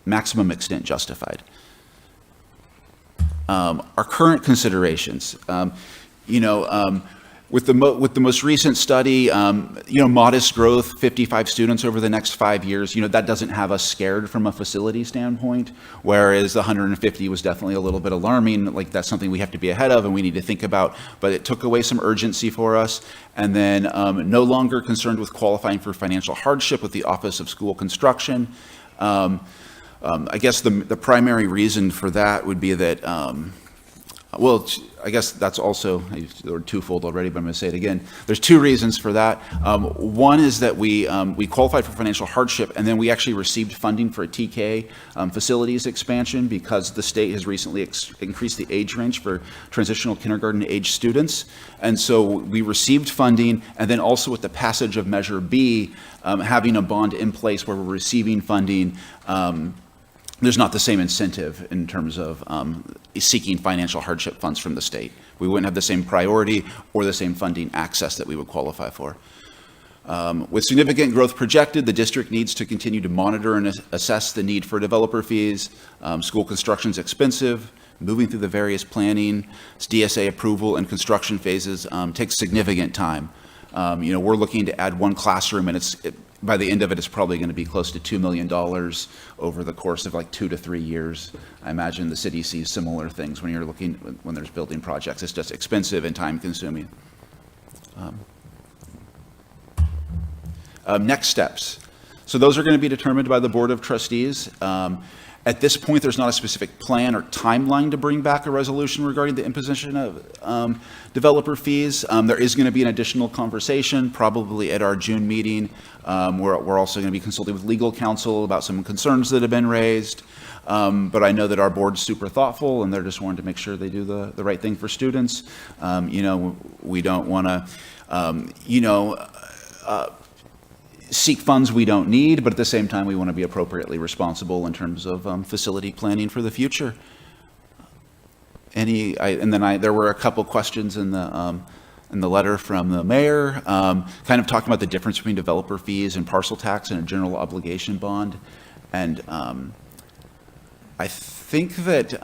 maximum extent justified. Our current considerations, with the most recent study, modest growth, 55 students over the next 5 years, that doesn't have us scared from a facility standpoint, whereas the 150 was definitely a little bit alarming. Like, that's something we have to be ahead of and we need to think about, but it took away some urgency for us. And then no longer concerned with qualifying for financial hardship with the Office of School Construction. I guess the primary reason for that would be that, I guess that's also twofold already, but I'm going to say it again. There's two reasons for that. One is that we qualified for financial hardship, and then we actually received funding for a TK facilities expansion because the state has recently increased the age range for transitional kindergarten age students. And so we received funding, and then also with the passage of Measure B, having a bond in place where we're receiving funding, there's not the same incentive in terms of seeking financial hardship funds from the state. We wouldn't have the same priority or the same funding access that we would qualify for. With significant growth projected, the district needs to continue to monitor and assess the need for developer fees. School construction is expensive. Moving through the various planning, DSA approval, and construction phases takes significant time. We're looking to add one classroom, and by the end of it, it's probably going to be close to $2 million over the course of like 2 to 3 years. I imagine the city sees similar things when there's building projects. It's just expensive and time consuming. Next steps. So those are going to be determined by the Board of Trustees. At this point, there's not a specific plan or timeline to bring back a resolution regarding the imposition of developer fees. There is going to be an additional conversation, probably at our June meeting. We're also going to be consulting with legal counsel about some concerns that have been raised. But I know that our board's super thoughtful, and they're just wanting to make sure they do the right thing for students. We don't want to, seek funds we don't need, but at the same time, we want to be appropriately responsible in terms of facility planning for the future. There were a couple questions in the letter from the mayor, kind of talking about the difference between developer fees and parcel tax and a general obligation bond. And I think that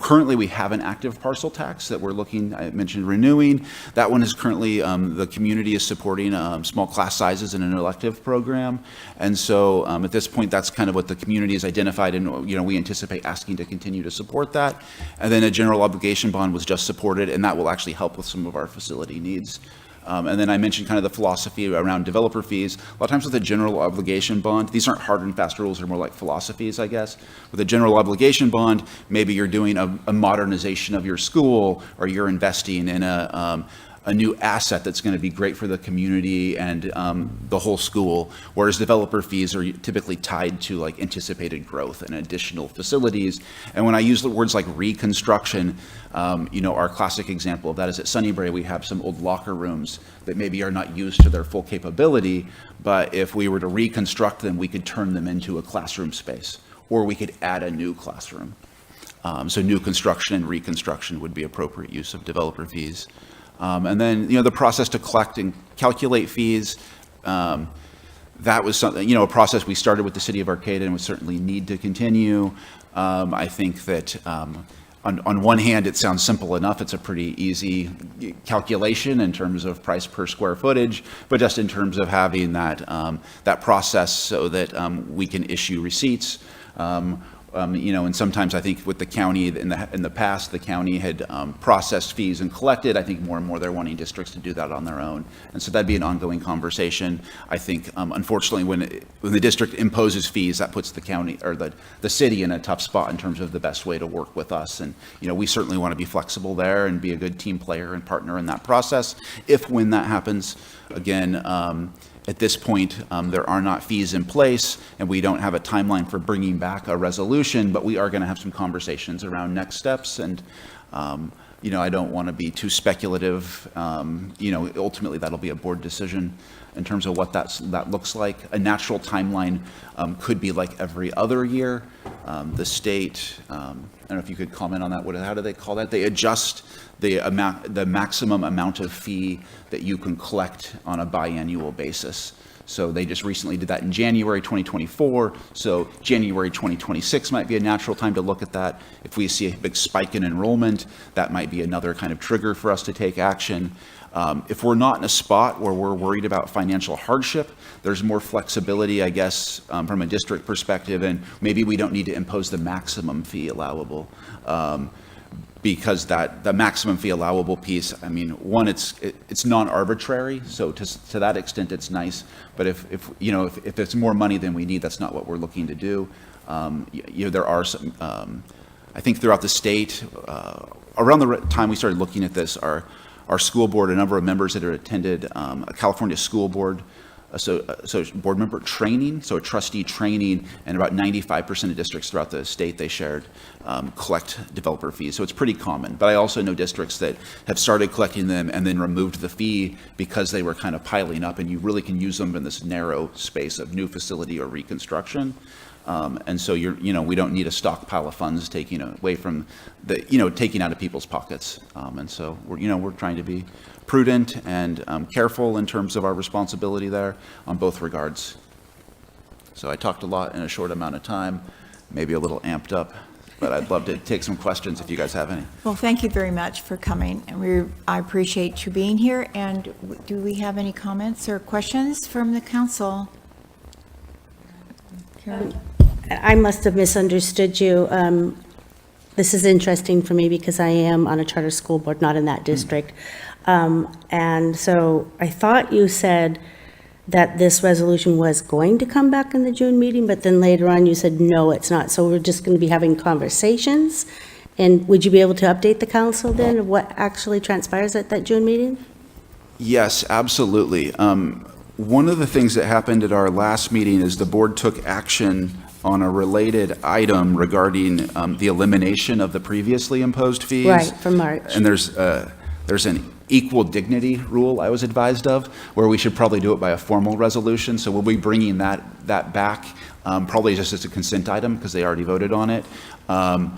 currently we have an active parcel tax that we're looking, I mentioned renewing. That one is currently, the community is supporting small class sizes in an elective program. And so at this point, that's kind of what the community has identified, and we anticipate asking to continue to support that. And then a general obligation bond was just supported, and that will actually help with some of our facility needs. And then I mentioned kind of the philosophy around developer fees. A lot of times with a general obligation bond, these aren't hard and fast rules, they're more like philosophies, I guess. With a general obligation bond, maybe you're doing a modernization of your school, or you're investing in a new asset that's going to be great for the community and the whole school, whereas developer fees are typically tied to like anticipated growth and additional facilities. And when I use the words like reconstruction, our classic example of that is at Sunnybury. We have some old locker rooms that maybe are not used to their full capability, but if we were to reconstruct them, we could turn them into a classroom space, or we could add a new classroom. So new construction and reconstruction would be appropriate use of developer fees. And then, the process to collect and calculate fees, that was something, a process we started with the city of Arcata and would certainly need to continue. I think that on one hand, it sounds simple enough. It's a pretty easy calculation in terms of price per square footage, but just in terms of having that process so that we can issue receipts. And sometimes I think with the county in the past, the county had processed fees and collected. I think more and more they're wanting districts to do that on their own, and so that'd be an ongoing conversation. I think unfortunately when the district imposes fees, that puts the county or the city in a tough spot in terms of the best way to work with us. And we certainly want to be flexible there and be a good team player and partner in that process. When that happens, again. At this point, there are not fees in place, and we don't have a timeline for bringing back a resolution, but we are going to have some conversations around next steps. And, I don't want to be too speculative. Ultimately, that'll be a board decision in terms of what that looks like. A natural timeline could be like every other year. The state, I don't know if you could comment on that. How do they call that? They adjust the maximum amount of fee that you can collect on a biannual basis. So they just recently did that in January 2024. So January 2026 might be a natural time to look at that. If we see a big spike in enrollment, that might be another kind of trigger for us to take action. If we're not in a spot where we're worried about financial hardship, there's more flexibility, I guess, from a district perspective, and maybe we don't need to impose the maximum fee allowable. Because the maximum fee allowable piece, I mean, one, it's non-arbitrary, so to that extent, it's nice. But if it's more money than we need, that's not what we're looking to do. There are some, I think throughout the state, around the time we started looking at this, our school board, a number of members that had attended a California school board, so board member training, so a trustee training, and about 95% of districts throughout the state, they shared collect developer fees. So it's pretty common. But I also know districts that have started collecting them and then removed the fee because they were kind of piling up, and you really can use them in this narrow space of new facility or reconstruction. And so we don't need a stockpile of funds taking away from taking out of people's pockets. And so we're trying to be prudent and careful in terms of our responsibility there on both regards. So I talked a lot in a short amount of time, maybe a little amped up, but I'd love to take some questions if you guys have any. Well, thank you very much for coming, and I appreciate you being here. And do we have any comments or questions from the council? Karen? I must have misunderstood you. This is interesting for me because I am on a charter school board, not in that district. And so I thought you said that this resolution was going to come back in the June meeting, but then later on you said, no, it's not. So we're just going to be having conversations. And would you be able to update the council then of what actually transpires at that June meeting? Yes, absolutely. One of the things that happened at our last meeting is the board took action on a related item regarding the elimination of the previously imposed fees. Right, from March. And there's an equal dignity rule I was advised of, where we should probably do it by a formal resolution. So we'll be bringing that back, probably just as a consent item because they already voted on it. And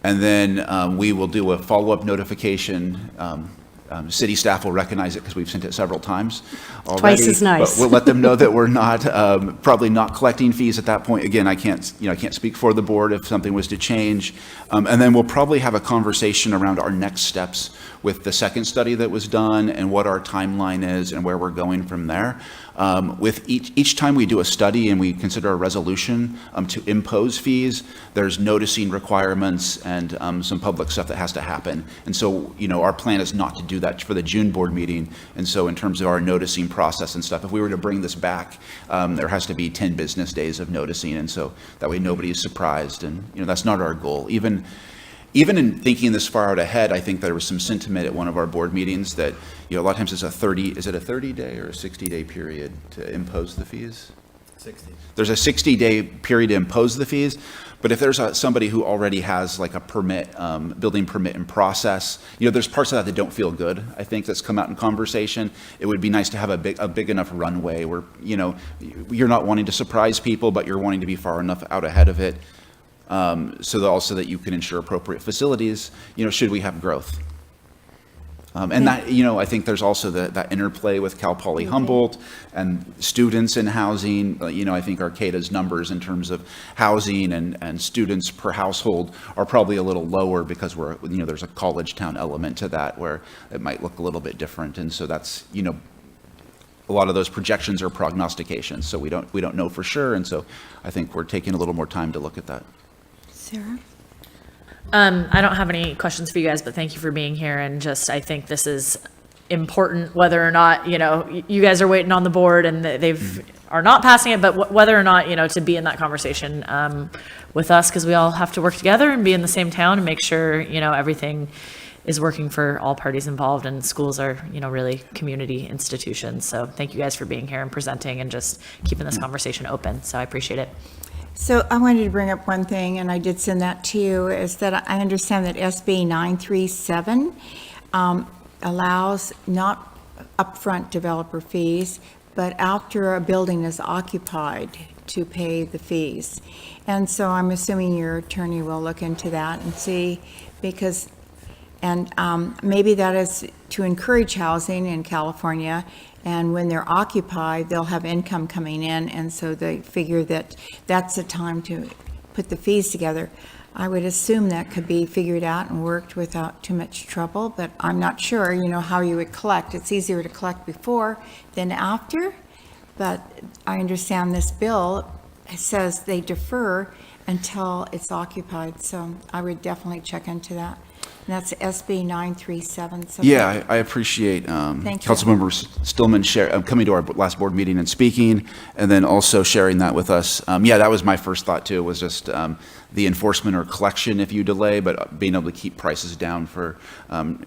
then we will do a follow-up notification. City staff will recognize it because we've sent it several times already. Twice as nice. But we'll let them know that we're not, probably not collecting fees at that point. Again, I can't speak for the board if something was to change. And then we'll probably have a conversation around our next steps with the second study that was done and what our timeline is and where we're going from there. With each time we do a study and we consider a resolution to impose fees, there's noticing requirements and some public stuff that has to happen. And so, our plan is not to do that for the June board meeting. And so in terms of our noticing process and stuff, if we were to bring this back, there has to be 10 business days of noticing. And so that way nobody is surprised. And, that's not our goal. Even in thinking this far out ahead, I think there was some sentiment at one of our board meetings that, a lot of times is it a 30-day or a 60-day period to impose the fees? 60. There's a 60-day period to impose the fees, but if there's somebody who already has like a permit, building permit in process, there's parts of that don't feel good. I think that's come out in conversation. It would be nice to have a big enough runway where, you're not wanting to surprise people, but you're wanting to be far enough out ahead of it. So that also that you can ensure appropriate facilities, should we have growth. And that, you know, I think there's also that interplay with Cal Poly Humboldt and students in housing. You know, I think Arcata's numbers in terms of housing and students per household are probably a little lower because you know, there's a college town element to that where it might look a little bit different. And so that's, you know, a lot of those projections are prognostications. So we don't know for sure. And so I think we're taking a little more time to look at that. Sarah? I don't have any questions for you guys, but thank you for being here. And just, I think this is important, whether or not, you know, you guys are waiting on the board and are not passing it, but whether or not, you know, to be in that conversation with us, because we all have to work together and be in the same town and make sure, you know, everything is working for all parties involved, and schools are, you know, really community institutions. So thank you guys for being here and presenting and just keeping this conversation open. So I appreciate it. So I wanted to bring up one thing, and I did send that to you, is that I understand that SB 937 allows not upfront developer fees, but after a building is occupied to pay the fees. And so I'm assuming your attorney will look into that and see, because, and maybe that is to encourage housing in California. And when they're occupied, they'll have income coming in, and so they figure that that's the time to put the fees together. I would assume that could be figured out and worked without too much trouble, but I'm not sure, you know, how you would collect. It's easier to collect before than after, but I understand this bill says they defer until it's occupied, so I would definitely check into that. And that's SB 937. So Yeah, I appreciate Councilmember Stillman coming to our last board meeting and speaking, and then also sharing that with us. Yeah, that was my first thought too, was just the enforcement or collection if you delay, but being able to keep prices down for,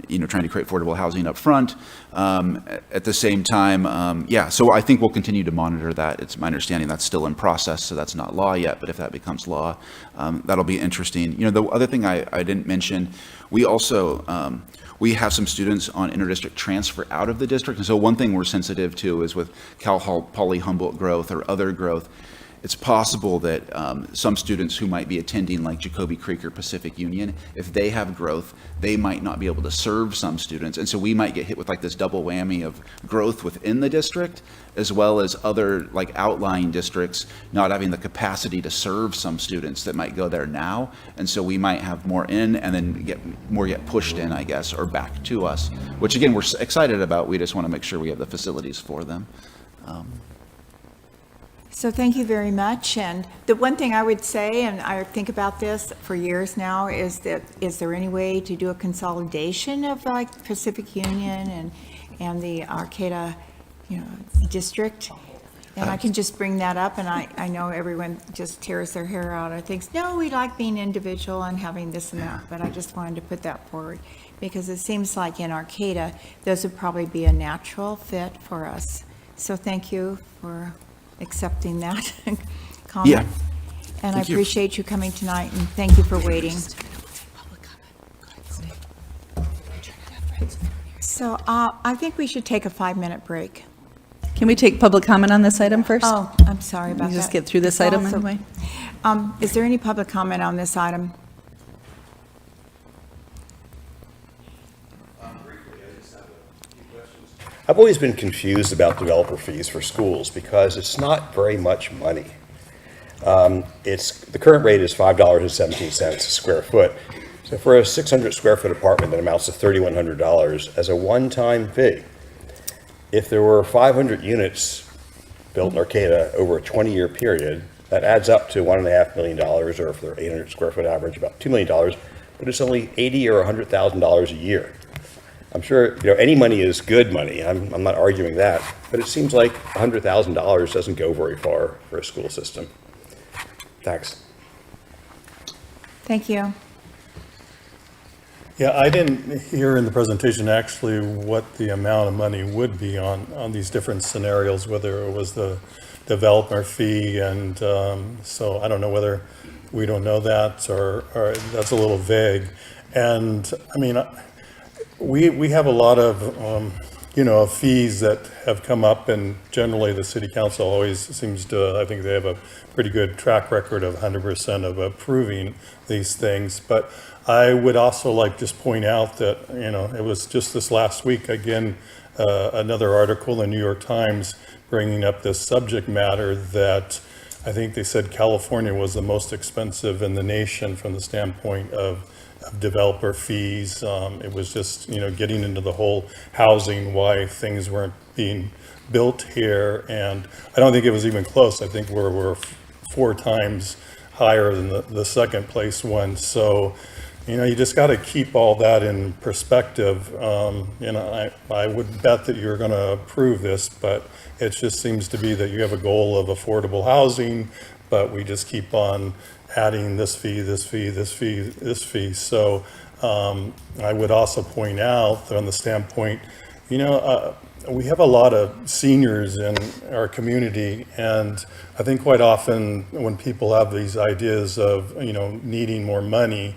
you know, trying to create affordable housing up front. At the same time, yeah, so I think we'll continue to monitor that. It's my understanding that's still in process, so that's not law yet, but if that becomes law, that'll be interesting. You know, the other thing I didn't mention, we also, we have some students on interdistrict transfer out of the district. And so one thing we're sensitive to is with Cal Poly Humboldt growth or other growth, it's possible that some students who might be attending like Jacoby Creek or Pacific Union, if they have growth, they might not be able to serve some students. And so we might get hit with like this double whammy of growth within the district, as well as other like outlying districts not having the capacity to serve some students that might go there now. And so we might have more in and then get pushed in, I guess, or back to us, which again, we're excited about. We just want to make sure we have the facilities for them. So thank you very much. And the one thing I would say, and I think about this for years now, is that, is there any way to do a consolidation of like Pacific Union and the Arcata, you know, district? And I can just bring that up, and I know everyone just tears their hair out. I think, no, we like being individual and having this and that, but I just wanted to put that forward because it seems like in Arcata, those would probably be a natural fit for us. So thank you for accepting that comment. Yeah. And Thank I appreciate you coming tonight, and thank you for waiting. So I think we should take a 5-minute break. Can we take public comment on this item first? Oh, I'm sorry about that. Just get through this It's item also- anyway. Is there any public comment on this item? I've always been confused about developer fees for schools because it's not very much money. The current rate is $5.17 a square foot. So for a 600 square foot apartment that amounts to $3,100 as a one-time fee, if there were 500 units built in Arcata over a 20-year period, that adds up to $1.5 million, or if they're 800 square foot average, about $2 million, but it's only $80,000 or $100,000 a year. I'm sure, you know, any money is good money. I'm not arguing that, but it seems like $100,000 doesn't go very far for a school system. Thanks. Thank you. Yeah, I didn't hear in the presentation actually what the amount of money would be on these different scenarios, whether it was the developer fee, and so I don't know whether we don't know that or that's a little vague. And I mean, we have a lot of of fees that have come up, and generally the city council always seems to, I think they have a pretty good track record of 100% of approving these things. But I would also like just point out that, it was just this last week, again, another article in the New York Times bringing up this subject matter that I think they said California was the most expensive in the nation from the standpoint of developer fees. It was just, getting into the whole housing, why things weren't being built here. And I don't think it was even close. I think we're 4 times higher than the second place one. So, you just got to keep all that in perspective. I would bet that you're going to approve this, but it just seems to be that you have a goal of affordable housing, but we just keep on adding this fee, this fee, this fee, this fee. So I would also point out on the standpoint, we have a lot of seniors in our community, and I think quite often when people have these ideas of, needing more money,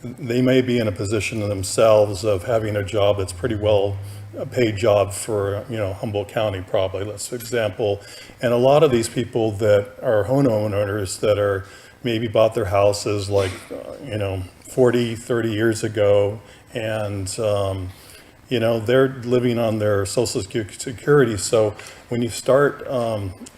they may be in a position themselves of having a job that's pretty well paid job for, Humboldt County probably, let's example. And a lot of these people that are homeowners that are maybe bought their houses like, 40, 30 years ago, and, they're living on their Social Security. So when you start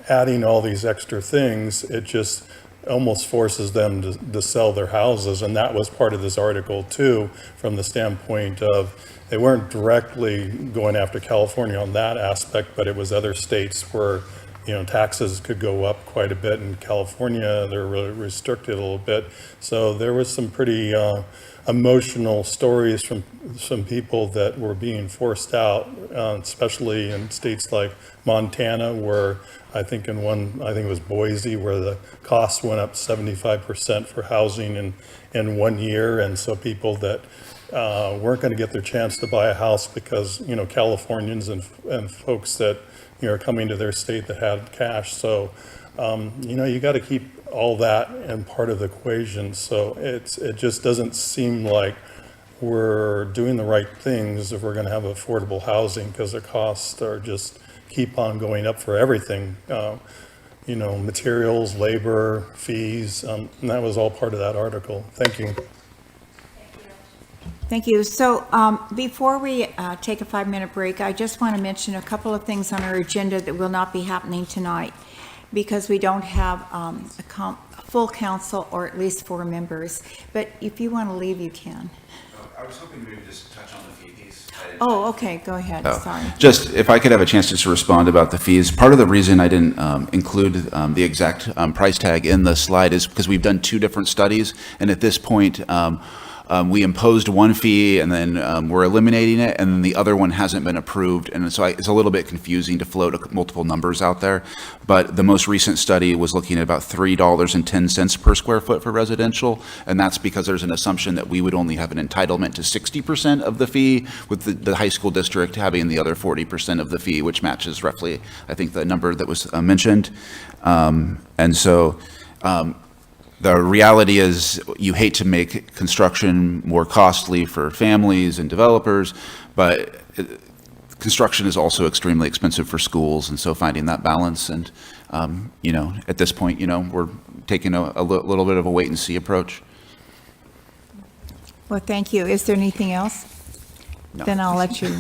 adding all these extra things, it just almost forces them to sell their houses. And that was part of this article too, from the standpoint of, they weren't directly going after California on that aspect, but it was other states where, taxes could go up quite a bit. In California, they're really restricted a little bit. So there was some pretty emotional stories from some people that were being forced out, especially in states like Montana, where I think it was Boise, where the costs went up 75% for housing in 1 year. And so people that weren't going to get their chance to buy a house because, Californians and folks that, are coming to their state that had cash. So, you got to keep all that in part of the equation. So it just doesn't seem like we're doing the right things if we're going to have affordable housing, because the costs are just keep on going up for everything. Materials, labor, fees, and that was all part of that article. Thank you. Thank you. So before we take a 5-minute break, I just want to mention a couple of things on our agenda that will not be happening tonight because we don't have a full council, or at least 4 members. But if you want to leave, you can. I was hoping maybe just touch on the fee piece. Oh, okay. Go ahead. Sorry. Just if I could have a chance just to respond about the fees. Part of the reason I didn't include the exact price tag in the slide is because we've done 2 different studies, and at this point, we imposed one fee and then we're eliminating it, and then the other one hasn't been approved. And so it's a little bit confusing to float multiple numbers out there. But the most recent study was looking at about $3.10 per square foot for residential. And that's because there's an assumption that we would only have an entitlement to 60% of the fee, with the high school district having the other 40% of the fee, which matches roughly, I think, the number that was mentioned. And so the reality is you hate to make construction more costly for families and developers, but construction is also extremely expensive for schools, and so finding that balance. And at this point, we're taking a little bit of a wait and see approach. Well, thank you. Is there anything else? No. Then I'll let you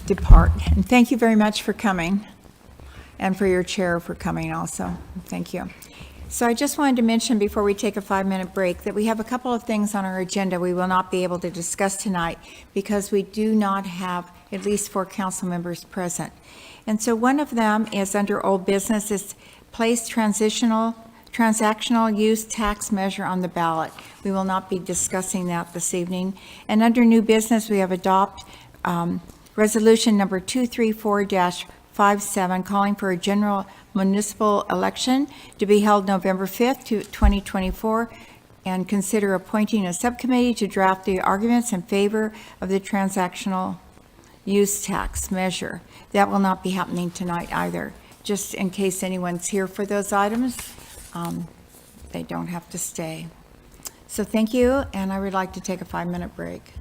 depart. And thank you very much for coming, and for your chair for coming also. Thank you. So I just wanted to mention before we take a 5-minute break that we have a couple of things on our agenda we will not be able to discuss tonight because we do not have at least 4 council members present. And so one of them is under old business, is place transactional use tax measure on the ballot. We will not be discussing that this evening. And under new business, we have adopt resolution number 234-57 calling for a general municipal election to be held November 5th, 2024, and consider appointing a subcommittee to draft the arguments in favor of the transactional use tax measure. That will not be happening tonight either. Just in case anyone's here for those items, they don't have to stay. So thank you, and I would like to take a 5-minute break.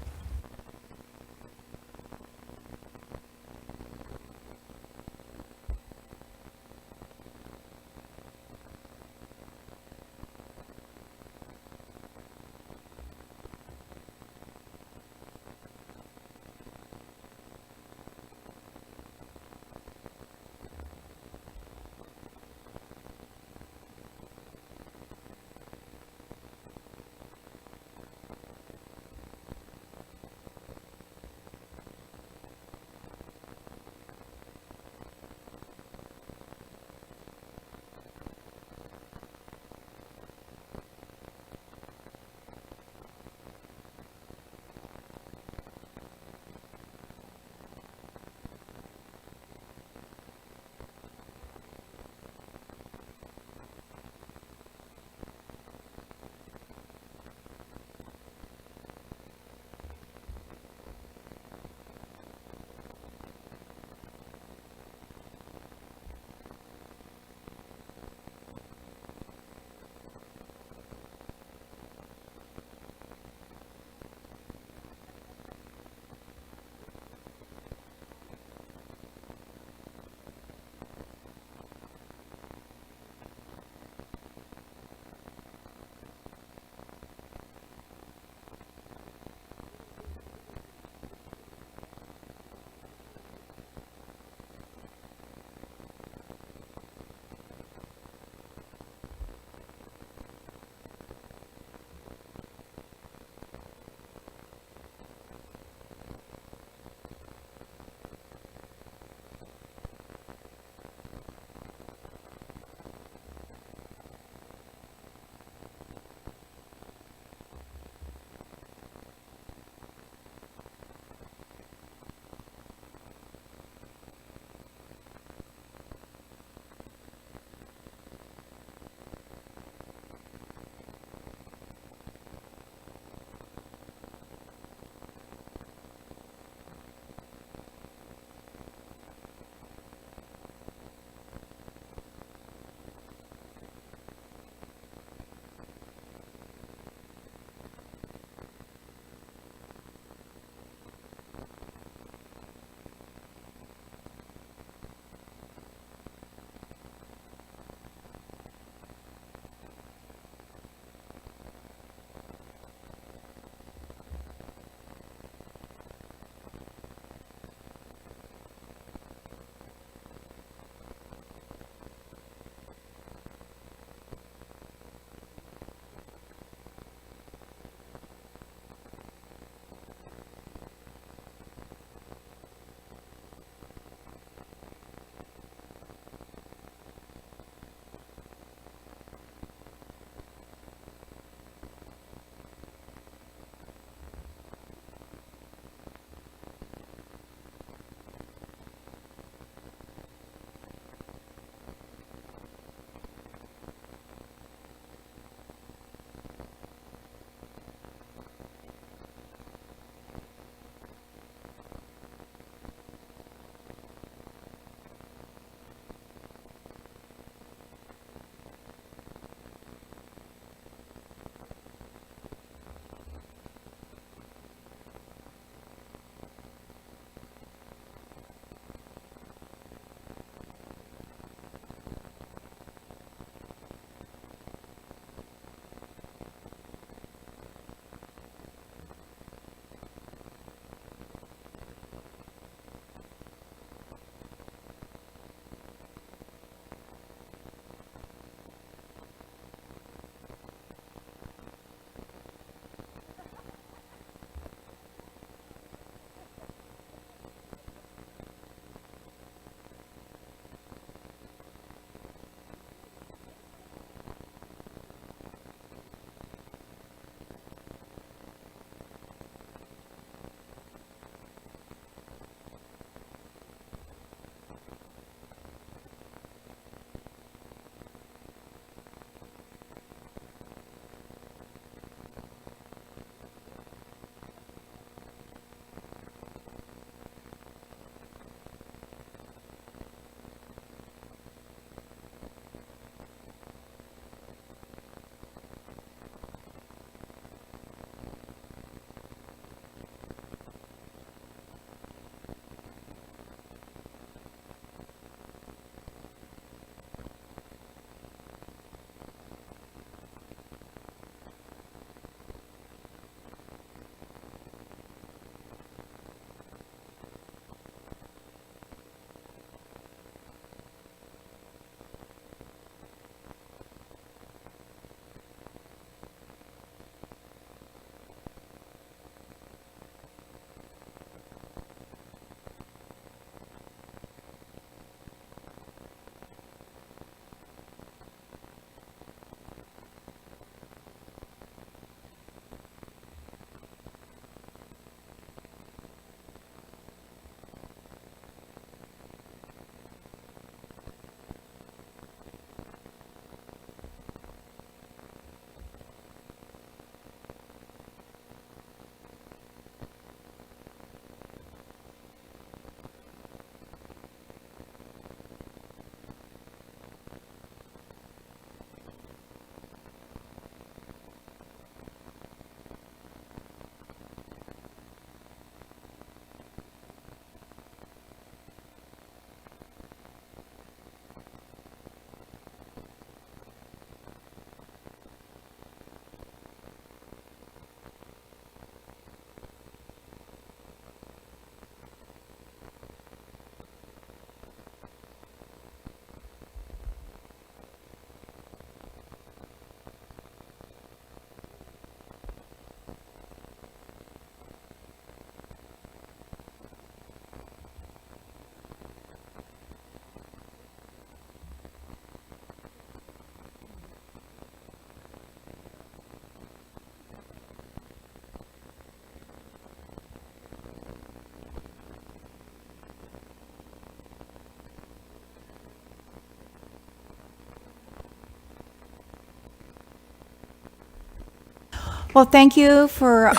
Well, thank you for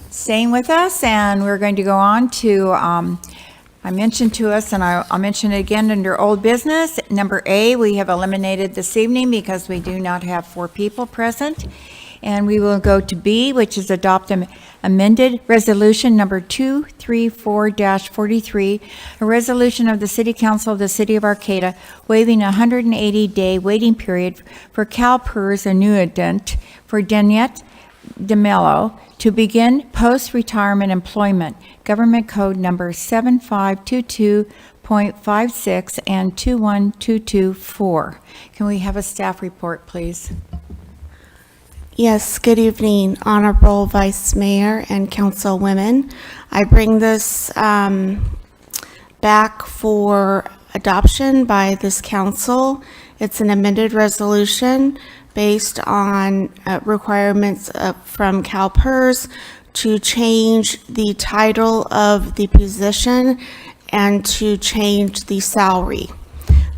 staying with us, and we're going to go on to, I mentioned to us, and I'll mention it again under old business. Number A, we have eliminated this evening because we do not have 4 people present. And we will go to B, which is adopt amended resolution number 234-43, a resolution of the City Council of the City of Arcata waiving a 180-day waiting period for CalPERS annuitant for Danette DeMello to begin post-retirement employment, Government Code number 7522.56 and 21224. Can we have a staff report, please? Yes, good evening, Honorable Vice Mayor and Councilwomen. I bring this back for adoption by this council. It's an amended resolution based on requirements from CalPERS to change the title of the position and to change the salary.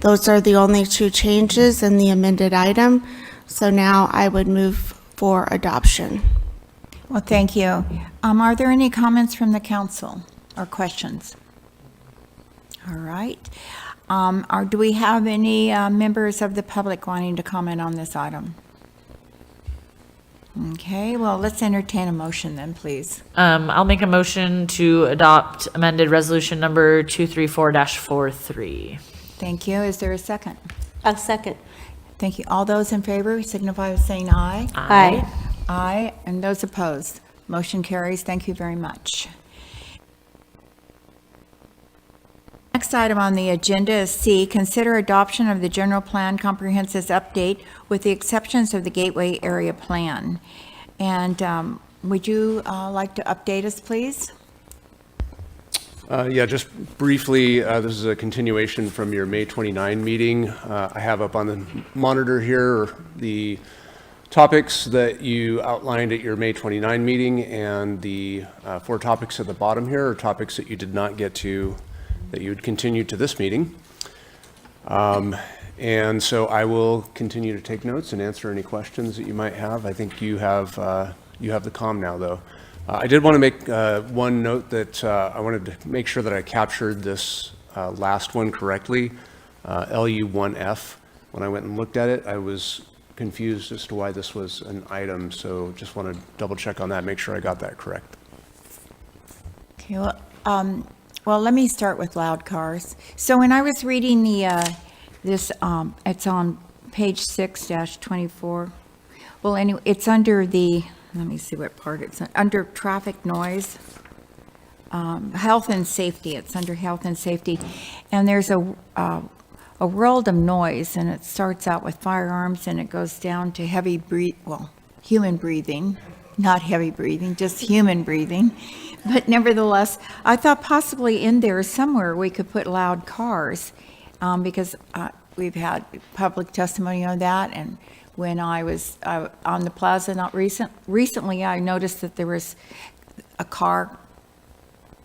Those are the only 2 changes in the amended item. So now I would move for adoption. Well, thank you. Are there any comments from the council or questions? All right. Do we have any members of the public wanting to comment on this item? Okay, well, let's entertain a motion then, please. I'll make a motion to adopt amended resolution number 234-43. Thank you. Is there a second? A second. Thank you. All those in favor signify by saying aye. Aye. Aye. And those opposed? Motion carries. Thank you very much. Next item on the agenda is C, consider adoption of the general plan comprehensive update with the exceptions of the Gateway Area Plan. And would you like to update us, please? Yeah, just briefly, this is a continuation from your May 29 meeting. I have up on the monitor here the topics that you outlined at your May 29 meeting, and the 4 topics at the bottom here are topics that you did not get to, that you would continue to this meeting. And so I will continue to take notes and answer any questions that you might have. I think you have the comm now, though. I did want to make one note that I wanted to make sure that I captured this last one correctly, LU1F. When I went and looked at it, I was confused as to why this was an item, so just want to double check on that, make sure I got that correct. Okay, well, let me start with loud cars. So when I was reading the it's on page 6-24. Well, anyway, it's under the, let me see what part it's under, traffic noise, health and safety. It's under health and safety, and there's a world of noise, and it starts out with firearms, and it goes down to human breathing, not heavy breathing, just human breathing. But nevertheless, I thought possibly in there somewhere we could put loud cars, because we've had public testimony on that. And when I was on the plaza recently, I noticed that there was a car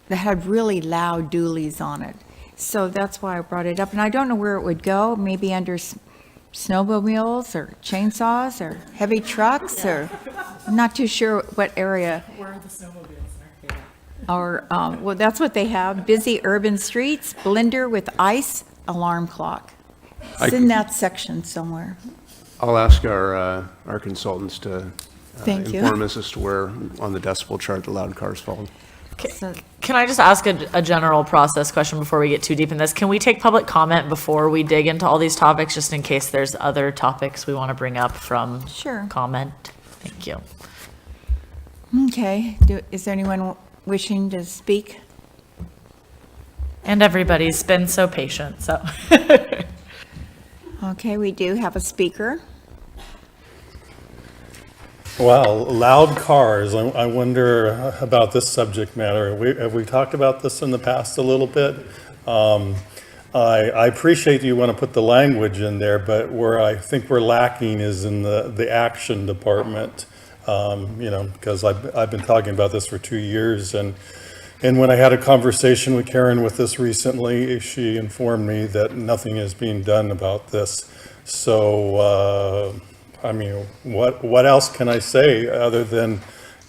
that had really loud dualies on it. So that's why I brought it up. And I don't know where it would go, maybe under snowmobiles or chainsaws or heavy trucks, or I'm not too sure what area. Where are the snowmobiles? Or, well, that's what they have, busy urban streets, blender with ice, alarm clock. It's in that section somewhere. I'll ask our consultants to Thank you. inform us as to where on the decibel chart the loud cars fall. Can I just ask a general process question before we get too deep in this? Can we take public comment before we dig into all these topics, just in case there's other topics we want to bring up from comment? Thank you. Okay, is there anyone wishing to speak? And everybody's been so patient, so. Okay, we do have a speaker. Wow, loud cars. I wonder about this subject matter. Have we talked about this in the past a little bit? I appreciate you want to put the language in there, but where I think we're lacking is in the action department. Because I've been talking about this for 2 years, and when I had a conversation with Karen with this recently, she informed me that nothing is being done about this. So I mean, what else can I say other than,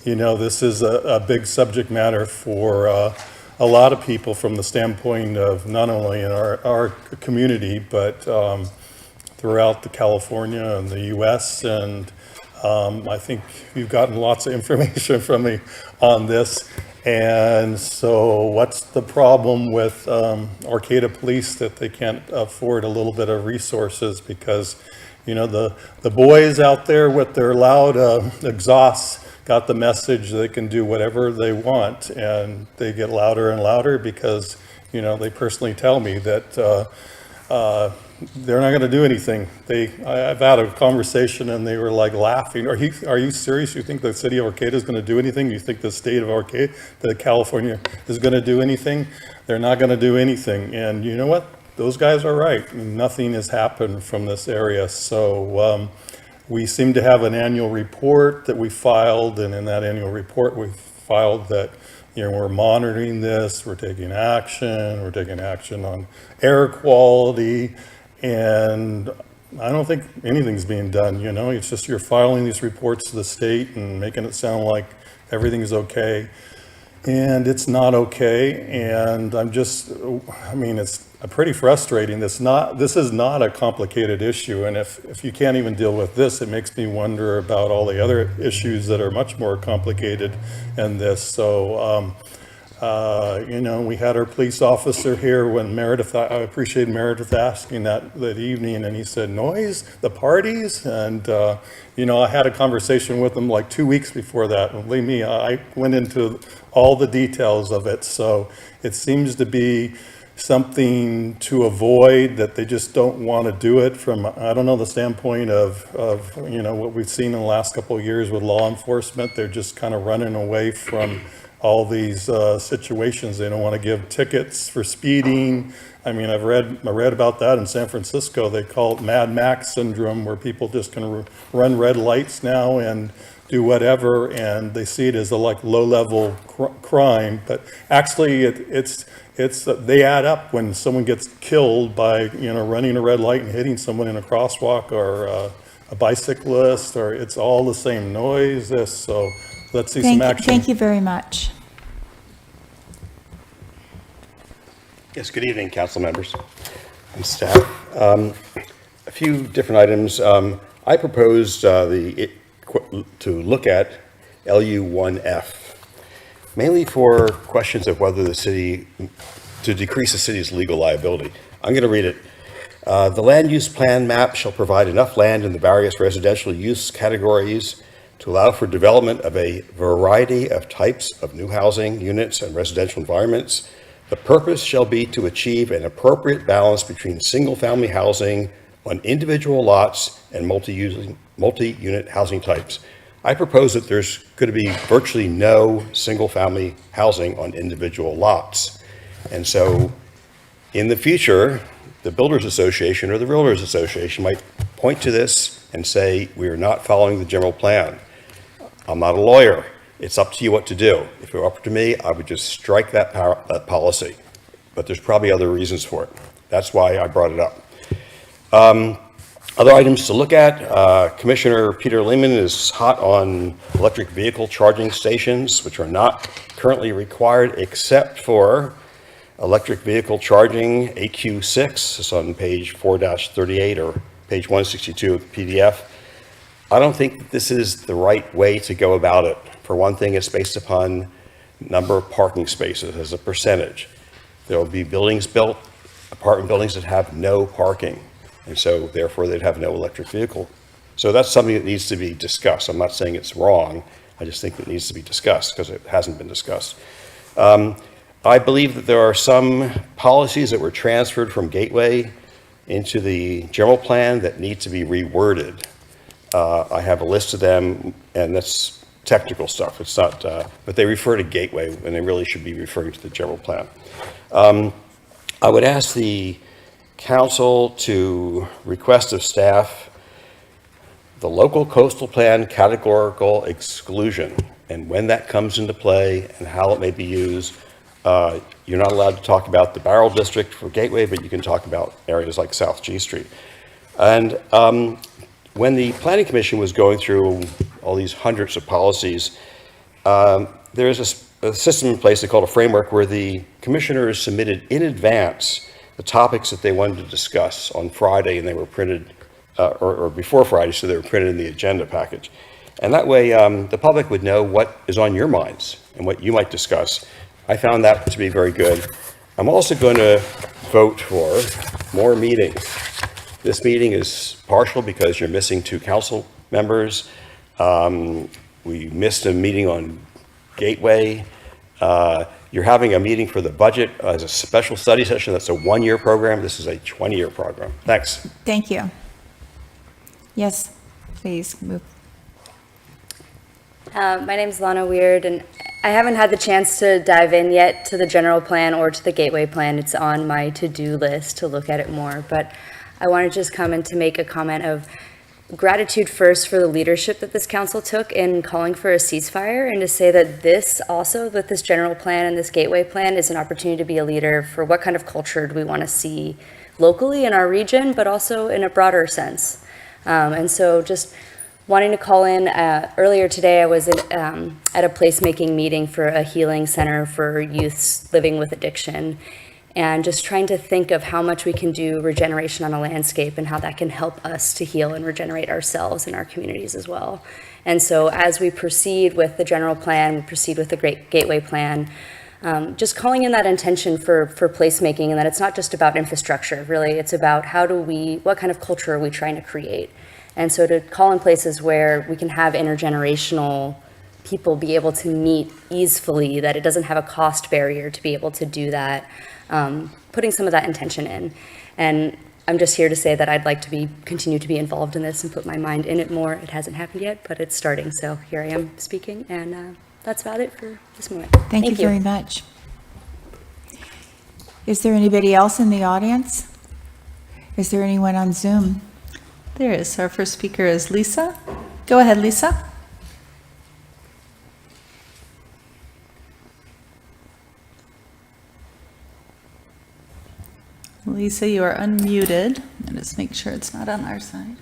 you know, this is a big subject matter for a lot of people from the standpoint of not only in our community, but throughout the California and the U.S. And I think you've gotten lots of information from me on this. And so what's the problem with Arcata Police that they can't afford a little bit of resources? Because, you know, the boys out there with their loud exhausts got the message they can do whatever they want, and they get louder and louder because, you know, they personally tell me that they're not going to do anything. I've had a conversation and they were like laughing. Are you serious? You think the city of Arcata is going to do anything? You think the state of Arcata, California, is going to do anything? They're not going to do anything. And you know what? Those guys are right. Nothing has happened from this area. So we seem to have an annual report that we filed, and in that annual report we filed that, you know, we're monitoring this, we're taking action on air quality, and I don't think anything's being done, you know. It's just you're filing these reports to the state and making it sound like everything's okay, and it's not okay. And I mean, it's pretty frustrating. This is not a complicated issue, and if you can't even deal with this, it makes me wonder about all the other issues that are much more complicated than this. So you know, we had our police officer here when Meredith, I appreciate Meredith asking that evening, and he said, noise, the parties, and you know, I had a conversation with him like 2 weeks before that, and believe me, I went into all the details of it. So it seems to be something to avoid, that they just don't want to do it from, I don't know, the standpoint of you know, what we've seen in the last couple of years with law enforcement. They're just kind of running away from all these situations. They don't want to give tickets for speeding. I mean, I read about that in San Francisco. They call it Mad Max syndrome, where people just can run red lights now and do whatever, and they see it as a like low-level crime. But actually, it's they add up when someone gets killed by, you know, running a red light and hitting someone in a crosswalk, or a bicyclist, or it's all the same noise. So let's see some action. Thank you very much. Yes, good evening, council members and staff. A few different items. I proposed to look at LU1F, mainly for questions of whether the city, to decrease the city's legal liability. I'm going to read it. The land use plan map shall provide enough land in the various residential use categories to allow for development of a variety of types of new housing units and residential environments. The purpose shall be to achieve an appropriate balance between single-family housing on individual lots and multi-unit housing types. I propose that there's going to be virtually no single-family housing on individual lots. And so in the future, the Builders Association or the Realtors Association might point to this and say, we are not following the general plan. I'm not a lawyer. It's up to you what to do. If it were up to me, I would just strike that policy. But there's probably other reasons for it. That's why I brought it up. Other items to look at, Commissioner Peter Lehman is hot on electric vehicle charging stations, which are not currently required except for electric vehicle charging AQ6. It's on page 4-38 or page 162 of the PDF. I don't think that this is the right way to go about it. For one thing, it's based upon number of parking spaces as a percentage. There will be buildings built, apartment buildings that have no parking, and so therefore they'd have no electric vehicle. So that's something that needs to be discussed. I'm not saying it's wrong. I just think it needs to be discussed because it hasn't been discussed. I believe that there are some policies that were transferred from Gateway into the general plan that need to be reworded. I have a list of them, and that's technical stuff. It's not, but they refer to Gateway, and they really should be referring to the general plan. I would ask the council to request of staff the local coastal plan categorical exclusion, and when that comes into play and how it may be used. You're not allowed to talk about the Barrel District for Gateway, but you can talk about areas like South G Street. And when the Planning Commission was going through all these hundreds of policies, there is a system in place they call a framework where the commissioners submitted in advance the topics that they wanted to discuss on Friday, and they were printed, or before Friday, so they were printed in the agenda package. And that way, the public would know what is on your minds and what you might discuss. I found that to be very good. I'm also going to vote for more meetings. This meeting is partial because you're missing 2 council members. We missed a meeting on Gateway. You're having a meeting for the budget as a special study session. That's a 1-year program. This is a 20-year program. Thanks. Thank you. Yes, please move. My name is Lana Weird, and I haven't had the chance to dive in yet to the general plan or to the gateway plan. It's on my to-do list to look at it more, but I want to just come in to make a comment of gratitude first for the leadership that this council took in calling for a ceasefire, and to say that this also, with this general plan and this gateway plan, is an opportunity to be a leader for what kind of culture do we want to see locally in our region, but also in a broader sense. And so just wanting to call in, earlier today I was at a placemaking meeting for a healing center for youths living with addiction, and just trying to think of how much we can do regeneration on a landscape and how that can help us to heal and regenerate ourselves and our communities as well. And so as we proceed with the general plan, we proceed with the Great Gateway Plan, just calling in that intention for placemaking, and that it's not just about infrastructure, really, it's about what kind of culture are we trying to create? And so to call in places where we can have intergenerational people be able to meet easily, that it doesn't have a cost barrier to be able to do that, putting some of that intention in. And I'm just here to say that I'd like to continue to be involved in this and put my mind in it more. It hasn't happened yet, but it's starting. So here I am speaking, and that's about it for this moment. Thank you very much. Is there anybody else in the audience? Is there anyone on Zoom? There is. Our first speaker is Lisa. Go ahead, Lisa. Lisa, you are unmuted. And just make sure it's not on our side.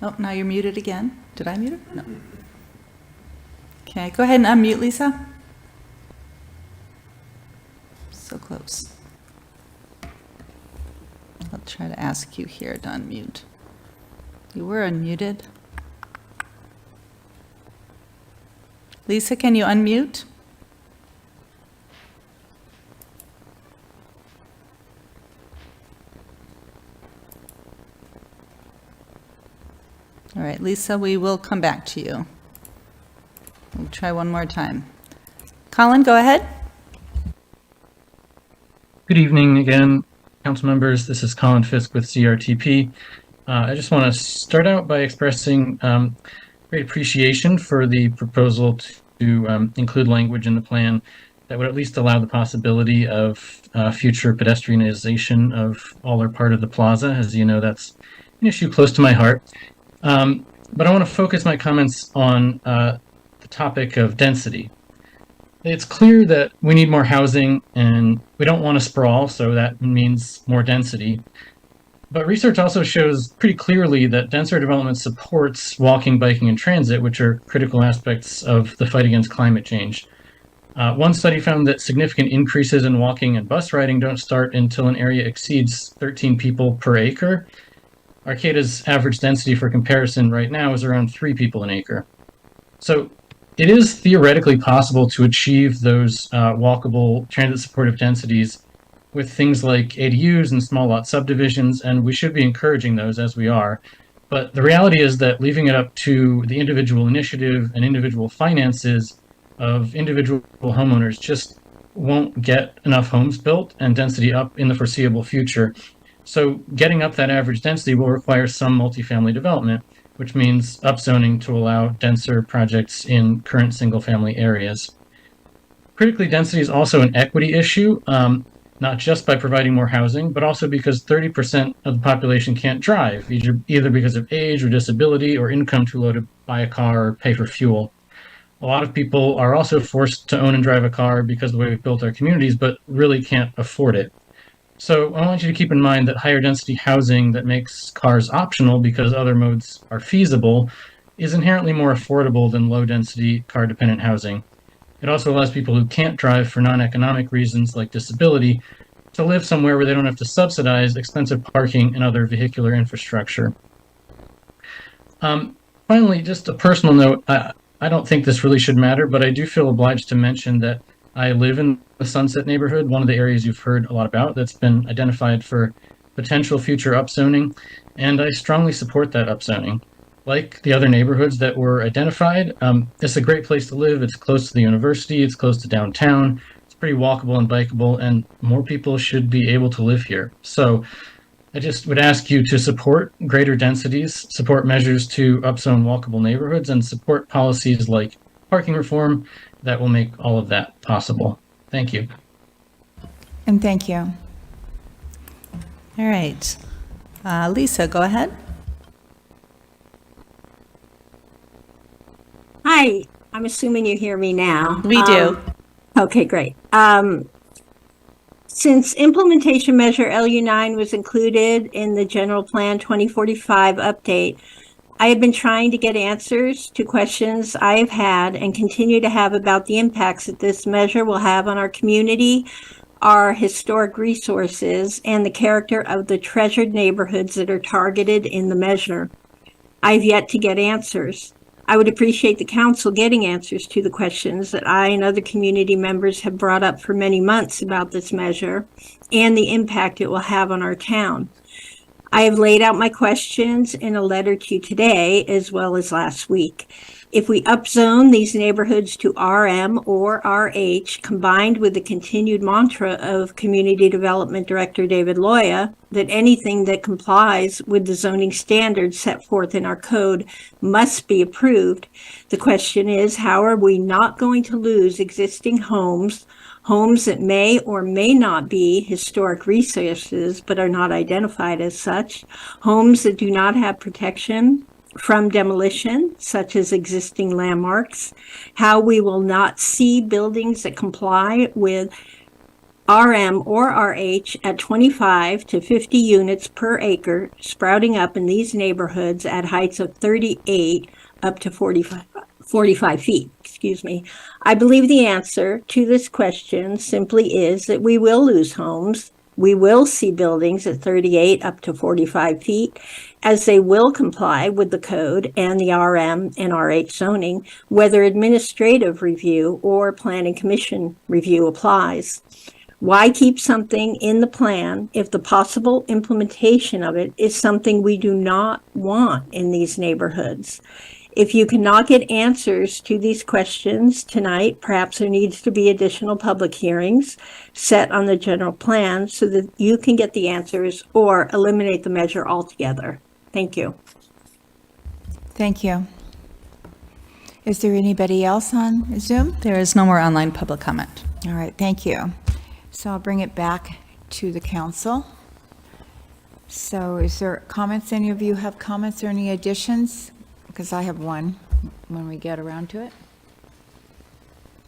Oh, now you're muted again. Did I mute it? No. Okay, go ahead and unmute, Lisa. So close. I'll try to ask you here to unmute. You were unmuted. Lisa, can you unmute? All right, Lisa, we will come back to you. We'll try one more time. Colin, go ahead. Good evening again, council members. This is Colin Fisk with CRTP. I just want to start out by expressing great appreciation for the proposal to include language in the plan that would at least allow the possibility of future pedestrianization of all or part of the plaza. As you know, that's an issue close to my heart. But I want to focus my comments on the topic of density. It's clear that we need more housing and we don't want to sprawl, so that means more density. But research also shows pretty clearly that denser development supports walking, biking, and transit, which are critical aspects of the fight against climate change. One study found that significant increases in walking and bus riding don't start until an area exceeds 13 people per acre. Arcata's average density for comparison right now is around 3 people an acre. So it is theoretically possible to achieve those walkable transit supportive densities with things like ADUs and small lot subdivisions, and we should be encouraging those as we are. But the reality is that leaving it up to the individual initiative and individual finances of individual homeowners just won't get enough homes built and density up in the foreseeable future. So getting up that average density will require some multifamily development, which means upzoning to allow denser projects in current single-family areas. Critically, density is also an equity issue, not just by providing more housing, but also because 30% of the population can't drive, either because of age or disability or income too low to buy a car or pay for fuel. A lot of people are also forced to own and drive a car because of the way we've built our communities, but really can't afford it. So I want you to keep in mind that higher density housing that makes cars optional because other modes are feasible is inherently more affordable than low density car dependent housing. It also allows people who can't drive for non-economic reasons like disability to live somewhere where they don't have to subsidize expensive parking and other vehicular infrastructure. Finally, just a personal note, I don't think this really should matter, but I do feel obliged to mention that I live in the Sunset neighborhood, one of the areas you've heard a lot about that's been identified for potential future upzoning, and I strongly support that upzoning. Like the other neighborhoods that were identified, it's a great place to live. It's close to the university, it's close to downtown, it's pretty walkable and bikeable, and more people should be able to live here. So I just would ask you to support greater densities, support measures to upzone walkable neighborhoods, and support policies like parking reform that will make all of that possible. Thank you. And thank you. All right. Lisa, go ahead. Hi, I'm assuming you hear me now. We do. Okay, great. Since implementation measure LU9 was included in the general plan 2045 update, I have been trying to get answers to questions I have had and continue to have about the impacts that this measure will have on our community, our historic resources, and the character of the treasured neighborhoods that are targeted in the measure. I've yet to get answers. I would appreciate the council getting answers to the questions that I and other community members have brought up for many months about this measure and the impact it will have on our town. I have laid out my questions in a letter to you today as well as last week. If we upzone these neighborhoods to RM or RH, combined with the continued mantra of Community Development Director David Loya, that anything that complies with the zoning standards set forth in our code must be approved, the question is, how are we not going to lose existing homes that may or may not be historic resources but are not identified as such, homes that do not have protection from demolition, such as existing landmarks, how we will not see buildings that comply with RM or RH at 25 to 50 units per acre sprouting up in these neighborhoods at heights of 38 up to 45 feet. I believe the answer to this question simply is that we will lose homes. We will see buildings at 38 up to 45 feet, as they will comply with the code and the RM and RH zoning, whether administrative review or planning commission review applies. Why keep something in the plan if the possible implementation of it is something we do not want in these neighborhoods? If you cannot get answers to these questions tonight, perhaps there needs to be additional public hearings set on the general plan so that you can get the answers or eliminate the measure altogether. Thank you. Thank you. Is there anybody else on Zoom? There is no more online public comment. All right, thank you. So I'll bring it back to the council. So is there comments? Any of you have comments or any additions? Because I have one when we get around to it.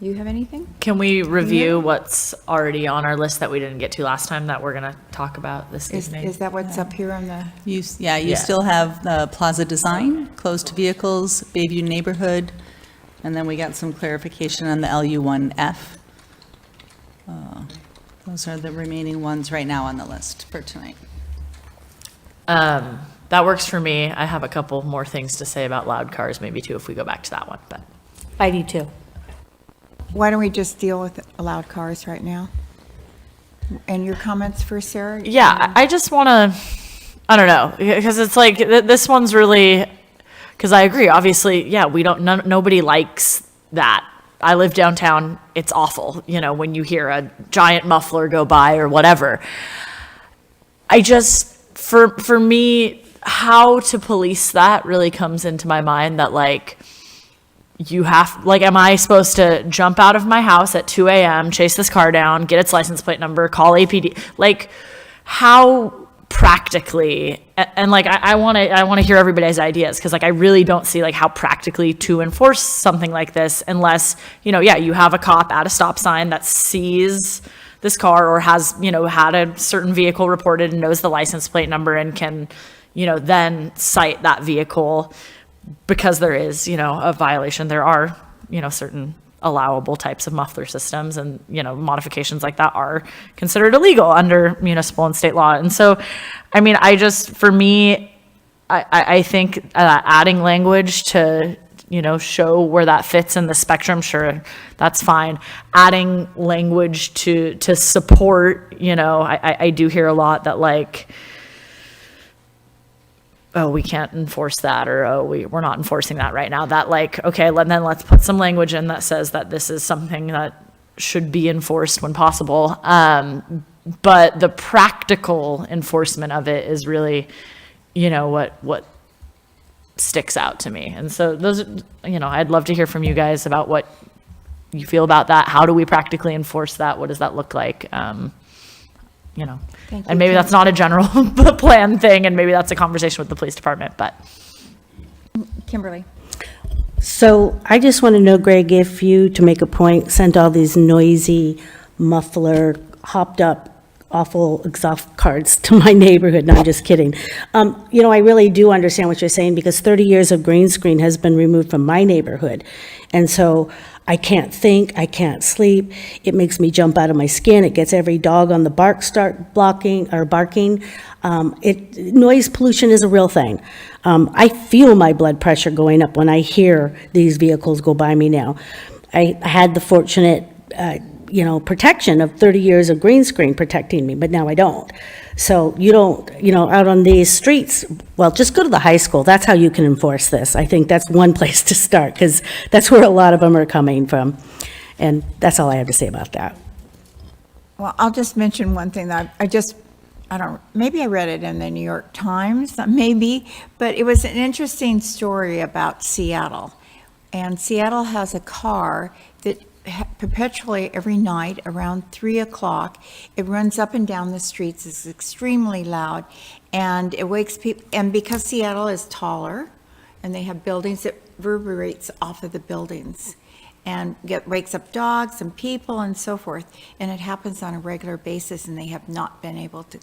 You have anything? Can we review what's already on our list that we didn't get to last time that we're going to talk about this evening? Is that what's up here on the? You still have the plaza design, closed to vehicles, Bayview neighborhood, and then we got some clarification on the LU1F. Those are the remaining ones right now on the list for tonight. That works for me. I have a couple more things to say about loud cars, maybe too, if we go back to that one, but. I do too. Why don't we just deal with loud cars right now? And your comments first, Sarah? Yeah, I just want to, I don't know, because it's like, this one's really, because I agree, obviously, yeah, nobody likes that. I live downtown, it's awful, when you hear a giant muffler go by or whatever. I just, for me, how to police that really comes into my mind that am I supposed to jump out of my house at 2 a.m., chase this car down, get its license plate number, call APD? How practically, and I want to hear everybody's ideas, because I really don't see how practically to enforce something like this unless, you have a cop at a stop sign that sees this car or has, had a certain vehicle reported and knows the license plate number and can, then cite that vehicle because there is, a violation. There are, certain allowable types of muffler systems, and, modifications like that are considered illegal under municipal and state law. And so, for me, I think adding language to, show where that fits in the spectrum, sure, that's fine. Adding language to support, I do hear a lot that like, oh, we can't enforce that, or oh, we're not enforcing that right now. That like, okay, then let's put some language in that says that this is something that should be enforced when possible. But the practical enforcement of it is really, what sticks out to me. And so those, I'd love to hear from you guys about what you feel about that. How do we practically enforce that? What does that look like? Thank you, and maybe that's not a general plan thing, and maybe that's a conversation with the police department, but. Kimberly. So I just want to know, Greg, if you, to make a point, sent all these noisy, muffler, hopped up, awful exhaust cards to my neighborhood. No, I'm just kidding. I really do understand what you're saying, because 30 years of green screen has been removed from my neighborhood. And so I can't think, I can't sleep. It makes me jump out of my skin. It gets every dog on the bark start barking. Noise pollution is a real thing. I feel my blood pressure going up when I hear these vehicles go by me now. I had the fortunate protection of 30 years of green screen protecting me, but now I don't. So you don't, out on these streets, well, just go to the high school. That's how you can enforce this. I think that's one place to start, because that's where a lot of them are coming from. And that's all I have to say about that. Well, I'll just mention one thing that maybe I read it in the New York Times, maybe, but it was an interesting story about Seattle. And Seattle has a car that perpetually every night around 3 o'clock, it runs up and down the streets. It's extremely loud, and it wakes people. And because Seattle is taller and they have buildings, it reverberates off of the buildings and wakes up dogs and people and so forth. And it happens on a regular basis, and they have not been able to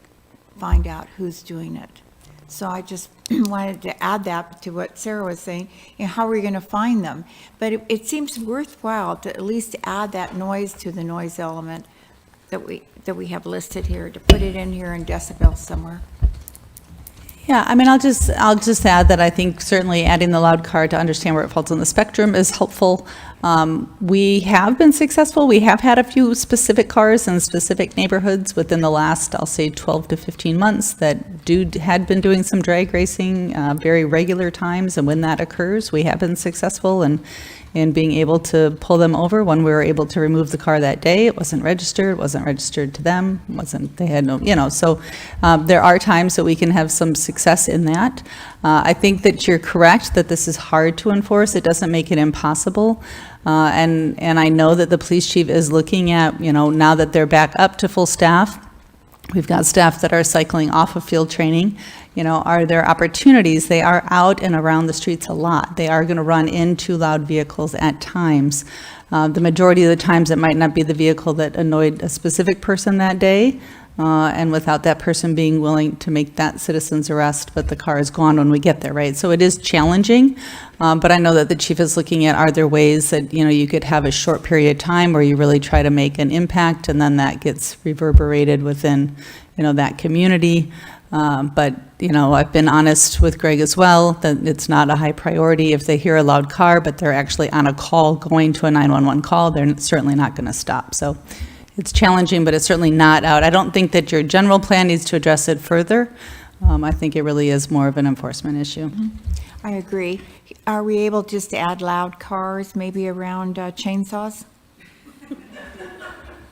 find out who's doing it. So I just wanted to add that to what Sarah was saying, how are we going to find them? But it seems worthwhile to at least add that noise to the noise element that we have listed here, to put it in here in decibels somewhere. Yeah, I'll just add that I think certainly adding the loud car to understand where it falls on the spectrum is helpful. We have been successful. We have had a few specific cars in specific neighborhoods within the last, I'll say, 12 to 15 months that had been doing some drag racing very regular times, and when that occurs, we have been successful in being able to pull them over. When we were able to remove the car that day, it wasn't registered to them, they had no, so there are times that we can have some success in that. I think that you're correct that this is hard to enforce. It doesn't make it impossible. And I know that the police chief is looking at, now that they're back up to full staff, we've got staff that are cycling off of field training. Are there opportunities? They are out and around the streets a lot. They are going to run into loud vehicles at times. The majority of the times, it might not be the vehicle that annoyed a specific person that day, and without that person being willing to make that citizen's arrest, but the car is gone when we get there, right? So it is challenging, but I know that the chief is looking at, are there ways that, you could have a short period of time where you really try to make an impact, and then that gets reverberated within, that community. But, I've been honest with Greg as well, that it's not a high priority. If they hear a loud car, but they're actually on a call going to a 911 call, they're certainly not going to stop. So it's challenging, but it's certainly not out. I don't think that your general plan needs to address it further. I think it really is more of an enforcement issue. I agree. Are we able just to add loud cars, maybe around chainsaws?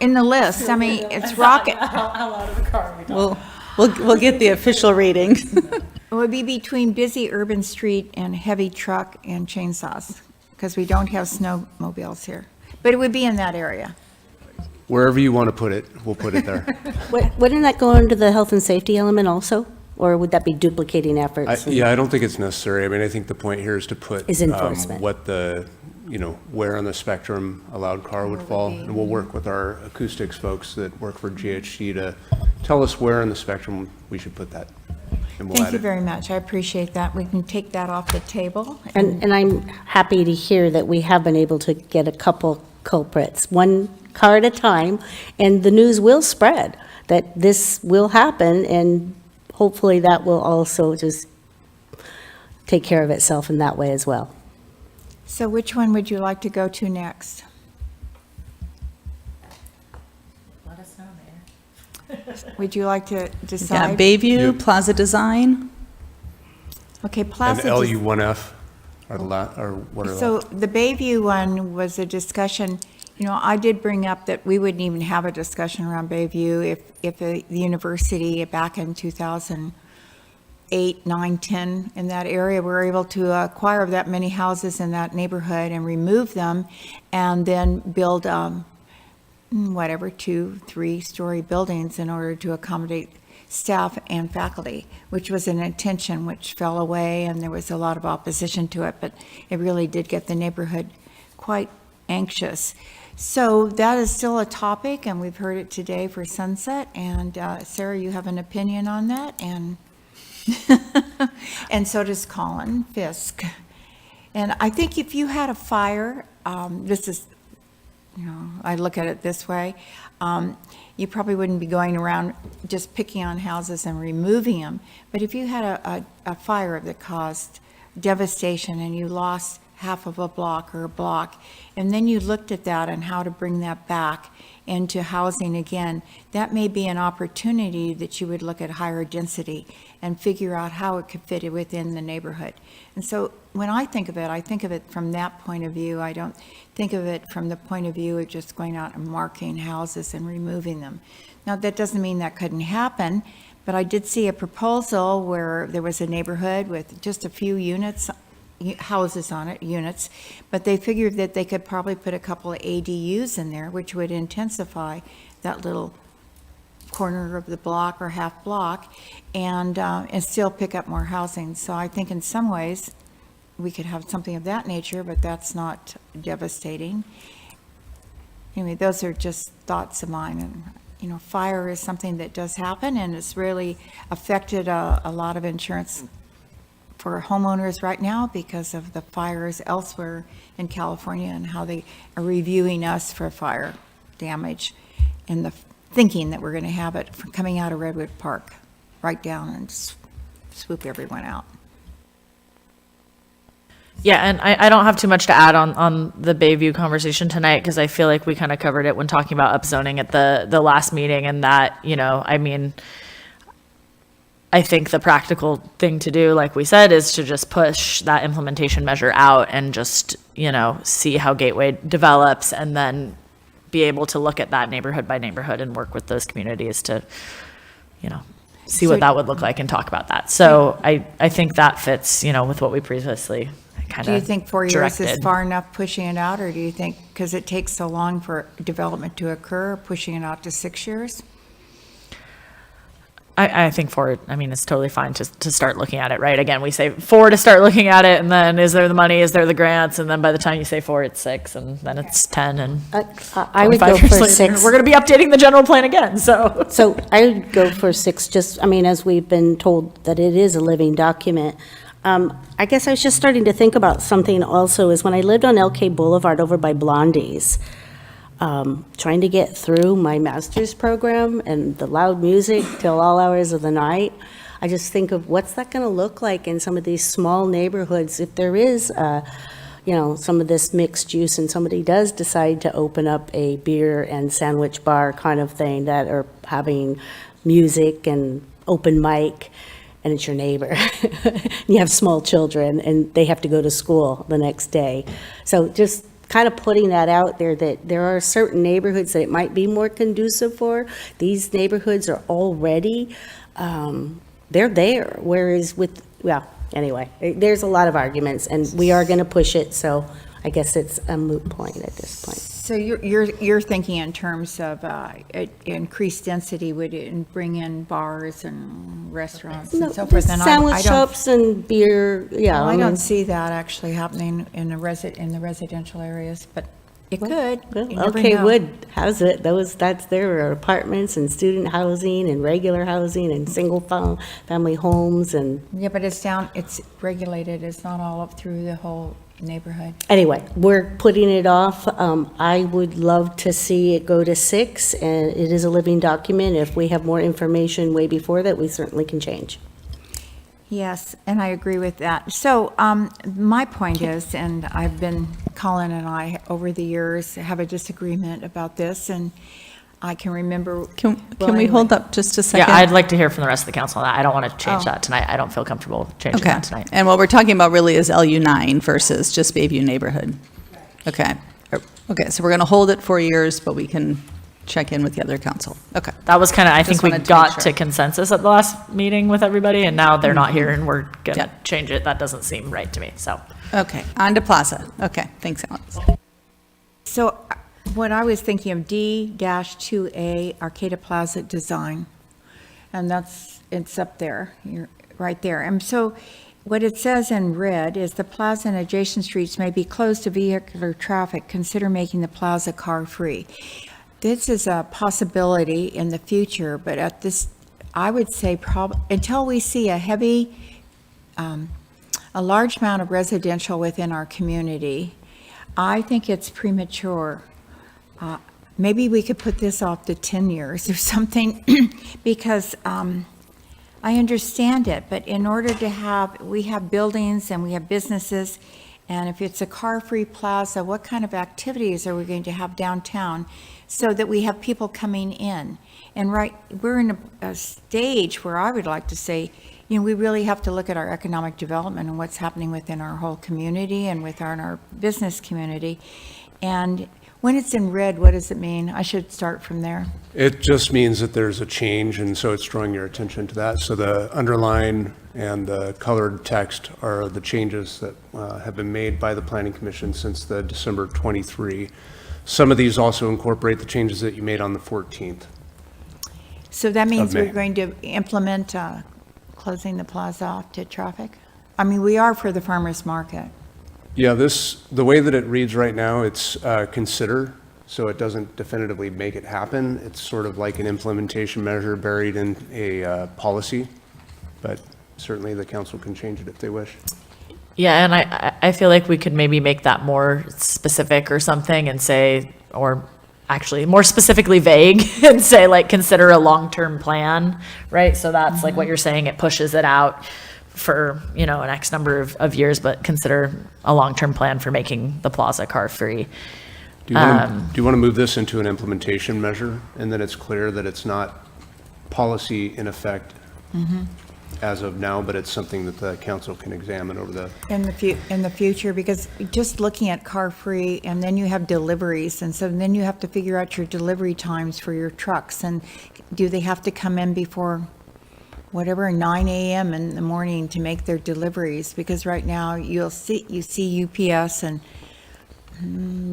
In the list, it's rocket. How loud of a car are we talking? We'll get the official reading. It would be between busy urban street and heavy truck and chainsaws, because we don't have snowmobiles here. But it would be in that area. Wherever you want to put it, we'll put it there. Wouldn't that go into the health and safety element also? Or would that be duplicating efforts? I don't think it's necessary. I think the point here is to put Is enforcement. what the where on the spectrum a loud car would fall. And we'll work with our acoustics folks that work for GHG to tell us where on the spectrum we should put that. And we'll Thank add you it. very much. I appreciate that. We can take that off the table. And I'm happy to hear that we have been able to get a couple culprits, one car at a time, and the news will spread that this will happen, and hopefully that will also just take care of itself in that way as well. So which one would you like to go to next? Let us know, Mayor. Would you like to Yeah, decide? Bayview, Plaza Design. Okay, And Plaza. LU1F are or what are So the Bayview one was a discussion, I did bring up that we wouldn't even have a discussion around Bayview if the university back in 2008, 9, 10, in that area, were able to acquire that many houses in that neighborhood and remove them and then build, 2, 3-story buildings in order to accommodate staff and faculty, which was an intention which fell away, and there was a lot of opposition to it, but it really did get the neighborhood quite anxious. So that is still a topic, and we've heard it today for Sunset, and Sarah, you have an opinion on that, and and so does Colin Fisk. And I think if you had a fire, this is, I look at it this way, you probably wouldn't be going around just picking on houses and removing them. But if you had a fire that caused devastation and you lost half of a block or a block, and then you looked at that and how to bring that back into housing again, that may be an opportunity that you would look at higher density and figure out how it could fit within the neighborhood. And so when I think of it from that point of view. I don't think of it from the point of view of just going out and marking houses and removing them. Now, that doesn't mean that couldn't happen, but I did see a proposal where there was a neighborhood with just a few houses on it, units, but they figured that they could probably put a couple of ADUs in there, which would intensify that little corner of the block or half block, and still pick up more housing. So I think in some ways we could have something of that nature, but that's not devastating. Anyway, those are just thoughts of mine. And fire is something that does happen, and it's really affected a lot of insurance for homeowners right now because of the fires elsewhere in California and how they are reviewing us for fire damage and the thinking that we're going to have it from coming out of Redwood Park right down and swoop everyone out. Yeah, and I don't have too much to add on the Bayview conversation tonight because I feel like we kind of covered it when talking about upzoning at the last meeting, and that, I think the practical thing to do, like we said, is to just push that implementation measure out and just, see how Gateway develops, and then be able to look at that neighborhood by neighborhood and work with those communities to, see what that would look like and talk about that. So I think that fits, with what we previously kind of Do you think 4 years is directed. far enough pushing it out, or do you think, because it takes so long for development to occur, pushing it out to 6 years? I think it's totally fine to start looking at it, right? Again, we say 4 to start looking at it, and then is there the money, is there the grants, and then by the time you say 4, it's 6, and then it's 10, and I would 25 go years for later, 6. we're going to be updating the general plan again, so. So I would go for 6, as we've been told that it is a living document. I guess I was just starting to think about something also, is when I lived on LK Boulevard over by Blondie's, trying to get through my master's program and the loud music till all hours of the night. I just think of what's that going to look like in some of these small neighborhoods if there is, some of this mixed use and somebody does decide to open up a beer and sandwich bar kind of thing that are having music and open mic, and it's your neighbor. You have small children and they have to go to school the next day. So just kind of putting that out there, that there are certain neighborhoods that it might be more conducive for. These neighborhoods are already, they're there, whereas anyway, there's a lot of arguments, and we are going to push it, so I guess it's a moot point at this point. So you're thinking in terms of increased density would bring in bars and restaurants and so forth? And Sandwich shops and beer, yeah. Well, I don't see that actually happening in the residential areas, but it could. You never Okay, know. Wood has it. That's their apartments and student housing and regular housing and family homes and. Yeah, but it's regulated. It's not all up through the whole neighborhood. Anyway, we're putting it off. I would love to see it go to 6, and it is a living document. If we have more information way before that, we certainly can change. Yes, and I agree with that. So my point is, and Colin and I, over the years, have a disagreement about this, and I can remember. Can we hold up just a second? Yeah, I'd like to hear from the rest of the council on that. I don't want to change Oh. that tonight. I don't feel comfortable changing Okay. that tonight. And what we're talking about really is LU9 versus just Bayview neighborhood. Okay. Okay, so we're going to hold it 4 years, but we can check in with the other council. Okay. That was kind of, I Just think we wanted to got make to sure. consensus at the last meeting with everybody, and now they're not here, and we're going to change it. That doesn't seem right to me, so. Okay, on to Plaza. Okay, thanks, Alex. So what I was thinking of D-2A Arcata Plaza design, and it's up there, you're right there. And so what it says in red is the plaza and adjacent streets may be closed to vehicular traffic. Consider making the plaza car-free. This is a possibility in the future, but at this, I would say until we see a large amount of residential within our community, I think it's premature. Maybe we could put this off to 10 years or something, because I understand it, but in order to we have buildings and we have businesses, and if it's a car-free plaza, what kind of activities are we going to have downtown so that we have people coming in? And we're in a stage where I would like to say, we really have to look at our economic development and what's happening within our whole community and within our business community. And when it's in red, what does it mean? I should start from there. It just means that there's a change, and so it's drawing your attention to that. So the underline and the colored text are the changes that have been made by the Planning Commission since the December 23. Some of these also incorporate the changes that you made on the 14th. So that means May. we're going to implement closing the plaza off to traffic? I mean, we are for the farmer's market. Yeah, the way that it reads right now, it's consider, so it doesn't definitively make it happen. It's sort of like an implementation measure buried in a policy, but certainly the council can change it if they wish. Yeah, and I feel like we could maybe make that more specific or something and say, or actually more specifically vague and say like, consider a long-term plan, right? So that's like what you're saying, it pushes it out for, an X number of years, but consider a long-term plan for making the plaza car-free. Do you want to move this into an implementation measure, and then it's clear that it's not policy in effect as of now, but it's something that the council can examine over the... In the future, because just looking at car-free, and then you have deliveries, and so then you have to figure out your delivery times for your trucks, and do they have to come in before whatever, 9 a.m. in the morning to make their deliveries? Because right now, you see UPS and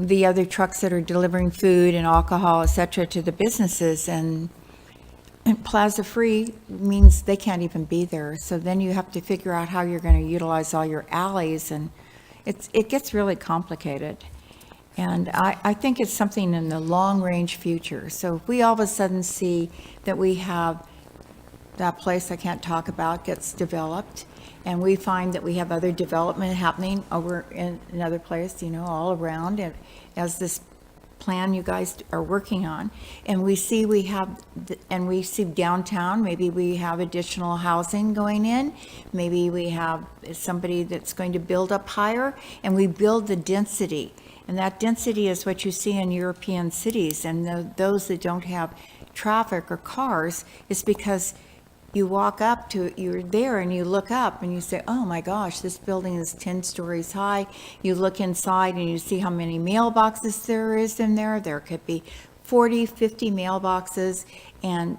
the other trucks that are delivering food and alcohol, et cetera, to the businesses, and plaza free means they can't even be there. So then you have to figure out how you're going to utilize all your alleys, and it gets really complicated. And I think it's something in the long-range future. So if we all of a sudden see that we have that place I can't talk about gets developed, and we find that we have other development happening over in another place, all around, and as this plan you guys are working on, and we see downtown, maybe we have additional housing going in, maybe we have somebody that's going to build up higher, and we build the density, and that density is what you see in European cities, and those that don't have traffic or cars is because you walk up to it, you're there and you look up and you say, oh my gosh, this building is 10 stories high. You look inside and you see how many mailboxes there is in there. There could be 40, 50 mailboxes. And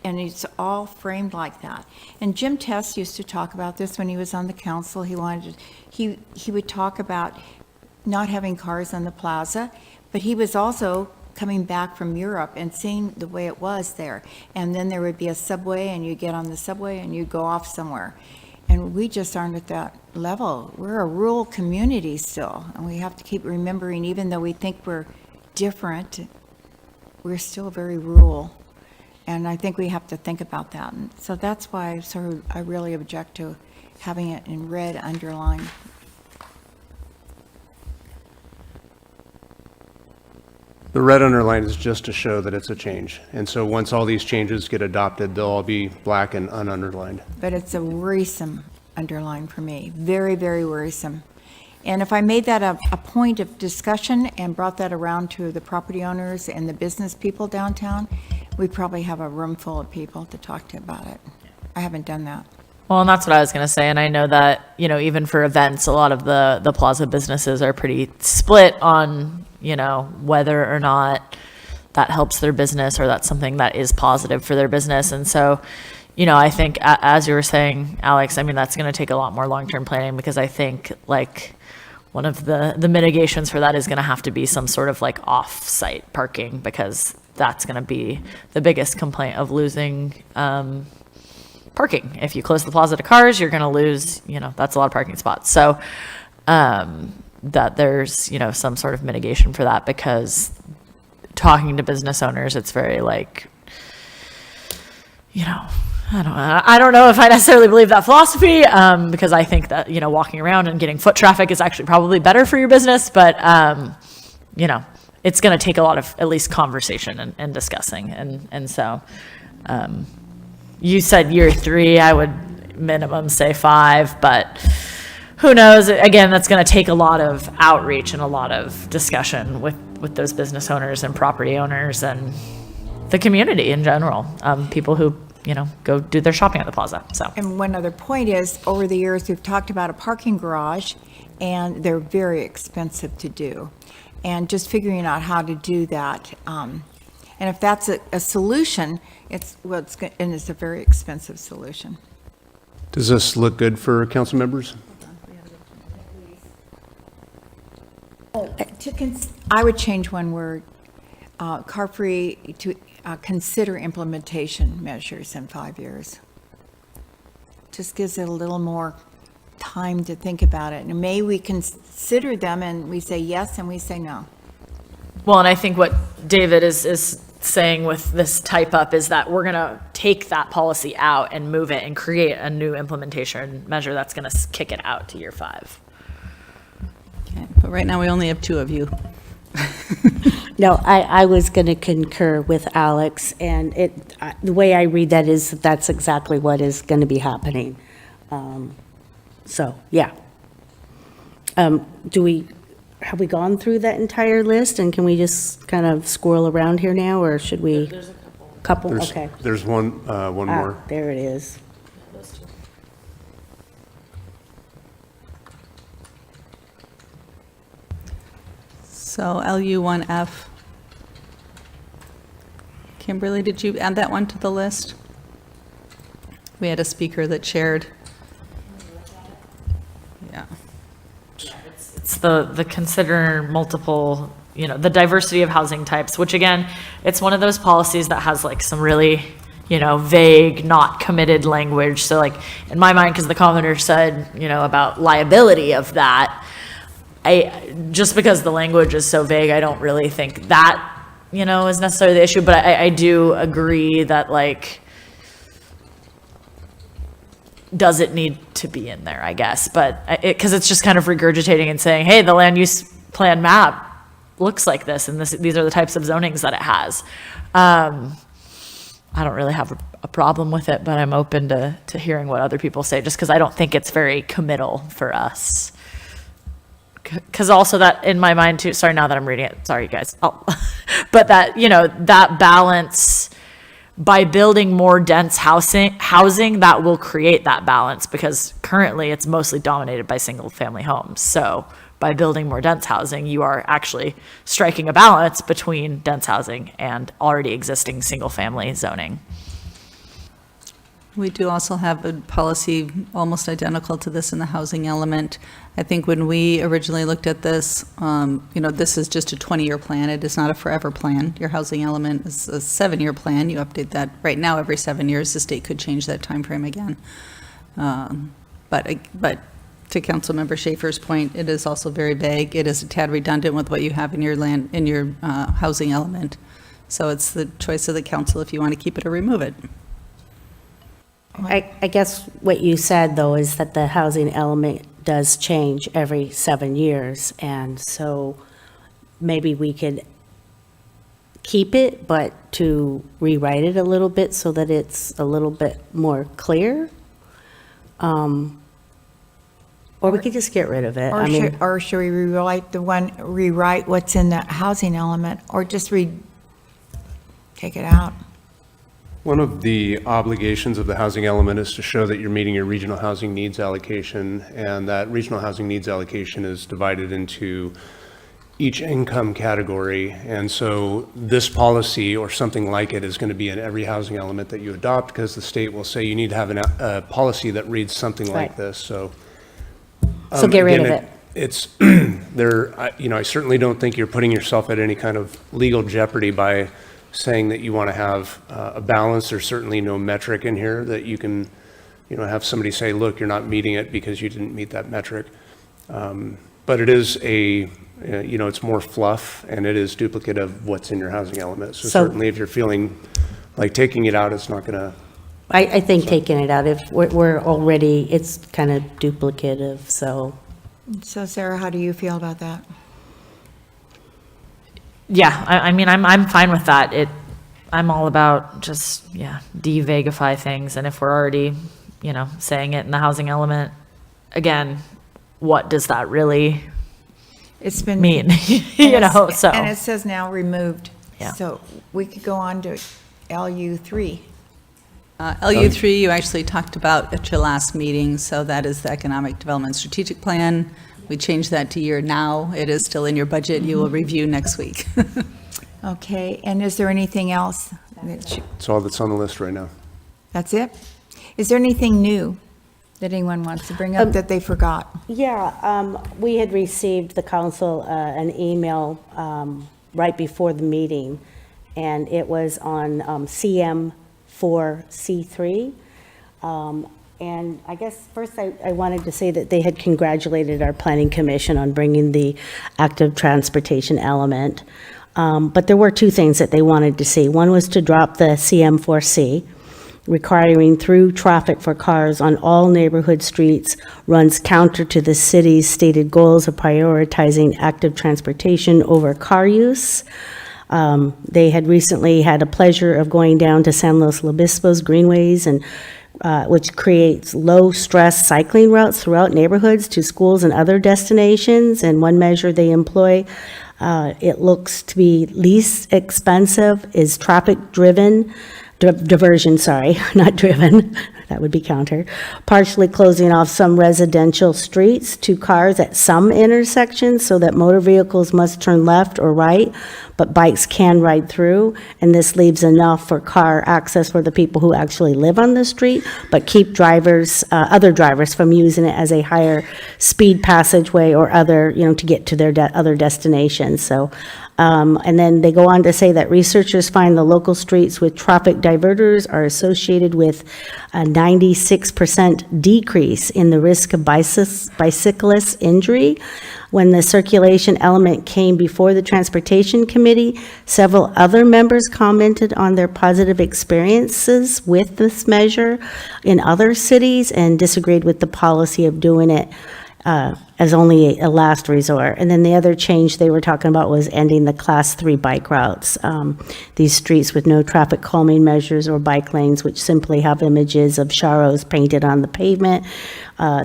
it's all framed like that. And Jim Test used to talk about this when he was on the council. He would talk about not having cars on the plaza, but he was also coming back from Europe and seeing the way it was there. And then there would be a subway, and you get on the subway and you go off somewhere. And we just aren't at that level. We're a rural community still, and we have to keep remembering, even though we think we're different, we're still very rural. And I think we have to think about that. And so that's why I really object to having it in red underlined. The red underline is just to show that it's a change. And so once all these changes get adopted, they'll all be black and ununderlined. But it's a worrisome underline for me, very, very worrisome. And if I made that a point of discussion and brought that around to the property owners and the business people downtown, we'd probably have a room full of people to talk to about it. I haven't done that. Well, and that's what I was going to say. And I know that, you know, even for events, a lot of the plaza businesses are pretty split on, you know, whether or not that helps their business or that's something that is positive for their business. And so, you know, I think, as you were saying, Alex, I mean, that's going to take a lot more long-term planning, because I think, like, one of the mitigations for that is going to have to be some sort of like off-site parking, because that's going to be the biggest complaint of losing parking. If you close the plaza to cars, you're going to lose, you know, that's a lot of parking spots. So that there's, you know, some sort of mitigation for that, because talking to business owners, it's very like, you know, I don't know if I necessarily believe that philosophy, because I think that, you know, walking around and getting foot traffic is actually probably better for your business. But, you know, it's going to take a lot of at least conversation and discussing. And so you said year 3, I would minimum say 5, but who knows? Again, that's going to take a lot of outreach and a lot of discussion with those business owners and property owners and the community in general, people who, you know, go do their shopping at the plaza. So. And one other point is, over the years, we've talked about a parking garage, and they're very expensive to do. And just figuring out how to do that. And if that's a solution, it's a very expensive solution. Does this look good for council members? I would change one word, car-free, to consider implementation measures in 5 years. Just gives it a little more time to think about it. And may we consider them, and we say yes and we say no. Well, and I think what David is saying with this type up is that we're going to take that policy out and move it and create a new implementation measure that's going to kick it out to year 5. Okay, but right now we only have 2 of you. No, I was going to concur with Alex, and the way I read that is that's exactly what is going to be happening. So, yeah. Have we gone through that entire list, and can we just kind of squirrel around here now, or should we? There's a couple. Okay. There's one more. There it is. So LU1F. Kimberly, did you add that one to the list? We had a speaker that shared. Yeah. It's the consider multiple, you know, the diversity of housing types, which again, it's one of those policies that has like some really, you know, vague, not committed language. So like in my mind, because the commenter said, you know, about liability of that, just because the language is so vague, I don't really think that, you know, is necessarily the issue. But I do agree that, like, does it need to be in there, I guess. But because it's just kind of regurgitating and saying, hey, the land use plan map looks like this, and these are the types of zonings that it has. I don't really have a problem with it, but I'm open to hearing what other people say, just because I don't think it's very committal for us. Because also that, in my mind too, sorry, now that I'm reading it, sorry guys, but that, you know, that balance, by building more dense housing, that will create that balance, because currently it's mostly dominated by single family homes. So by building more dense housing, you are actually striking a balance between dense housing and already existing single family zoning. We do also have a policy almost identical to this in the housing element. I think when we originally looked at this, this is just a 20-year plan. It is not a forever plan. Your housing element is a 7-year plan. You update that right now every 7 years. The state could change that time frame again. But to Councilmember Schaefer's point, it is also very vague. It is a tad redundant with what you have in your housing element. So it's the choice of the council if you want to keep it or remove it. I guess what you said, though, is that the housing element does change every 7 years, and so maybe we could keep it, but to rewrite it a little bit so that it's a little bit more clear. Or we could just get rid of it. Or should we rewrite what's in the housing element, or just take it out? One of the obligations of the housing element is to show that you're meeting your regional housing needs allocation, and that regional housing needs allocation is divided into each income category. And so this policy or something like it is going to be in every housing element that you adopt, because the state will say you need to have a policy that reads something like this. So get rid of it. It's there. I certainly don't think you're putting yourself at any kind of legal jeopardy by saying that you want to have a balance. There's certainly no metric in here that you can, have somebody say, look, you're not meeting it because you didn't meet that metric. But it is it's more fluff, and it is duplicate of what's in your housing element. So certainly if you're feeling like taking it out, it's not going to. I think taking it out, if we're already, it's kind of duplicative, so. So Sarah, how do you feel about that? Yeah, I'm fine with that. I'm all about just, de-vagify things. And if we're already, saying it in the housing element, again, what does that really mean? So. And it says now removed. Yeah. So we could go on to LU3. LU3, you actually talked about at your last meeting, so that is the Economic Development Strategic Plan. We changed that to year now. It is still in your budget. You will review next week. Okay, and is there anything else? That's all that's on the list right now. That's it? Is there anything new that anyone wants to bring up that they forgot? Yeah, we had received, the council, an email right before the meeting, and it was on CM4C3. And I guess first I wanted to say that they had congratulated our planning commission on bringing the active transportation element. But there were two things that they wanted to see. One was to drop the CM4C, requiring through traffic for cars on all neighborhood streets runs counter to the city's stated goals of prioritizing active transportation over car use. They had recently had a pleasure of going down to San Luis Obispo's greenways, and which creates low-stress cycling routes throughout neighborhoods to schools and other destinations. And one measure they employ, it looks to be least expensive, is traffic-driven diversion, not driven, that would be counter, partially closing off some residential streets to cars at some intersections so that motor vehicles must turn left or right, but bikes can ride through, and this leaves enough for car access for the people who actually live on the street, but keep other drivers from using it as a higher speed passageway or other, to get to their other destinations. So, and then they go on to say that researchers find the local streets with traffic diverters are associated with a 96% decrease in the risk of bicyclist injury. When the circulation element came before the Transportation Committee, several other members commented on their positive experiences with this measure in other cities and disagreed with the policy of doing it as only a last resort. And then the other change they were talking about was ending the Class 3 bike routes. These streets with no traffic calming measures or bike lanes, which simply have images of charros painted on the pavement.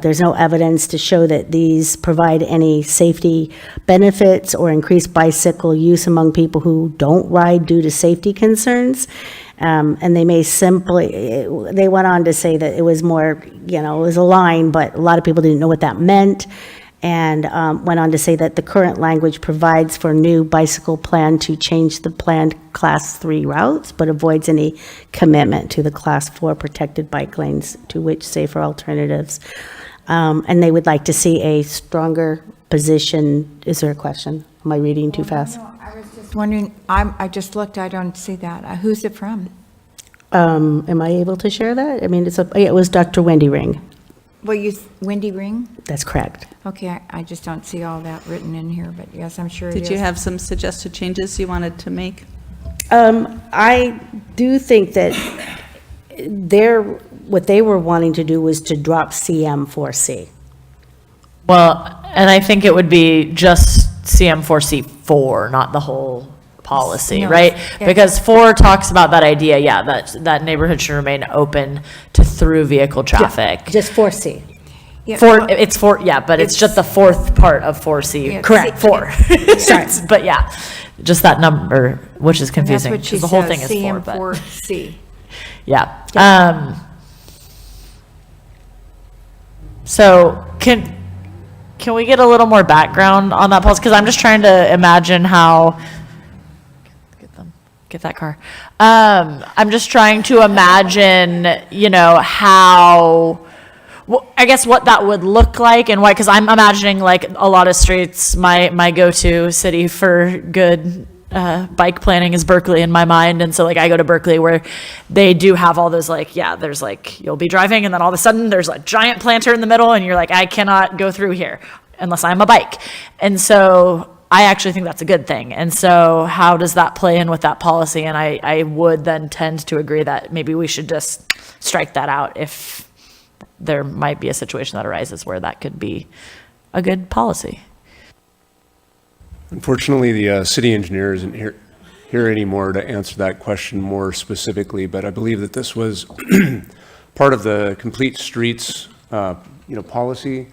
There's no evidence to show that these provide any safety benefits or increase bicycle use among people who don't ride due to safety concerns. And they went on to say that it was more, it was a line, but a lot of people didn't know what that meant. and went on to say that the current language provides for new bicycle plan to change the planned Class 3 routes, but avoids any commitment to the Class 4 protected bike lanes, to which safer alternatives. And they would like to see a stronger position. Is there a question? Am I reading too fast? No, I was just wondering, I just looked, I don't see that. Who's it from? Am I able to share that? I mean, it was Dr. Wendy Ring. Well, Wendy Ring? That's correct. Okay, I just don't see all that written in here, but yes, I'm sure it is. Did you have some suggested changes you wanted to make? I do think that what they were wanting to do was to drop CM4C. Well, and I think it would be just CM4C4, not the whole policy, No, right? it's- Because 4 talks about that idea, yeah, that neighborhood should remain open to through vehicle traffic. Just 4C. Yeah, It's 4, yeah, but it's just the fourth part of 4C. Yeah, Correct, C- 4. Sorry. But yeah, just that number, which is And that's confusing, what she because the whole says, thing is 4, but, CM4C. yeah. So can we get a little more background on that policy? Because I'm just trying to imagine how, get that car. I'm just trying to imagine, how, I guess what that would look like and why, because I'm imagining like a lot of streets, my go-to city for good bike planning is Berkeley in my mind. And so like I go to Berkeley where they do have all those there's like, you'll be driving and then all of a sudden there's a giant planter in the middle and you're like, I cannot go through here unless I'm a bike. And so I actually think that's a good thing. And so how does that play in with that policy? And I would then tend to agree that maybe we should just strike that out if there might be a situation that arises where that could be a good policy. Unfortunately, the city engineer isn't here anymore to answer that question more specifically, but I believe that this was part of the complete streets, policy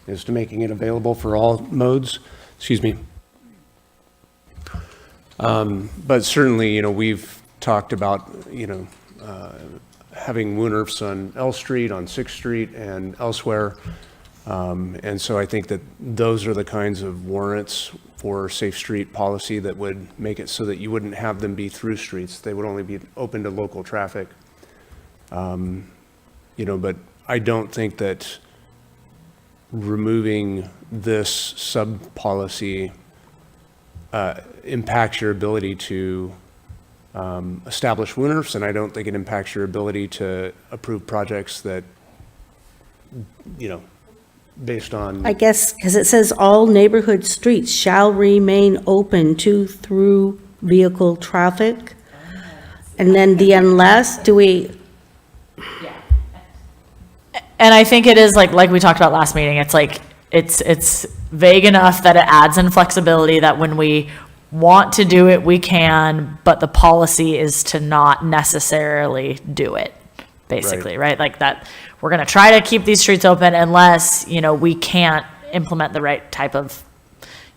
is to making it available for all modes. Excuse me. But certainly, we've talked about, having WUNRFs on L Street, on 6th Street, and elsewhere. And so I think that those are the kinds of warrants for safe street policy that would make it so that you wouldn't have them be through streets. They would only be open to local traffic. But I don't think that removing this sub-policy impacts your ability to establish WUNRFs, and I don't think it impacts your ability to approve projects that, based on. I guess, because it says all neighborhood streets shall remain open to through vehicle traffic. And then the unless, do we? And I think it is like we talked about last meeting, it's like, it's vague enough that it adds in flexibility that when we want to do it, we can, but the policy is to not necessarily do it, basically, right? Like that, we're going to try to keep these streets open unless, we can't implement the right type of,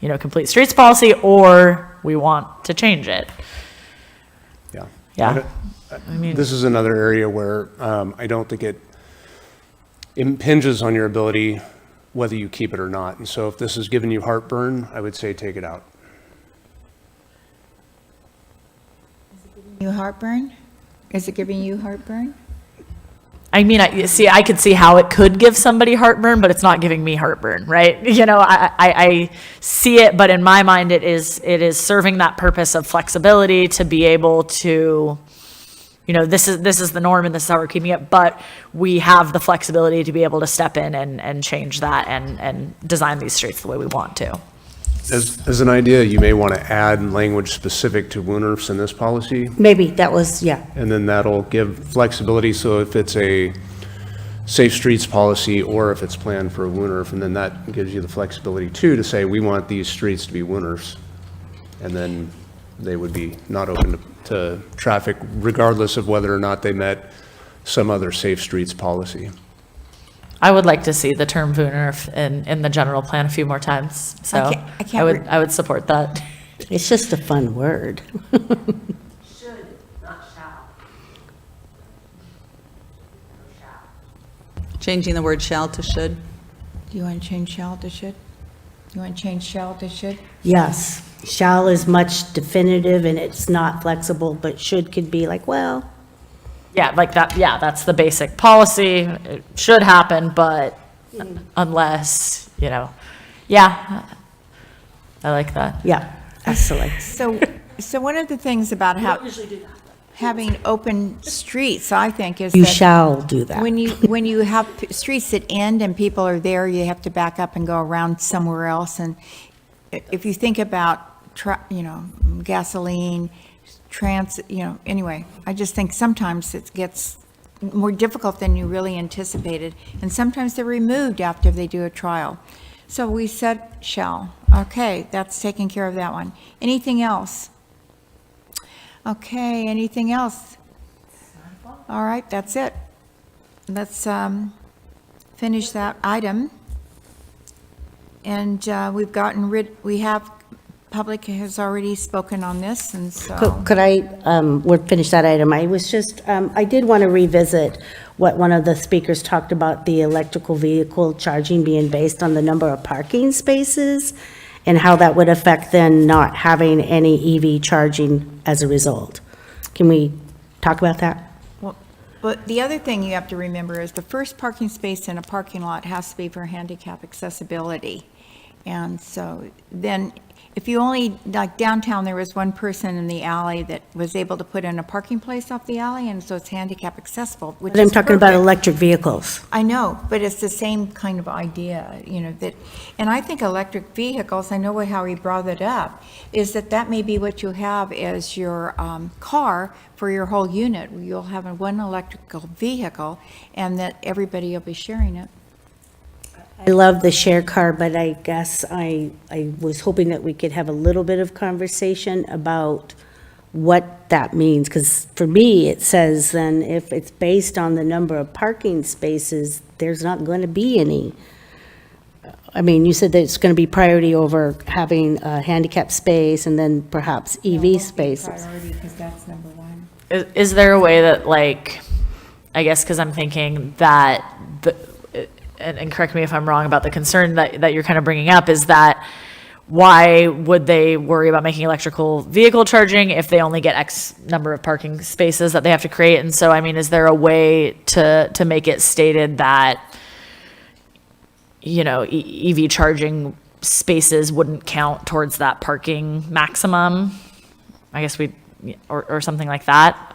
complete streets policy, or we want to change it. Yeah. Yeah. I mean, this is another area where I don't think it impinges on your ability whether you keep it or not. And so if this is giving you heartburn, I would say take it out. You heartburn? Is it giving you heartburn? I mean, I could see how it could give somebody heartburn, but it's not giving me heartburn, right? I see it, but in my mind, it is serving that purpose of flexibility to be able to, this is the norm and this is how we're keeping it, but we have the flexibility to be able to step in and change that and design these streets the way we want to. As an idea, you may want to add language specific to WUNRFs in this policy. Maybe that was, yeah. And then that'll give flexibility. So if it's a safe streets policy or if it's planned for a WUNRF, and then that gives you the flexibility too to say, we want these streets to be WUNRFs. And then they would be not open to traffic regardless of whether or not they met some other safe streets policy. I would like to see the term WUNRF in the general plan a few more times. So I would support that. It's just a fun word. Should, not shall. Changing the word shall to should. Do you want to change shall to should? You want to change shall to should? Yes, shall is much definitive and it's not flexible, but should could be like, well, Yeah, like that, yeah, that's the basic policy. It should happen, but unless, yeah, I like that. yeah, excellent. So one of the things about having open streets, I think, is You that shall do that. when you have streets that end and people are there, you have to back up and go around somewhere else. And if you think about, gasoline, anyway, I just think sometimes it gets more difficult than you really anticipated. And sometimes they're removed after they do a trial. So we said shall. Okay, that's taking care of that one. Anything else? Okay, anything else? All right, that's it. Let's finish that item. And public has already spoken on this, and so. Could I, we'll finish that item. I was just, I did want to revisit what one of the speakers talked about, the electrical vehicle charging being based on the number of parking spaces and how that would affect then not having any EV charging as a result. Can we talk about that? Well, but the other thing you have to remember is the first parking space in a parking lot has to be for handicap accessibility. And so then, if you only, like downtown, there was one person in the alley that was able to put in a parking place off the alley, and so it's handicap accessible, which But I'm is talking about perfect. electric vehicles. I know, but it's the same kind of idea, that, and I think electric vehicles, I know how he brought it up, is that may be what you have as your car for your whole unit. You'll have one electrical vehicle, and that everybody will be sharing it. I love the share car, but I guess I was hoping that we could have a little bit of conversation about what that means, because for me, it says then if it's based on the number of parking spaces, there's not going to be any. I mean, you said that it's going to be priority over having a handicap space and then perhaps EV spaces. Priority, because that's number one. Is there a way that, I guess, because I'm thinking that, and correct me if I'm wrong about the concern that you're kind of bringing up, is that why would they worry about making electrical vehicle charging if they only get X number of parking spaces that they have to create? And so, I mean, is there a way to make it stated that, EV charging spaces wouldn't count towards that parking maximum? I guess or something like that,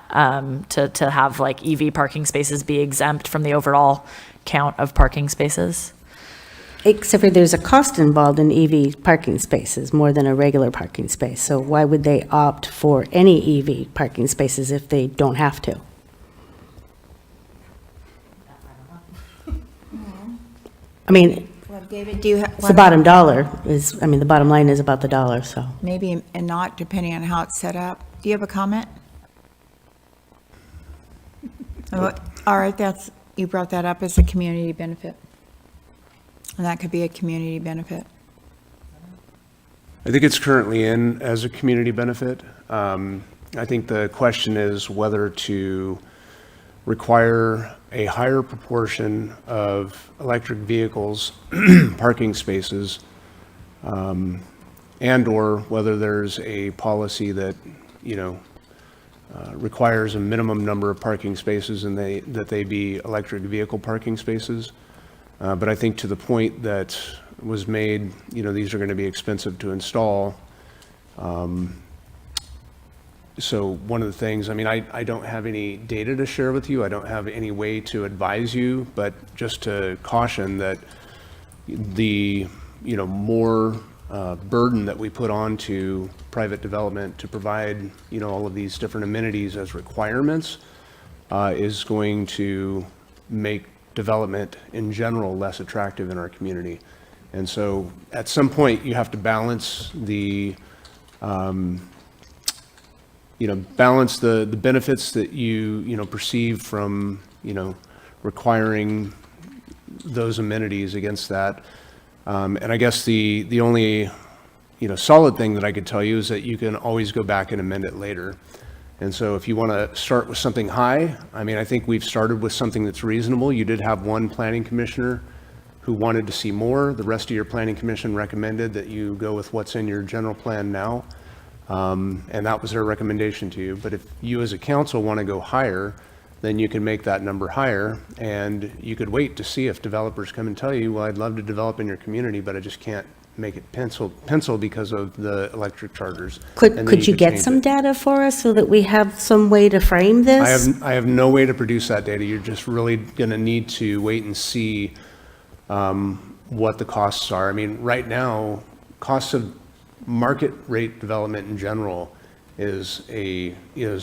to have EV parking spaces be exempt from the overall count of parking spaces? Except for there's a cost involved in EV parking spaces more than a regular parking space. So why would they opt for any EV parking spaces if they don't have to? I mean, Well, David, do you have? it's the bottom dollar the bottom line is about the dollar, so. Maybe, and not, depending on how it's set up. Do you have a comment? Oh, all right, you brought that up as a community benefit. And that could be a community benefit. I think it's currently in as a community benefit. I think the question is whether to require a higher proportion of electric vehicles, parking spaces, and/or whether there's a policy that, requires a minimum number of parking spaces and that they be electric vehicle parking spaces. But I think to the point that was made, these are going to be expensive to install. So one of the things, I don't have any data to share with you. I don't have any way to advise you, but just to caution that the, more burden that we put onto private development to provide, all of these different amenities as requirements is going to make development in general less attractive in our community. And so at some point you have to balance the balance the benefits that you perceive from requiring those amenities against that. And I guess the only solid thing that I could tell you is that you can always go back and amend it later. And so if you want to start with something high, I think we've started with something that's reasonable. You did have one planning commissioner who wanted to see more. The rest of your planning commission recommended that you go with what's in your general plan now. And that was their recommendation to you. But if you as a council want to go higher, then you can make that number higher, and you could wait to see if developers come and tell you, well, I'd love to develop in your community, but I just can't make it pencil because of the electric chargers. And then Could you get change some it. data for us so that we have some way to frame this? I have no way to produce that data. You're just really going to need to wait and see what the costs are. I mean, right now, costs of market rate development in general is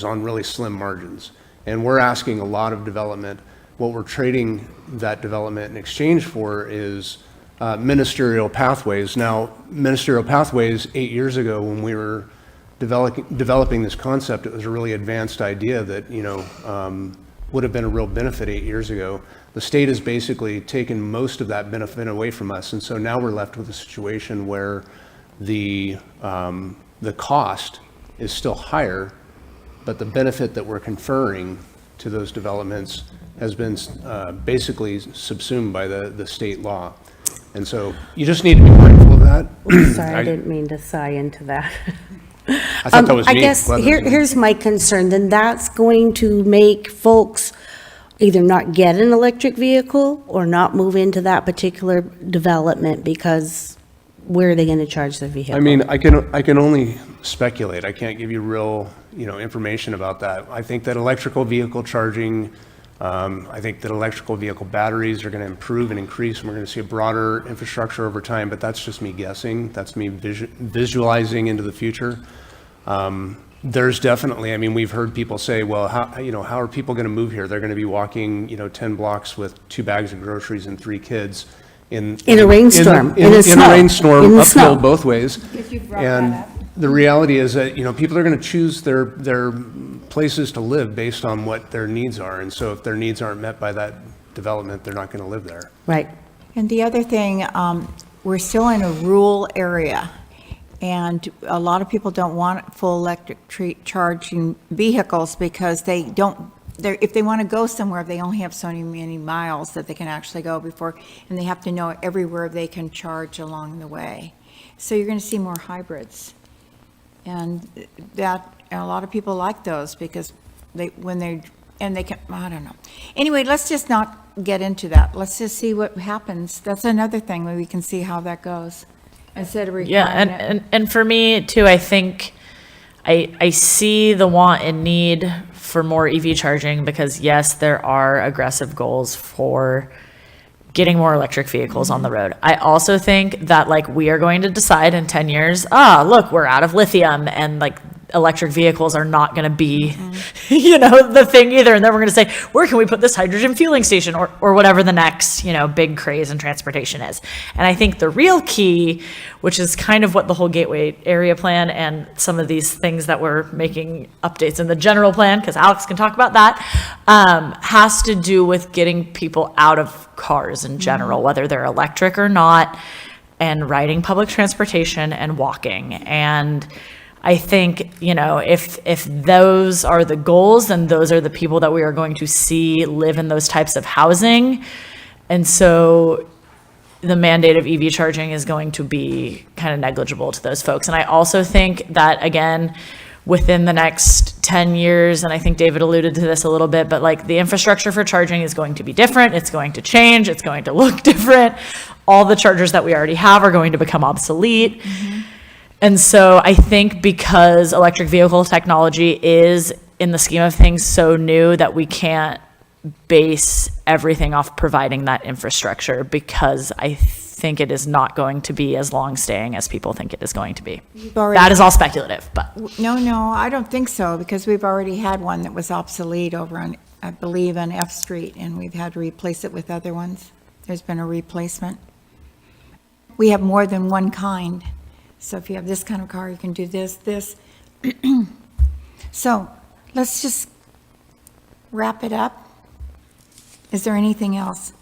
on really slim margins. And we're asking a lot of development. What we're trading that development in exchange for is ministerial pathways. Now, ministerial pathways 8 years ago when we were developing this concept, it was a really advanced idea that, would have been a real benefit 8 years ago. The state has basically taken most of that benefit away from us. And so now we're left with a situation where the cost is still higher, but the benefit that we're conferring to those developments has been basically subsumed by the state law. And so you just need to be mindful of that. Sorry, I didn't mean to sigh into that. I thought that was me. I guess Glad that was me. here's my concern, then that's going to make folks either not get an electric vehicle or not move into that particular development because where are they going to charge their vehicle? I mean, I can only speculate. I can't give you real, information about that. I think that electrical vehicle charging, I think that electrical vehicle batteries are going to improve and increase, and we're going to see a broader infrastructure over time, but that's just me guessing. That's me visualizing into the future. There's definitely, I mean, we've heard people say, well, how are people going to move here? They're going to be walking, 10 blocks with 2 bags of groceries and 3 kids in a rainstorm, in a snow, rainstorm, in the uphill snow. both ways. And the reality is that, people are going to choose their places to live based on what their needs are. And so if their needs aren't met by that development, they're not going to live there. Right. And the other thing, we're still in a rural area, and a lot of people don't want full electric charging vehicles because if they want to go somewhere, they only have so many miles that they can actually go before, and they have to know everywhere they can charge along the way. So you're going to see more hybrids. And a lot of people like those because they can, I don't know. Anyway, let's just not get into that. Let's just see what happens. That's another thing where we can see how that goes instead of requiring it. And for me too, I think I see the want and need for more EV charging because yes, there are aggressive goals for getting more electric vehicles on the road. I also think that we are going to decide in 10 years, look, we're out of lithium and electric vehicles are not going to be, the thing either. And then we're going to say, where can we put this hydrogen fueling station or whatever the next, big craze in transportation is. And I think the real key, which is kind of what the whole Gateway area plan and some of these things that we're making updates in the general plan, because Alex can talk about that, has to do with getting people out of cars in general, whether they're electric or not, and riding public transportation and walking. And I think, if those are the goals, then those are the people that we are going to see live in those types of housing. And so the mandate of EV charging is going to be kind of negligible to those folks. And I also think that, again, within the next 10 years, and I think David alluded to this a little bit, but the infrastructure for charging is going to be different. It's going to change. It's going to look different. All the chargers that we already have are going to become obsolete. And so I think because electric vehicle technology is, in the scheme of things, so new that we can't base everything off providing that infrastructure, because I think it is not going to be as long-staying as people think it is going to be. That is all speculative, but. No, I don't think so, because we've already had one that was obsolete over on, I believe, on F Street, and we've had to replace it with other ones. There's been a replacement. We have more than one kind. So if you have this kind of car, you can do this. So let's just wrap it up. Is there anything else?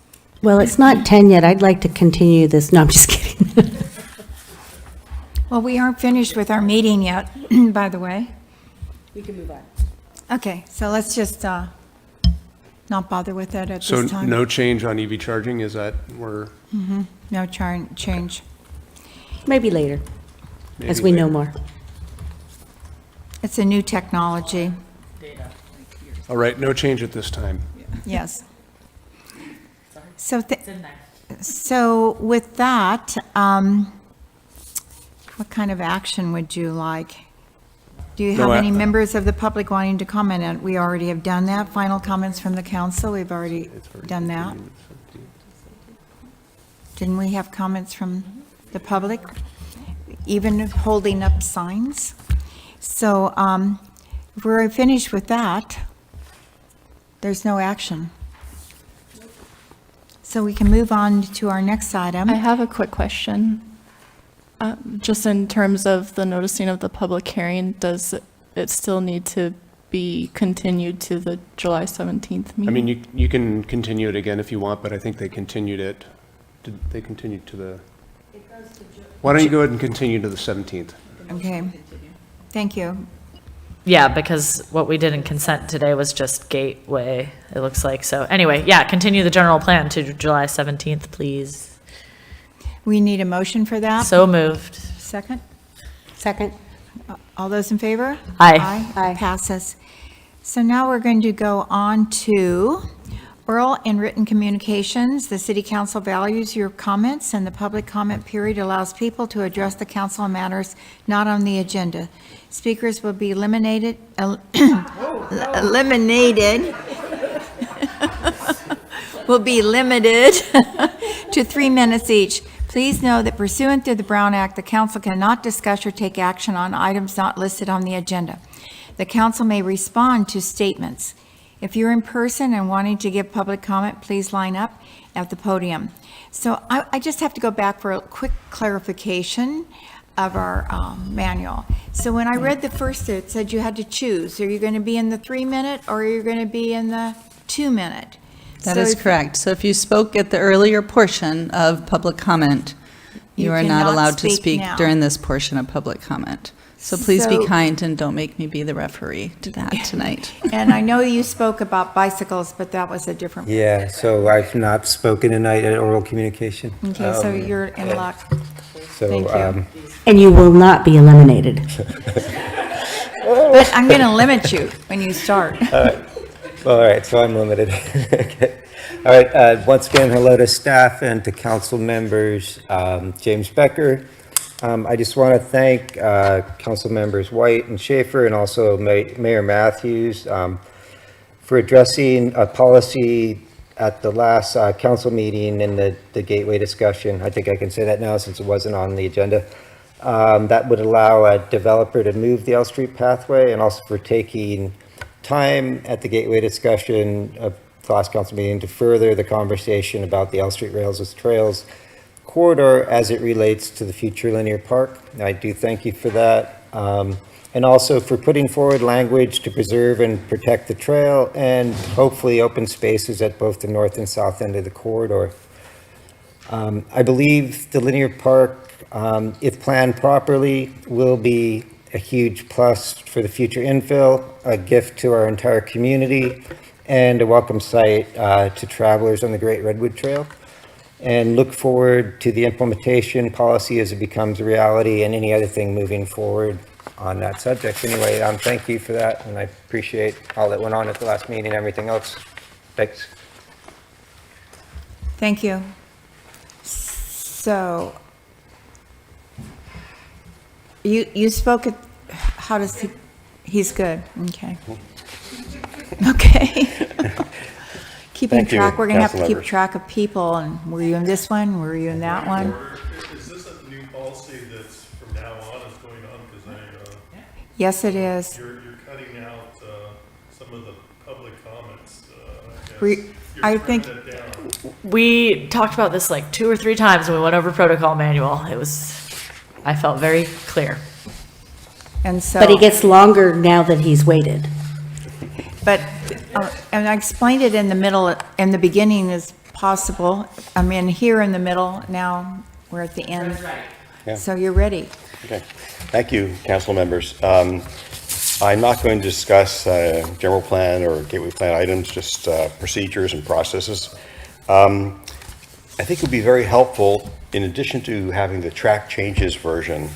Well, it's not 10 yet. I'd like to continue this. No, I'm just kidding. Well, we aren't finished with our meeting yet, by the way. We can move on. Okay, so let's just not bother with that at So this time. no change on EV charging, is that where? No change. Maybe later, as maybe we know later? more. It's a new technology, All right, no change at this time. yes. So with that, what kind of action would you like? Do you have No, any members of the public wanting to comment on it? We already have done that. Final comments from the council, we've already done that. Didn't we have comments from the public? Even holding up signs? So if we're finished with that, there's no action. So we can move on to our next item. I have a quick question. Just in terms of the noticing of the public hearing, does it still need to be continued to the July 17th meeting? I mean, you can continue it again if you want, but I think they continued it. Did they continue to the? Why don't you go ahead and continue to the 17th? Okay, thank you. Yeah, because what we did in consent today was just gateway, it looks like. So anyway, yeah, continue the general plan to July 17th, please. We need a motion for that? So moved. Second? Second. All those in favor? Aye. Aye. Passes. So now we're going to go on to oral and written communications. The city council values your comments, and the public comment period allows people to address the council on matters not on the agenda. Speakers will be eliminated will be limited to 3 minutes each. Please know that pursuant to the Brown Act, the council cannot discuss or take action on items not listed on the agenda. The council may respond to statements. If you're in person and wanting to give public comment, please line up at the podium. So I just have to go back for a quick clarification of our manual. So when I read the first, it said you had to choose. Are you going to be in the 3 minute or are you going to be in the 2 minute? That is correct. So if you spoke at the earlier portion of public comment, you are not cannot allowed to speak speak now. during this portion of public comment. So please be So- kind and don't make me be the referee to that tonight. And I know you spoke about bicycles, but that was a different. Yeah, so I've not spoken tonight at oral communication. Okay, so you're in luck. So, Thank you. And you will not be eliminated. But I'm going to limit you when you start. All right, so I'm limited. Okay. All right, once again, hello to staff and to council members. James Becker. I just want to thank council members White and Schaefer and also Mayor Matthews for addressing a policy at the last council meeting in the gateway discussion. I think I can say that now since it wasn't on the agenda. That would allow a developer to move the L Street pathway, and also for taking time at the gateway discussion of the last council meeting to further the conversation about the L Street Rails as Trails corridor as it relates to the future linear park. I do thank you for that. And also for putting forward language to preserve and protect the trail and hopefully open spaces at both the north and south end of the corridor. I believe the linear park, if planned properly, will be a huge plus for the future infill, a gift to our entire community, and a welcome site to travelers on the Great Redwood Trail. And look forward to the implementation policy as it becomes a reality and any other thing moving forward on that subject. Anyway, thank you for that, and I appreciate all that went on at the last meeting and everything else. Thanks. Thank you. So, you spoke at, how does he's good, okay. Okay. Keeping Thank you, track, we're gonna have to council keep members. track of people, and were you in this one, were you in that one? Is this a new policy that's from now on is going on? Because Yes, it is. you're cutting out some of the public comments. I think, We talked about this like 2 or 3 times when we went over protocol manual. I felt very clear. and so. But he gets longer now that he's waited. But, and I explained it in the middle, in the beginning as possible. I mean, here in the middle, now we're at the end. Yeah. So you're ready. Okay, thank you, council members. I'm not going to discuss general plan or gateway plan items, just procedures and processes. I think it would be very helpful, in addition to having the track changes version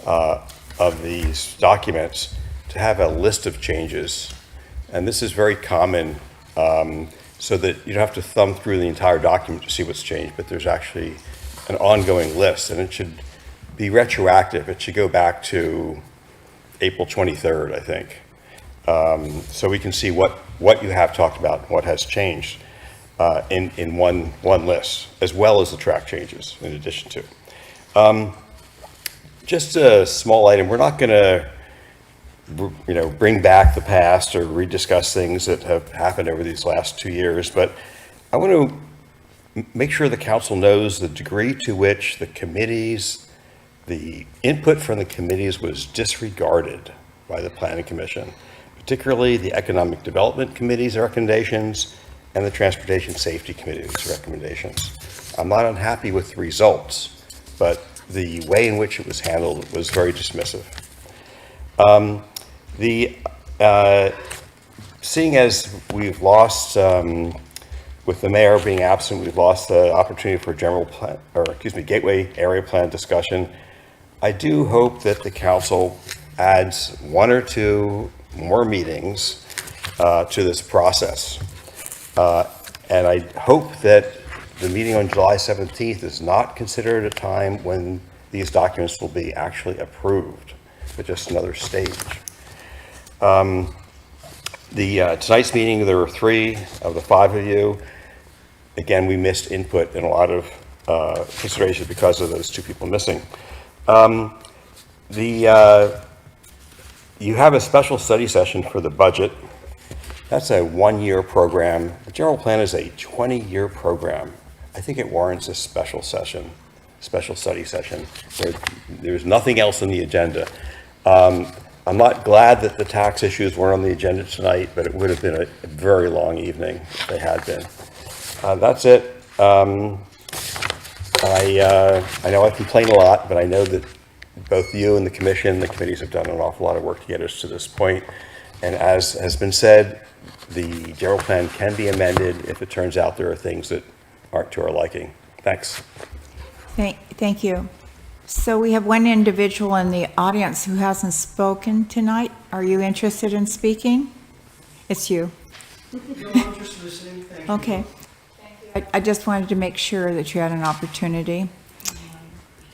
of these documents, to have a list of changes. And this is very common, so that you don't have to thumb through the entire document to see what's changed, but there's actually an ongoing list, and it should be retroactive. It should go back to April 23rd, I think. So we can see what you have talked about, what has changed in one list, as well as the track changes in addition to. Just a small item, we're not gonna bring back the past or rediscuss things that have happened over these last 2 years, but I want to make sure the council knows the degree to which the input from the committees was disregarded by the Planning Commission, particularly the Economic Development Committee's recommendations and the Transportation Safety Committee's recommendations. I'm not unhappy with the results, but the way in which it was handled was very dismissive. Seeing as we've lost, with the mayor being absent, we've lost the opportunity for gateway area plan discussion. I do hope that the council adds 1 or 2 more meetings to this process. And I hope that the meeting on July 17th is not considered a time when these documents will be actually approved, but just another stage. Tonight's meeting, there were 3 of the 5 of you. Again, we missed input in a lot of considerations because of those 2 people missing. You have a special study session for the budget. That's a 1-year program. The general plan is a 20-year program. I think it warrants a special study session. There's nothing else on the agenda. I'm not glad that the tax issues weren't on the agenda tonight, but it would have been a very long evening if they had been. That's it. I know I complain a lot, but I know that both you and the commission, the committees have done an awful lot of work to get us to this point. And as has been said, the general plan can be amended if it turns out there are things that aren't to our liking. Thanks. Thank you. So we have one individual in the audience who hasn't spoken tonight. Are you interested in speaking? It's you. No, I'm just listening. Thank you. Okay. I just wanted to make sure that you had an opportunity.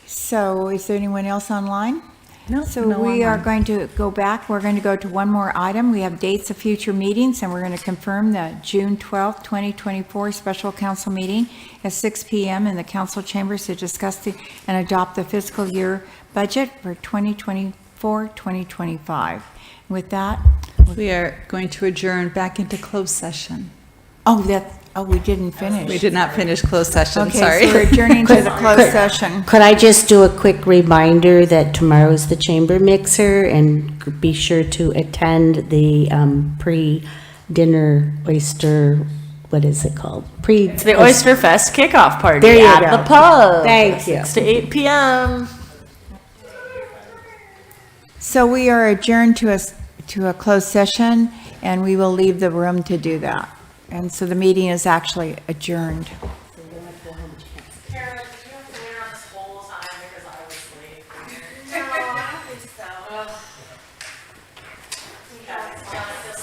So is there anyone else online? No. So no we are online. going to go back. We're going to go to one more item. We have dates of future meetings, and we're going to confirm the June 12th, 2024 special council meeting at 6 p.m. in the council chambers to discuss and adopt the fiscal year budget for 2024-2025. With that, We are going to adjourn back into closed session. we didn't finish. We did not finish closed session, sorry. Okay, so we're adjourning to the closed session. Could I just do a quick reminder that tomorrow is the chamber mixer, and be sure to attend the pre-dinner oyster, what is it called? It's the Oyster Fest kickoff party There you at go. the pub. Thank you. 6 to 8 p.m. So we are adjourned to a closed session, and we will leave the room to do that. And so the meeting is actually adjourned. Kara, did you have to wait on this whole time because I was late? No, I don't think so. You guys,